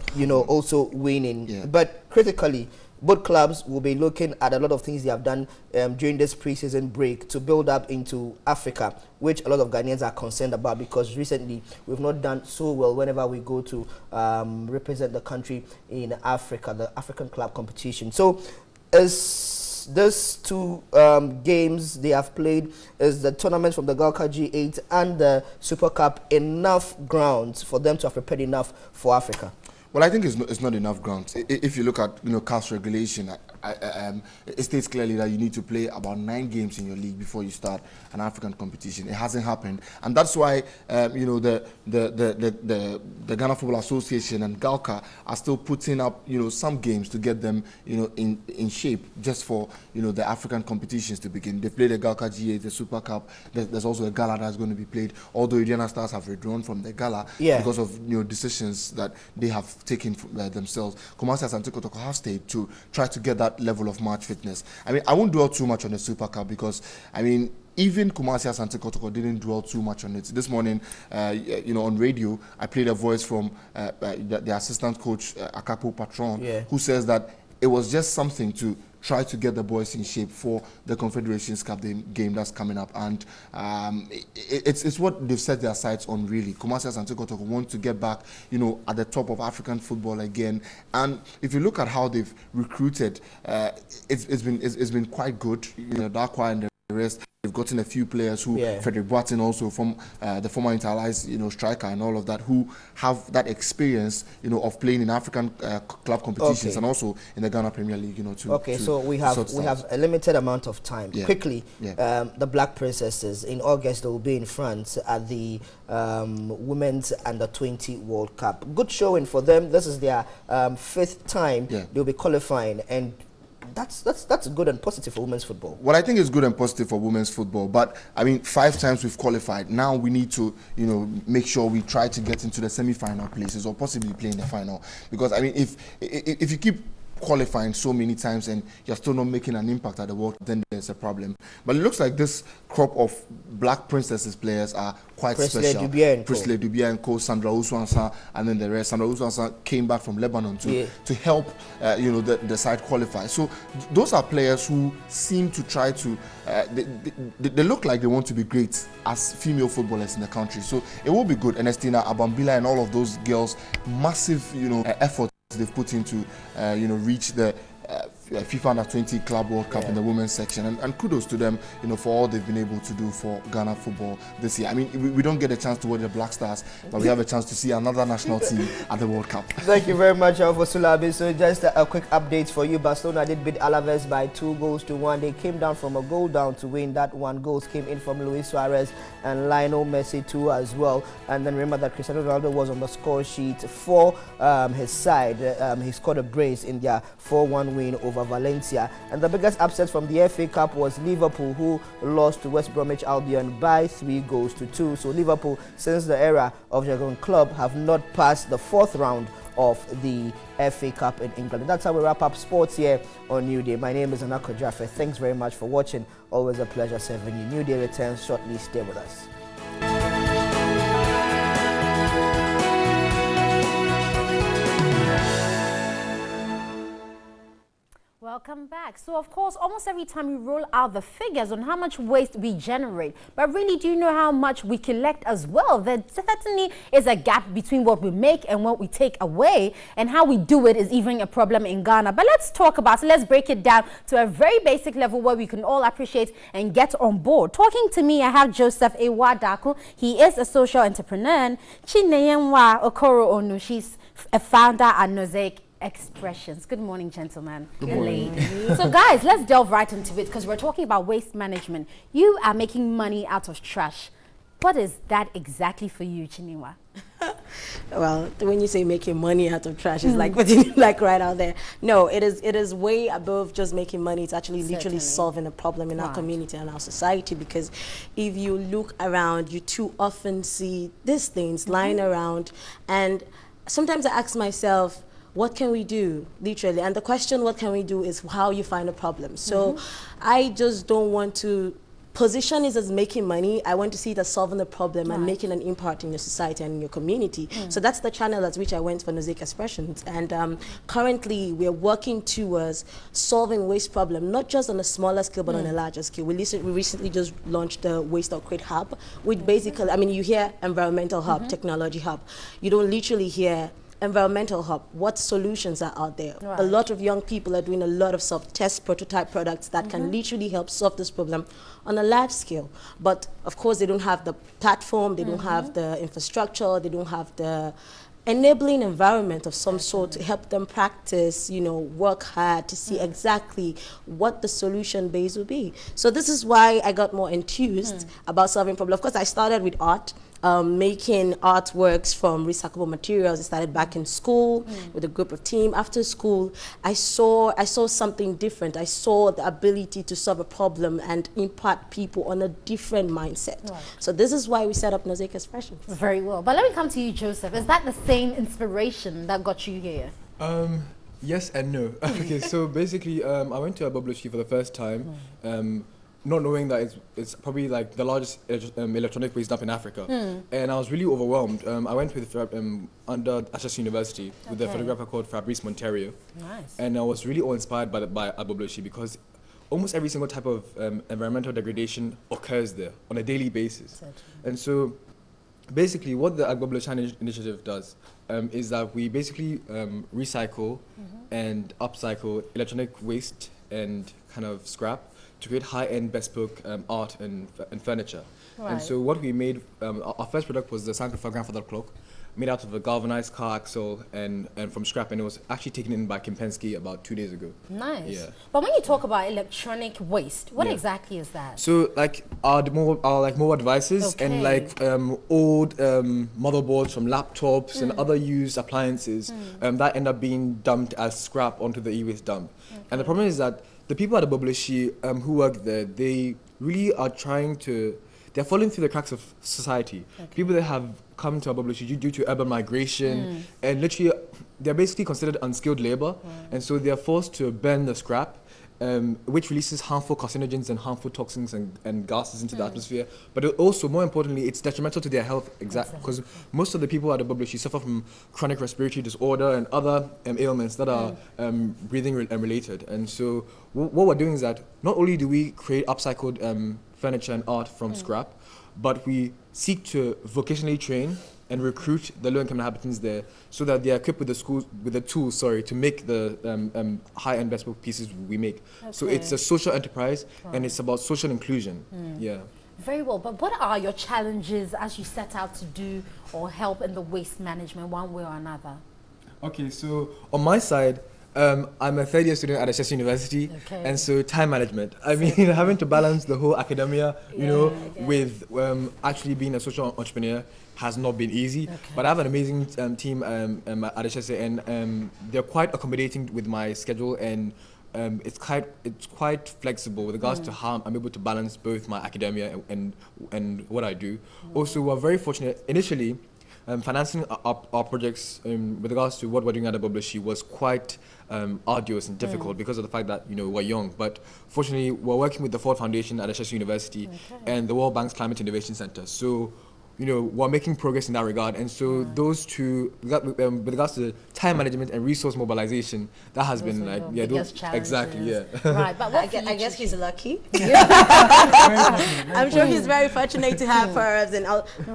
also winning. But critically, both clubs will be looking at a lot of things they have done during this preseason break to build up into Africa, which a lot of Ghanaians are concerned about, because recently we've not done so well whenever we go to represent the country in Africa, the African club competition. So is these two games they have played, is the tournament from the Galka G8 and the Super Cup enough grounds for them to have prepared enough for Africa? Well, I think it's not enough grounds. If you look at CAF's regulation, it states clearly that you need to play about 9 games in your league before you start an African competition. It hasn't happened, and that's why the Ghana Football Association and Galka are still putting up some games to get them in shape just for the African competitions to begin. They played the Galka GA, the Super Cup. There's also a gala that's going to be played. Although Indiana Stars have withdrawn from the gala because of decisions that they have taken themselves. Kumasi and Kotoko have stayed to try to get that level of match fitness. I mean, I won't dwell too much on the Super Cup because, I mean, even Kumasi Asante Kotoko didn't dwell too much on it. This morning, on radio, I played a voice from the assistant coach, Akapo Patron, who says that it was just something to try to get the boys in shape for the Confederations Cup game that's coming up. And it's what they've set their sights on, really. Kumasi and Kotoko want to get back, you know, at the top of African football again. And if you look at how they've recruited, it's been quite good. You know, Dakwa and the rest. They've gotten a few players who, Frederick Boateng also from the former Inter-Allies, you know, striker and all of that, who have that experience, you know, of playing in African club competitions and also in the Ghana Premier League, you know. So we have a limited amount of time. Quickly, the Black Princesses in August they will be in France at the Women's Under-20 World Cup. Good showing for them. This is their 5th time they'll be qualifying, and that's good and positive for women's football. Well, I think it's good and positive for women's football, but I mean, 5 times we've qualified. Now we need to, you know, make sure we try to get into the semi-final places or possibly play in the final. Because I mean, if you keep qualifying so many times and you're still not making an impact at the World Cup, then there's a problem. But it looks like this crop of Black Princesses players are quite special. Presley Dubia and co, Sandra Uswansa, and then the rest. Sandra Uswansa came back from Lebanon to help, you know, the side qualify. So those are players who seem to try to, they look like they want to be great as female footballers in the country. So it will be good. Ernestina Abambila and all of those girls, massive, you know, effort they've put into, you know, reach the FIFA Under-20 Club World Cup in the women's section, and kudos to them, you know, for all they've been able to do for Ghana football this year. I mean, we don't get a chance to watch the Black Stars, but we have a chance to see another national team at the World Cup. Thank you very much, Sulabi. So just a quick update for you. Barcelona did beat Alaves by 2-1. They came down from a goal down to win. That 1 goal came in from Luis Suarez and Lionel Messi too as well. And then remember that Cristiano Ronaldo was on the score sheet for his side. He scored a brace in their 4-1 win over Valencia. And the biggest upset from the FA Cup was Liverpool, who lost to West Bromwich Albion by 3-2. So Liverpool, since the era of Jurgen Klopp, have not passed the 4th round of the FA Cup in England. And that's how we wrap up sports here on New Day. My name is Anako Jaffe. Thanks very much for watching. Always a pleasure serving you. New Day returns shortly. Stay with us. Welcome back. So, of course, almost every time we roll out the figures on how much waste we generate, but really, do you know how much we collect as well? There certainly is a gap between what we make and what we take away, and how we do it is even a problem in Ghana. But let's talk about it. Let's break it down to a very basic level where we can all appreciate and get on board. Talking to me, I have Joseph Ewadaku. He is a social entrepreneur. Chineyenwa Okoro Onu. She's a founder at NewDay Expressions. Good morning, gentlemen. Good morning. So guys, let's delve right into it because we're talking about waste management. You are making money out of trash. What is that exactly for you, Chinua? Well, when you say making money out of trash, it's like putting it like right out there. No, it is way above just making money. It's actually literally solving a problem in our community and our society, because if you look around, you too often see these things lying around, and sometimes I ask myself, what can we do, literally? And the question, what can we do, is how you find a problem. So I just don't want to position it as making money. I want to see it as solving the problem and making an impact in your society and in your community. So that's the channel at which I went for NewDay Expressions. And currently, we're working towards solving waste problem, not just on a smaller scale, but on a larger scale. We recently just launched the Waste or Create Hub, which basically, I mean, you hear environmental hub, technology hub. You don't literally hear environmental hub. What solutions are out there? A lot of young people are doing a lot of self-test prototype products that can literally help solve this problem on a large scale. But of course, they don't have the platform, they don't have the infrastructure, they don't have the enabling environment of some sort to help them practice, you know, work hard to see exactly what the solution base will be. So this is why I got more enthused about solving problems. Of course, I started with art. Making artworks from recyclable materials. I started back in school with a group of team. After school, I saw something different. I saw the ability to solve a problem and impact people on a different mindset. So this is why we set up NewDay Expressions. Very well. But let me come to you, Joseph. Is that the same inspiration that got you here? Yes and no. Okay, so basically, I went to a bubble for the first time. not knowing that it's probably like the largest electronic waste dump in Africa. And I was really overwhelmed. I went with under Ashesi University with a photographer called Fabrice Monterio. Nice. And I was really awe-inspired by Agbogbloshie because almost every single type of environmental degradation occurs there on a daily basis. And so basically what the Agbogbloshie initiative does is that we basically recycle and upcycle electronic waste and kind of scrap to create high-end bespoke art and furniture. Right. And so what we made, our first product was the Sankofa grandfather clock, made out of a galvanized car axle and from scrap, and it was actually taken in by Kim Penske about 2 days ago. Nice. Yeah. But when you talk about electronic waste, what exactly is that? So like our mobile devices and like old motherboards from laptops and other used appliances that end up being dumped as scrap onto the e-waste dump. And the problem is that the people at Agbogbloshie who work there, they really are they're falling through the cracks of society. People that have come to Agbogbloshie due to urban migration, and literally they're basically considered unskilled labor, and so they're forced to burn the scrap, which releases harmful carcinogens and harmful toxins and gases into the atmosphere. But it also, more importantly, it's detrimental to their health, because most of the people at Agbogbloshie suffer from chronic respiratory disorder and other ailments that are breathing related. And so what we're doing is that not only do we create upcycled furniture and art from scrap, but we seek to vocationally train and recruit the low-income inhabitants there so that they are equipped with the tools to make the high-end bespoke pieces we make. So it's a social enterprise and it's about social inclusion. Yeah. Very well, but what are your challenges as you set out to do or help in the waste management one way or another? Okay, so on my side, I'm a third-year student at Ashesi University, and so time management. I mean, having to balance the whole academia, with actually being a social entrepreneur has not been easy. But I have an amazing team at Ashesi, and they're quite accommodating with my schedule, and it's quite flexible with regards to how I'm able to balance both my academia and what I do. Also, we're very fortunate initially. Financing our projects with regards to what we're doing at Agbogbloshie was quite arduous and difficult because of the fact that we're young. But fortunately, we're working with the Ford Foundation at Ashesi University and the World Bank's Climate Innovation Center. So we're making progress in that regard. And so those two, with regards to time management and resource mobilization, that has been like, exactly. Right, but I guess he's lucky. I'm sure he's very fortunate to have for us. And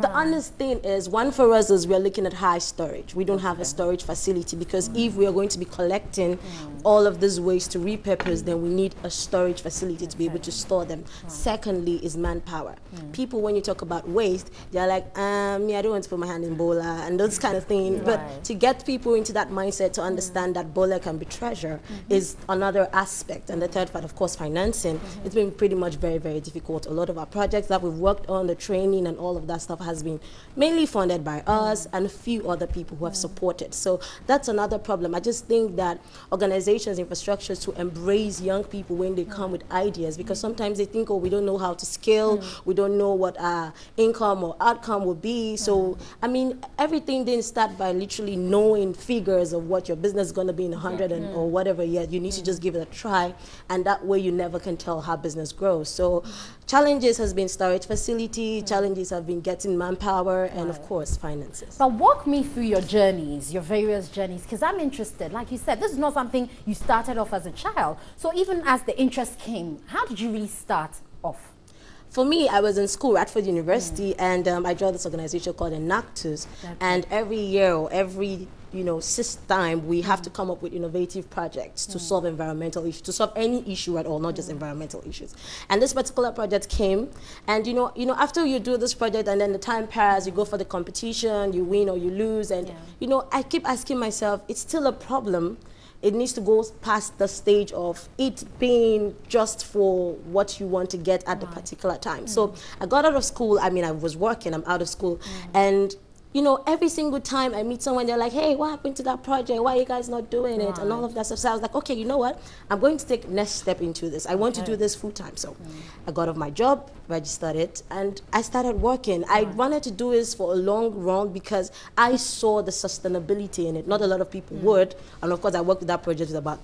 the honest thing is, one for us is we're looking at high storage. We don't have a storage facility because if we are going to be collecting all of this waste to repurpose, then we need a storage facility to be able to store them. Secondly is manpower. People, when you talk about waste, they're like, I don't want to put my hand in bola and those kind of things. But to get people into that mindset to understand that bola can be treasure is another aspect. And the third part, of course, financing. It's been pretty much very, very difficult. A lot of our projects that we've worked on, the training and all of that stuff has been mainly funded by us and a few other people who have supported. So that's another problem. I just think that organizations, infrastructures to embrace young people when they come with ideas, because sometimes they think, oh, we don't know how to scale, we don't know what our income or outcome will be. So, I mean, everything didn't start by literally knowing figures of what your business is going to be in 100 or whatever yet. You need to just give it a try, and that way you never can tell how business grows. So, challenges has been storage facility, challenges have been getting manpower, and of course, finances. But walk me through your journeys, your various journeys, because I'm interested. Like you said, this is not something you started off as a child. So even as the interest came, how did you really start off? For me, I was in school, Radford University, and I joined this organization called Enactus. And every year or every sixth time, we have to come up with innovative projects to solve environmental issues, to solve any issue at all, not just environmental issues. And this particular project came, and after you do this project and then the time passes, you go for the competition, you win or you lose, and I keep asking myself, it's still a problem. It needs to go past the stage of it being just for what you want to get at the particular time. So I got out of school. I mean, I was working, I'm out of school. And every single time I meet someone, they're like, hey, what happened to that project? Why are you guys not doing it? And all of that stuff. So I was like, okay, you know what? I'm going to take next step into this. I want to do this full time. So I got off my job, registered it, and I started working. I wanted to do this for a long run because I saw the sustainability in it. Not a lot of people would. And of course, I worked with that project with about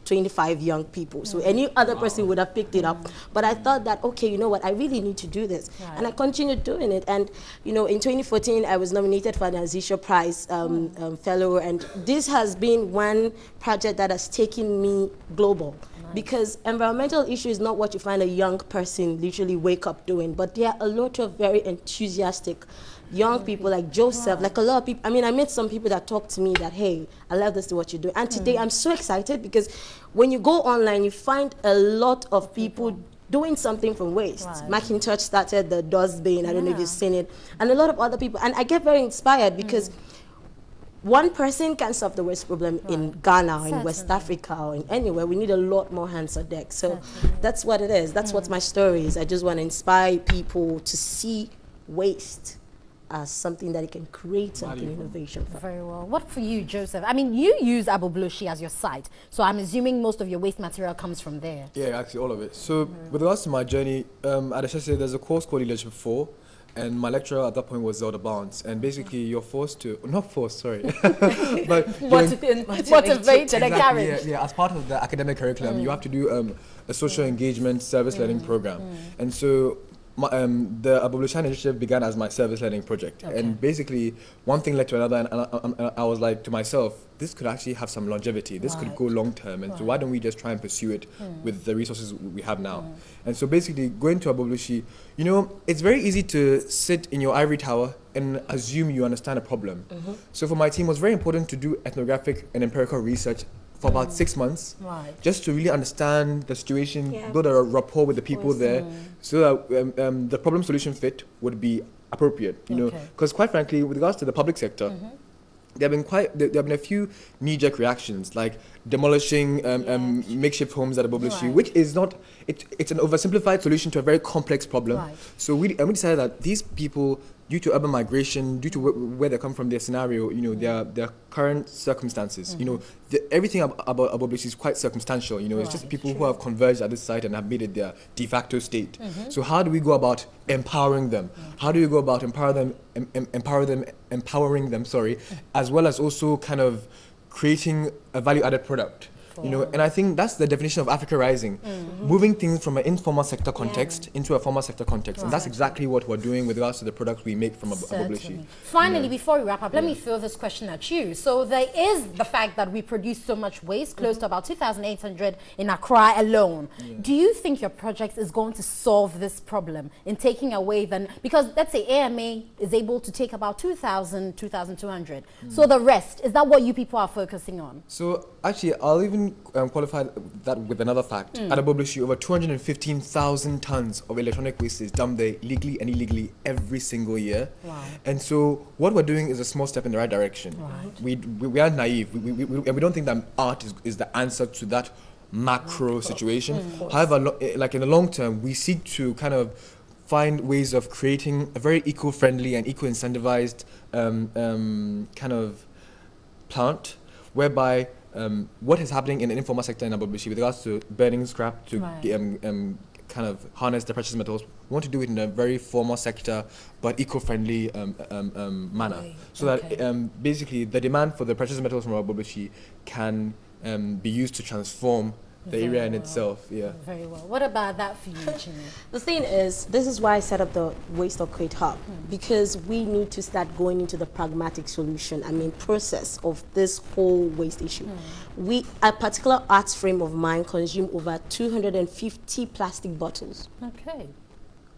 25 young people. So any other person would have picked it up. But I thought that, okay, you know what, I really need to do this. And I continued doing it. And, you know, in 2014, I was nominated for the Azisha Prize Fellow. And this has been one project that has taken me global. Because environmental issue is not what you find a young person literally wake up doing, but there are a lot of very enthusiastic young people like Joseph, like a lot of people. I mean, I met some people that talk to me that, hey, I love this, what you do. And today I'm so excited because when you go online, you find a lot of people doing something from waste. Macintosh started the dustbin, I don't know if you've seen it, and a lot of other people. And I get very inspired because one person can solve the waste problem in Ghana or in West Africa or in anywhere. We need a lot more hands on deck. So that's what it is. That's what my story is. I just want to inspire people to see waste as something that it can create something innovation for. Very well. What for you, Joseph? I mean, you use Abobloshi as your site, so I'm assuming most of your waste material comes from there. Yeah, actually all of it. So with regards to my journey, at HSA there's a course called Leadership 4, and my lecturer at that point was Zelda Barnes, and basically you're forced to, not forced, sorry, but motivated and encouraged. Yeah, as part of the academic curriculum, you have to do a social engagement service learning program, and so the Abobloshi initiative began as my service learning project, and basically one thing led to another, and I was like to myself, this could actually have some longevity, this could go long term, and so why don't we just try and pursue it with the resources we have now. And so basically going to Abobloshi, you know, it's very easy to sit in your ivory tower and assume you understand a problem. So for my team it was very important to do ethnographic and empirical research for about 6 months, just to really understand the situation, build a rapport with the people there, so that the problem solution fit would be appropriate, you know, because quite frankly, with regards to the public sector, there have been a few knee-jerk reactions, like demolishing makeshift homes at Abobloshi, which is not, it's an oversimplified solution to a very complex problem. So we decided that these people, due to urban migration, due to where they come from, their scenario, you know, their current circumstances, you know, everything about Abobloshi is quite circumstantial, you know, it's just people who have converged at this site and have made it their de facto state. So how do we go about empowering them? How do we go about empowering them, as well as also kind of creating a value-added product? You know, and I think that's the definition of Africa Rising, moving things from an informal sector context into a formal sector context, and that's exactly what we're doing with regards to the products we make from Abobloshi. Finally, before we wrap up, let me throw this question at you. So there is the fact that we produce so much waste, close to about 2,800 in Accra alone. Do you think your project is going to solve this problem in taking away because let's say AMA is able to take about 2,000, 2,200. So the rest, is that what you people are focusing on? So actually, I'll even qualify that with another fact. At Abobloshi, over 215,000 tons of electronic waste is dumped there legally and illegally every single year. And so what we're doing is a small step in the right direction. We aren't naive. We don't think that art is the answer to that macro situation. However, like in the long term, we seek to kind of find ways of creating a very eco-friendly and eco-incentivized kind of plant, whereby what is happening in the informal sector in Abobloshi with regards to burning scrap to kind of harness the precious metals, we want to do it in a very formal sector but eco-friendly manner, so that basically the demand for the precious metals from Abobloshi can be used to transform the area in itself. Very well. What about that for you, Chine? The thing is, this is why I set up the Waste or Create Hub, because we need to start going into the pragmatic solution, process of this whole waste issue. A particular arts frame of mine consume over 250 plastic bottles.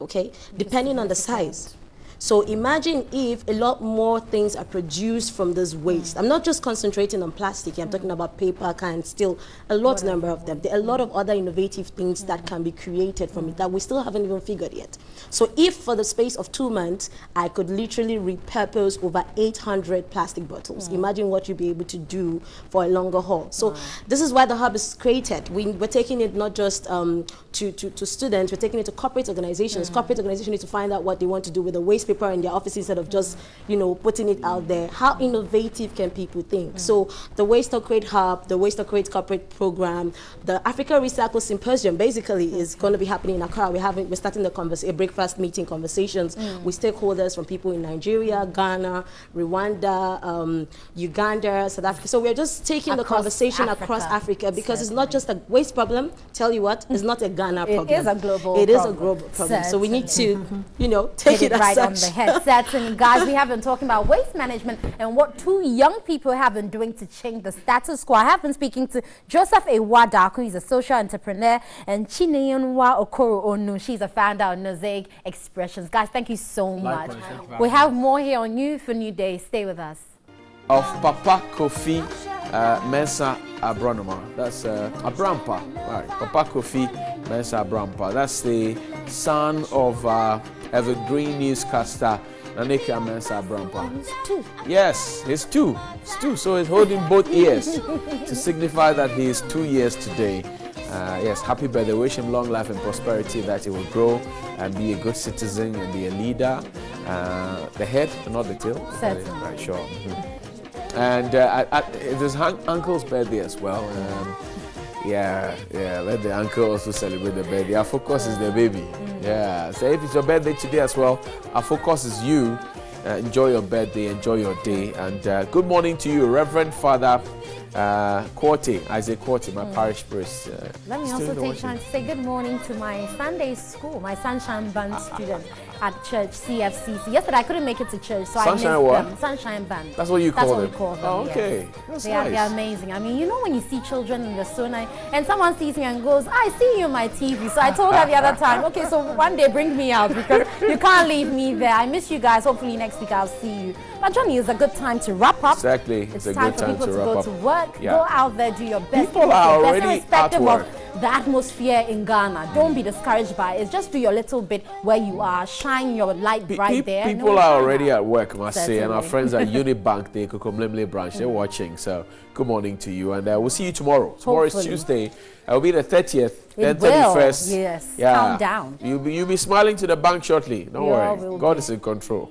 Okay, depending on the size. So imagine if a lot more things are produced from this waste. I'm not just concentrating on plastic. I'm talking about paper, cans, steel, a lot number of them. There are a lot of other innovative things that can be created from it that we still haven't even figured yet. So if for the space of 2 months, I could literally repurpose over 800 plastic bottles, imagine what you'd be able to do for a longer haul. So this is why the hub is created. We're taking it not just to students, we're taking it to corporate organizations. Corporate organizations need to find out what they want to do with the waste newspaper in their office instead of just, you know, putting it out there. How innovative can people think? So the Waste to Create Hub, the Waste to Create Corporate Program, the Africa Recycle Symposium basically is going to be happening in Accra. We're starting a breakfast meeting conversations with stakeholders from people in Nigeria, Ghana, Rwanda, Uganda, South Africa. So we're just taking the conversation across Africa because it's not just a waste problem. Tell you what, it's not a Ghana problem. It is a global problem. It is a global problem. So we need to, you know, take it right as on the head. Certainly, guys, we have been talking about waste management and what 2 young people have been doing to change the status quo. I have been speaking to Joseph Ewada, who is a social entrepreneur, and Chineyonwa Okoro Onu. She's a founder of Mosaic Expressions. Guys, thank you so much. We have more here on you for New Day. Stay with us. Of Papa Kofi Mensah Abronoma. That's Abrampa. Right. Papa Kofi Mensah Abrampa. That's the son of Evergreen newscaster Nanika Mensah Abrampa. He's 2. Yes, he's 2. He's 2. So he's holding both ears to signify that he is 2 years today. Yes, happy birthday. Wish him long life and prosperity, that he will grow and be a good citizen and be a leader. The head, not the tail. Certainly. Right, sure. And it is uncle's birthday as well. Yeah, let the uncle also celebrate the birthday. Our focus is the baby. Yeah, so if it's your birthday today as well, our focus is you. Enjoy your birthday, enjoy your day. And good morning to you, Reverend Father Isaac Corte, my parish priest. Let me also take time to say good morning to my Sunday school, my Sunshine Band students at church CFCC. Yesterday I couldn't make it to church, so I missed them. Sunshine Band. That's what you call them? That's what we call them. Oh, okay. Yes. That's They're amazing. I mean, you know when you see children and they're so nice, and someone sees me and goes, I see you on my TV. So I told her the other time, okay, so one day bring me out because you can't leave me there. I miss you guys. Hopefully next week I'll see you. But Johnny, it's a good time to wrap up. Exactly. It's time for people to go to work. Yeah. Go out there, do your best. People are already irrespective at work. of the atmosphere in Ghana. Don't be discouraged by it. It's just do your little bit where you are. Shine your light right there. People are already at work, must say, and our friends at Unibank, the Kokomlemle branch, they're watching. So good morning to you, and we'll see you tomorrow. Tomorrow is Tuesday. It will be the 30th, then 31st. Yes. Yeah. Calm down. You'll be smiling to the bank shortly. Don't worry. God is in control.